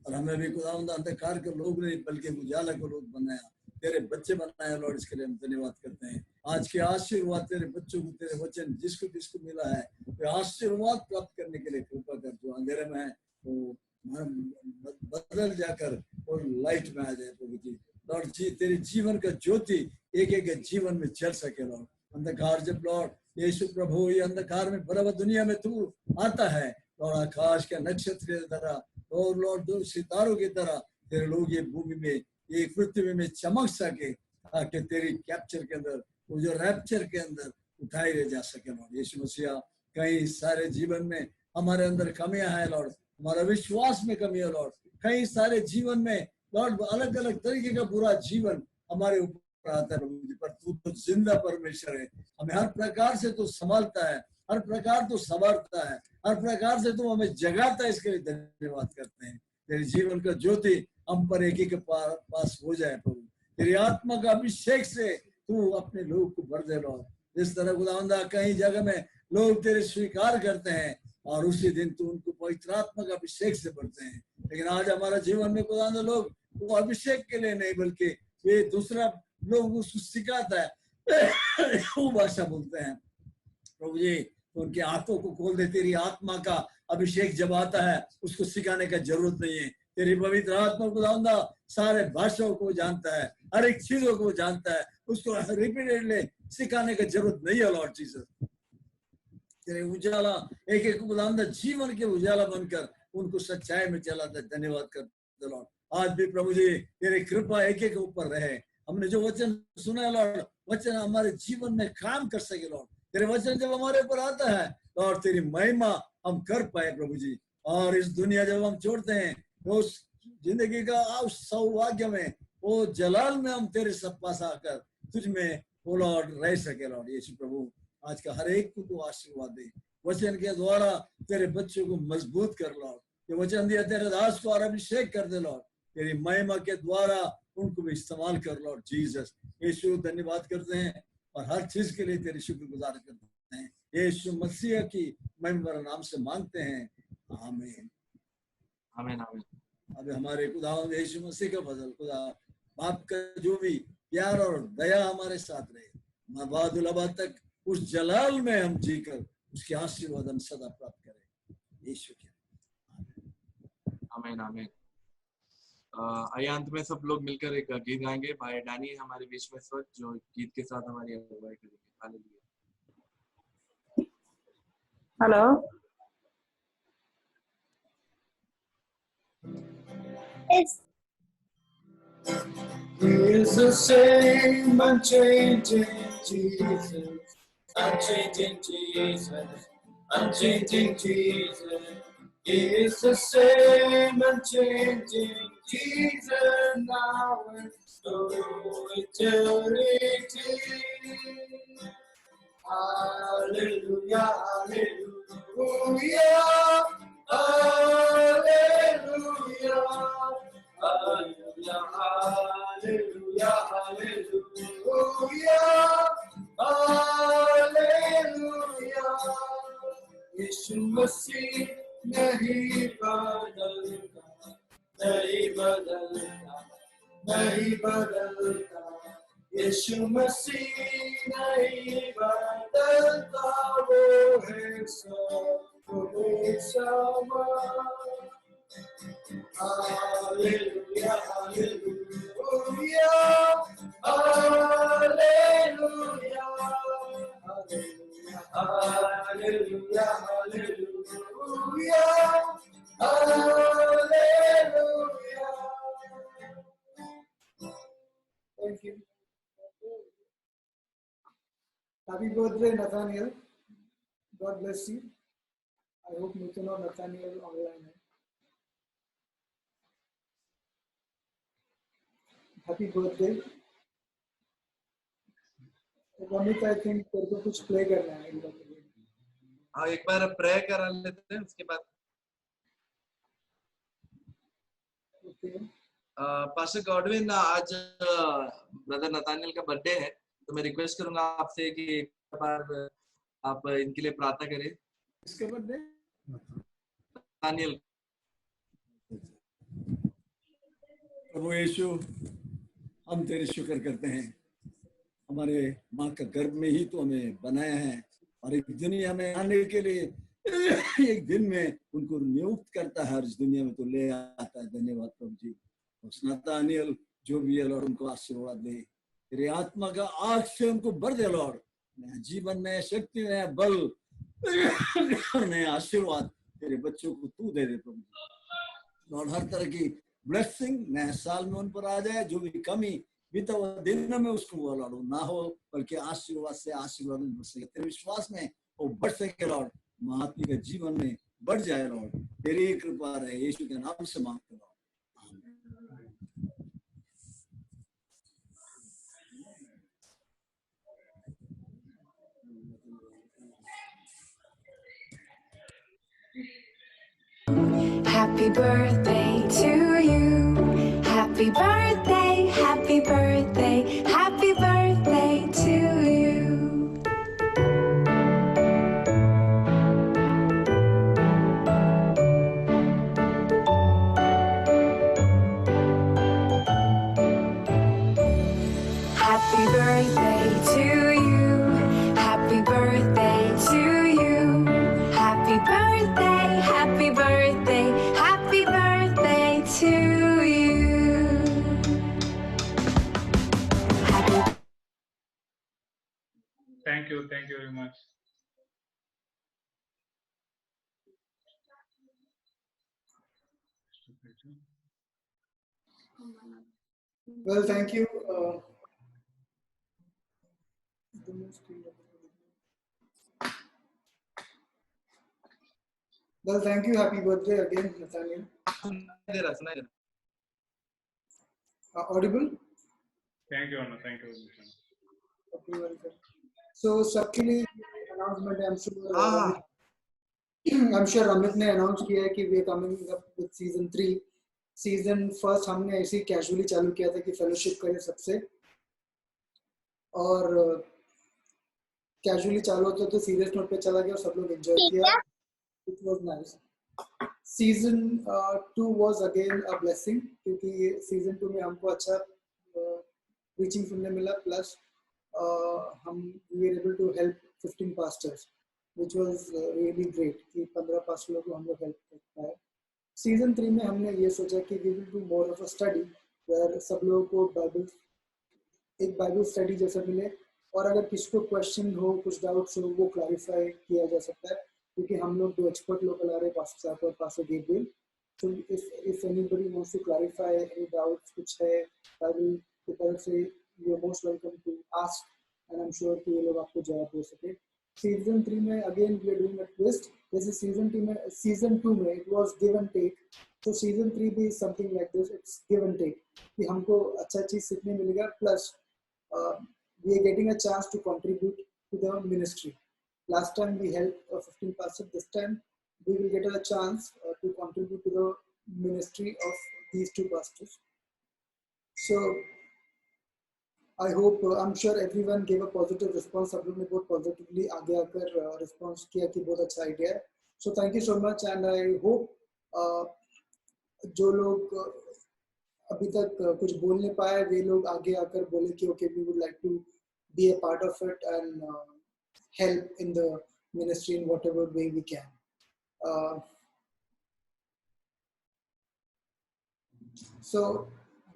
और हमें भी खुदावंदा अंधकार के लोग नहीं बल्कि उजाला को लोग बनाया, तेरे बच्चे बनाए लॉर्ड। इसके लिए हम धन्यवाद करते हैं। आज के आशीर्वाद तेरे बच्चों को, तेरे वचन जिसको जिसको मिला है, वे आशीर्वाद प्राप्त करने के लिए कृपा कर। जो अंधेरे में है वो बदल जाकर और लाइट में आ जाए प्रभु जी। लॉर्ड जी, तेरे जीवन का ज्योति एक एक जीवन में चल सके लॉर्ड। अंधकार जब लॉर्ड यीशु प्रभु ये अंधकार में बराबर दुनिया में तू आता है लॉर्ड, आकाश के नक्षत्र की तरह और लॉर्ड दो सितारों की तरह तेरे लोग ये भूमि में, ये पृथ्वी में चमक सके, ताकि तेरी कैप्चर के अंदर, वो जो रैप्चर के अंदर उठाए ले जा सके लॉर्ड। यीशु मसीहा, कई सारे जीवन में हमारे अंदर कमियां हैं लॉर्ड, हमारा विश्वास में कमी है लॉर्ड। कई सारे जीवन में लॉर्ड अलग अलग तरीके का बुरा जीवन हमारे ऊपर आता है, पर तू तो जिंदा परमेश्वर है। हमें हर प्रकार से तू संभालता है, हर प्रकार तू संवारता है, हर प्रकार से तू हमें जगाता है। इसके लिए धन्यवाद करते हैं। तेरे जीवन का ज्योति हम पर एक के पास हो जाए प्रभु। तेरी आत्मा का अभिषेक से तू अपने लोग को भर दे लॉर्ड। जिस तरह खुदावंदा कई जगह में लोग तेरे स्वीकार करते हैं और उसी दिन तू उनको पवित्र आत्मा का अभिषेक से भरते हैं, लेकिन आज हमारा जीवन में खुदावंदा लोग वो अभिषेक के लिए नहीं बल्कि वे दूसरा लोग उसको सिखाता है वो भाषा बोलते हैं प्रभु जी। तो उनके हाथों को खोल दे। तेरी आत्मा का अभिषेक जब आता है उसको सिखाने का जरूरत नहीं है। तेरी पवित्र आत्मा खुदावंदा सारे भाषाओं को जानता है, हर एक चीजों को जानता है, उसको रिपीटेडली सिखाने का जरूरत नहीं है लॉर्ड जीसस। तेरे उजाला एक एक खुदावंदा जीवन के उजाला बनकर उनको सच्चाई में चलाता है। धन्यवाद करते लॉर्ड। आज भी प्रभु जी तेरी कृपा एक एक ऊपर रहे। हमने जो वचन सुना लॉर्ड, वचन हमारे जीवन में काम कर सके लॉर्ड। तेरे वचन जब हमारे ऊपर आता है लॉर्ड, तेरी महिमा हम कर पाए प्रभु जी। और इस दुनिया जब हम छोड़ते हैं तो उस जिंदगी का सौभाग्य में, वो जलाल में हम तेरे सब पास आकर तुझ में वो लॉर्ड रह सके लॉर्ड। यीशु प्रभु, आज का हर एक को तू आशीर्वाद दे। वचन के द्वारा तेरे बच्चों को मजबूत कर लॉर्ड। ये वचन दिया तेरे दास को और अभिषेक कर दे लॉर्ड। तेरी महिमा के द्वारा उनको भी इस्तेमाल कर लॉर्ड जीसस। यीशु धन्यवाद करते हैं और हर चीज के लिए तेरी शुक्रगुजार करते हैं। यीशु मसीह की महिमा नाम से मांगते हैं, आमीन आमीन आमीन। अब हमारे खुदा यीशु मसीह का फजल, खुदा बाप का जो भी प्यार और दया हमारे साथ रहे, माबादुल अबाद तक उस जलाल में हम जीकर उसके आशीर्वाद हम सदा प्राप्त करें। यीशु के आमीन आमीन। आइए अंत में सब लोग मिलकर एक गीत गाएंगे। भाई डैनी हमारे बीच में इस वक्त, जो गीत के साथ हमारी अगुवाई करेंगे। Hallelujah. Hello, He is the same, unchanging Jesus, unchanging Jesus, unchanging Jesus. He is the same, unchanging Jesus, now and so eternity. Hallelujah, hallelujah, hallelujah. Hallelujah, hallelujah, hallelujah, hallelujah. यीशु मसीह नहीं बदलता, नहीं बदलता, नहीं बदलता। यीशु मसीह नहीं बदलता, वो है सब समान। Hallelujah, hallelujah, hallelujah, hallelujah, hallelujah, hallelujah. Thank you. Happy birthday, Nathaniel. God bless you. I hope Nuthan or Nathaniel online है. Happy birthday. Amit, I think तेरे को कुछ प्ले करना है। हाँ, एक बार प्रे करा लेते हैं, उसके बाद पास्टर गॉडविन, आज ब्रदर नतानियल का बर्थडे है, तो मैं रिक्वेस्ट करूंगा आपसे कि एक बार आप इनके लिए प्रार्थना करें। इसका बर्थडे नतानियल। प्रभु यीशु, हम तेरे शुक्र करते हैं, हमारे माँ का गर्भ में ही तो हमें बनाया है और एक दुनिया में आने के लिए एक दिन में उनको नियुक्त करता है और इस दुनिया में तो ले आता है। धन्यवाद प्रभु जी। उस नतानियल जो भी है लॉर्ड, उनको आशीर्वाद दे, तेरे आत्मा का आग से उनको भर दे लॉर्ड, नया जीवन, नया शक्ति, नया बल, नया आशीर्वाद तेरे बच्चों को तू दे दे प्रभु लॉर्ड। हर तरह की ब्लेसिंग नए साल में उन पर आ जाए, जो भी कमी बीता हुआ दिन में उसको वो लॉर्ड ना हो, बल्कि आशीर्वाद से आशीर्वाद में बढ़ सके, तेरे विश्वास में वो बढ़ सके लॉर्ड, महात्मा के जीवन में बढ़ जाए लॉर्ड। तेरी कृपा रहे, यीशु के नाम से मांगते Lord. Happy birthday to you. Happy birthday, happy birthday, happy birthday to you. Happy birthday to you. Happy birthday to you. Happy birthday, happy birthday, happy birthday to you. Thank you very much. Well, thank you. Well, thank you. Happy birthday again, Nathaniel. Audible? Thank you, Anna. Thank you. Okay, welcome. So, सबके लिए announcement है, I'm sure Amit ने announce किया है कि we are coming up with season 3. Season first हमने ऐसे ही casually चालू किया था कि fellowship करें सबसे, और casually चालू होता तो serious note पे चला गया और सब लोग enjoy किया. It was nice. Season 2 was again a blessing, क्योंकि season 2 में हमको अच्छा रीचिंग सुनने मिला, प्लस हम we are able to help 15 pastors which was really great कि 15 पास्टरों को हम लोग हेल्प कर पाए। सीजन 3 में हमने ये सोचा कि we will do more of a study where सब लोगों को एक बाइबल स्टडी जैसा मिले, और अगर किसी को क्वेश्चन हो, कुछ डाउट्स हो, वो क्लैरिफाई किया जा सकता है, क्योंकि हम लोग 2 एक्सपर्ट लोग ला रहे हैं, पास्टर साहब और pastor Gabriel. So if anybody wants to clarify any doubts कुछ है बाइबल की तरफ से, you are most welcome to ask, and I'm sure कि ये लोग आपको जवाब दे सके। सीजन 3 में again we are doing a twist, जैसे सीजन 2 में it was give and take, तो सीजन 3 भी something like this, it's give and take, कि हमको अच्छा चीज सीखने मिलेगा, plus we are getting a chance to contribute to the ministry. Last time we helped 15 pastors, this time we will get a chance to contribute to the ministry of these 2 pastors. So I hope, I'm sure everyone gave a positive response. सब लोग ने बहुत positively आगे आकर response किया कि बहुत अच्छा idea है. So thank you so much, and I hope जो लोग अभी तक कुछ बोल नहीं पाए, वे लोग आगे आकर बोले कि okay, we would like to be a part of it and help in the ministry in whatever way we can. So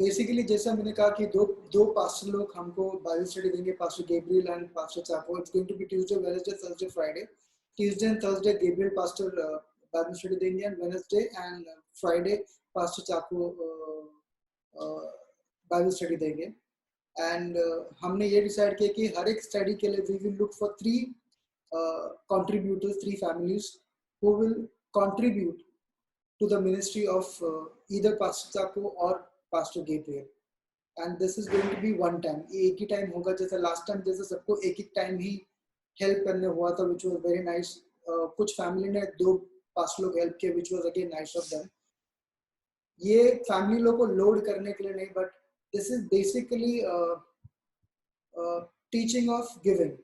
basically जैसा मैंने कहा कि दो पास्टर लोग हमको बाइबल स्टडी देंगे, pastor Gabriel and pastor Chacko. It's going to be Tuesday, Wednesday, Thursday, Friday. Tuesday and Thursday Gabriel pastor Bible study देंगे, and Wednesday and Friday pastor Chacko Bible study देंगे. And हमने ये डिसाइड किया कि हर एक स्टडी के लिए we will look for 3 contributors, 3 families who will contribute to the ministry of either Pastor Chaco or Pastor Gabriel. And this is going to be one time. एक ही time होगा, जैसे लास्ट टाइम जैसे सबको एक time ही help करने हुआ था, which was very nice. कुछ फैमिली ने 2 पास्टर लोग हेल्प किए, which was again nice of them. ये फैमिली लोग को लोड करने के लिए नहीं, but this is basically teaching of giving.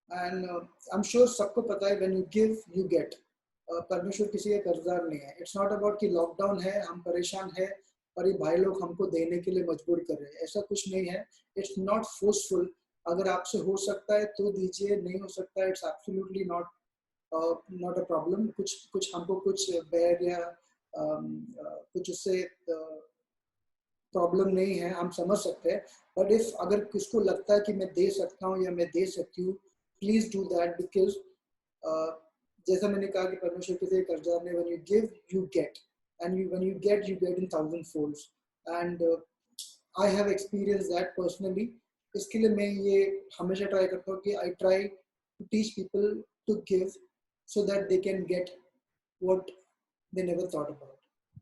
And I'm sure सबको पता है when you give you get. परमेश्वर किसी का कर्जदार नहीं है. It's not about कि लॉकडाउन है, हम परेशान है और ये भाई लोग हमको देने के लिए मजबूर कर रहे हैं, ऐसा कुछ नहीं है. It's not forceful. अगर आपसे हो सकता है तो दीजिए, नहीं हो सकता है, it's absolutely not a problem. कुछ हमको कुछ बैग या कुछ उससे प्रॉब्लम नहीं है, हम समझ सकते हैं. बट इफ अगर किसको लगता है कि मैं दे सकता हूँ या मैं दे सकती हूँ, प्लीज डू दैट, बिकॉज जैसा मैंने कहा कि परमेश्वर किसी कर्जदार ने, when you give you get, and when you get in 1000 folds. And I have experience that personally. इसके लिए मैं ये हमेशा ट्राई करता हूँ कि I try to teach people to give so that they can get what they never thought about.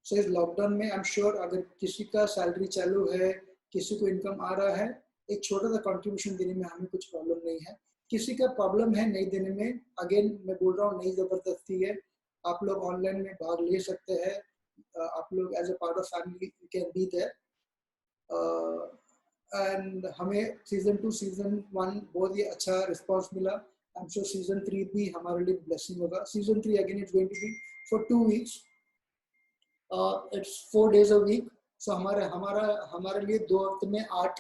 So इस lockdown में आई एम श्योर अगर किसी का सैलरी चालू है, किसी को इनकम आ रहा है, एक छोटा सा कंट्रीब्यूशन देने में हमें कुछ प्रॉब्लम नहीं है. किसी का प्रॉब्लम है नहीं देने में, अगेन मैं बोल रहा हूँ, नहीं जबरदस्ती है. आप लोग ऑनलाइन में भाग ले सकते हैं, आप लोग as a part of family you can be there. And हमें सीजन 2 सीजन 1 बहुत ही अच्छा रिस्पांस मिला. आई एम श्योर सीजन 3 भी हमारे लिए ब्लेसिंग होगा. Season 3 again it's going to be for 2 weeks. It's 4 days a week. So हमारे लिए 2 हफ्ते में 8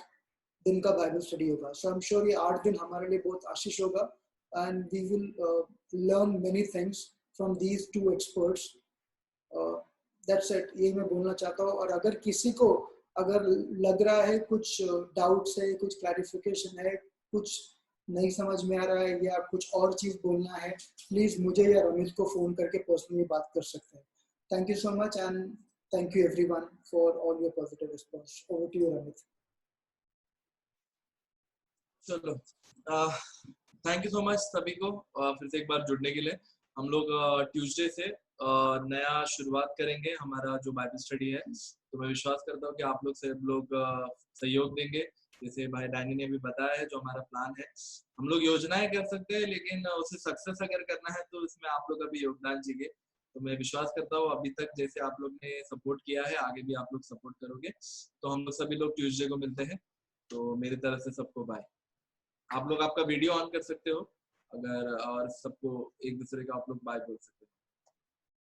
दिन का बाइबल स्टडी होगा. So I'm sure ये 8 दिन हमारे लिए बहुत आशीष होगा, and we will learn many things from these 2 experts. That's it. ये मैं बोलना चाहता हूँ. और अगर किसी को अगर लग रहा है कुछ डाउट्स है, कुछ क्लैरिफिकेशन है, कुछ नहीं समझ में आ रहा है या कुछ और चीज बोलना है, प्लीज मुझे या रमित को फोन करके पर्सनली बात कर सकते हैं. Thank you so much, and thank you everyone for all your positive response. Over to you, Ramit. चलो, थैंक यू सो मच सभी को फिर से एक बार जुड़ने के लिए. हम लोग ट्यूसडे से नया शुरुआत करेंगे हमारा जो बाइबल स्टडी है. तो मैं विश्वास करता हूँ कि आप लोग सब लोग सहयोग देंगे. जैसे भाई डैनी ने भी बताया है, जो हमारा प्लान है, हम लोग योजनाएं कर सकते हैं, लेकिन उसे सक्सेस अगर करना है तो इसमें आप लोग का भी योगदान चाहिए. तो मैं विश्वास करता हूँ अभी तक जैसे आप लोग ने सपोर्ट किया है, आगे भी आप लोग सपोर्ट करोगे. तो हम लोग सभी लोग ट्यूसडे को मिलते हैं. तो मेरी तरफ से सबको बाय. आप लोग आपका वीडियो ऑन कर सकते हो अगर, और सबको एक दूसरे का आप लोग बाय बोल सकते हो.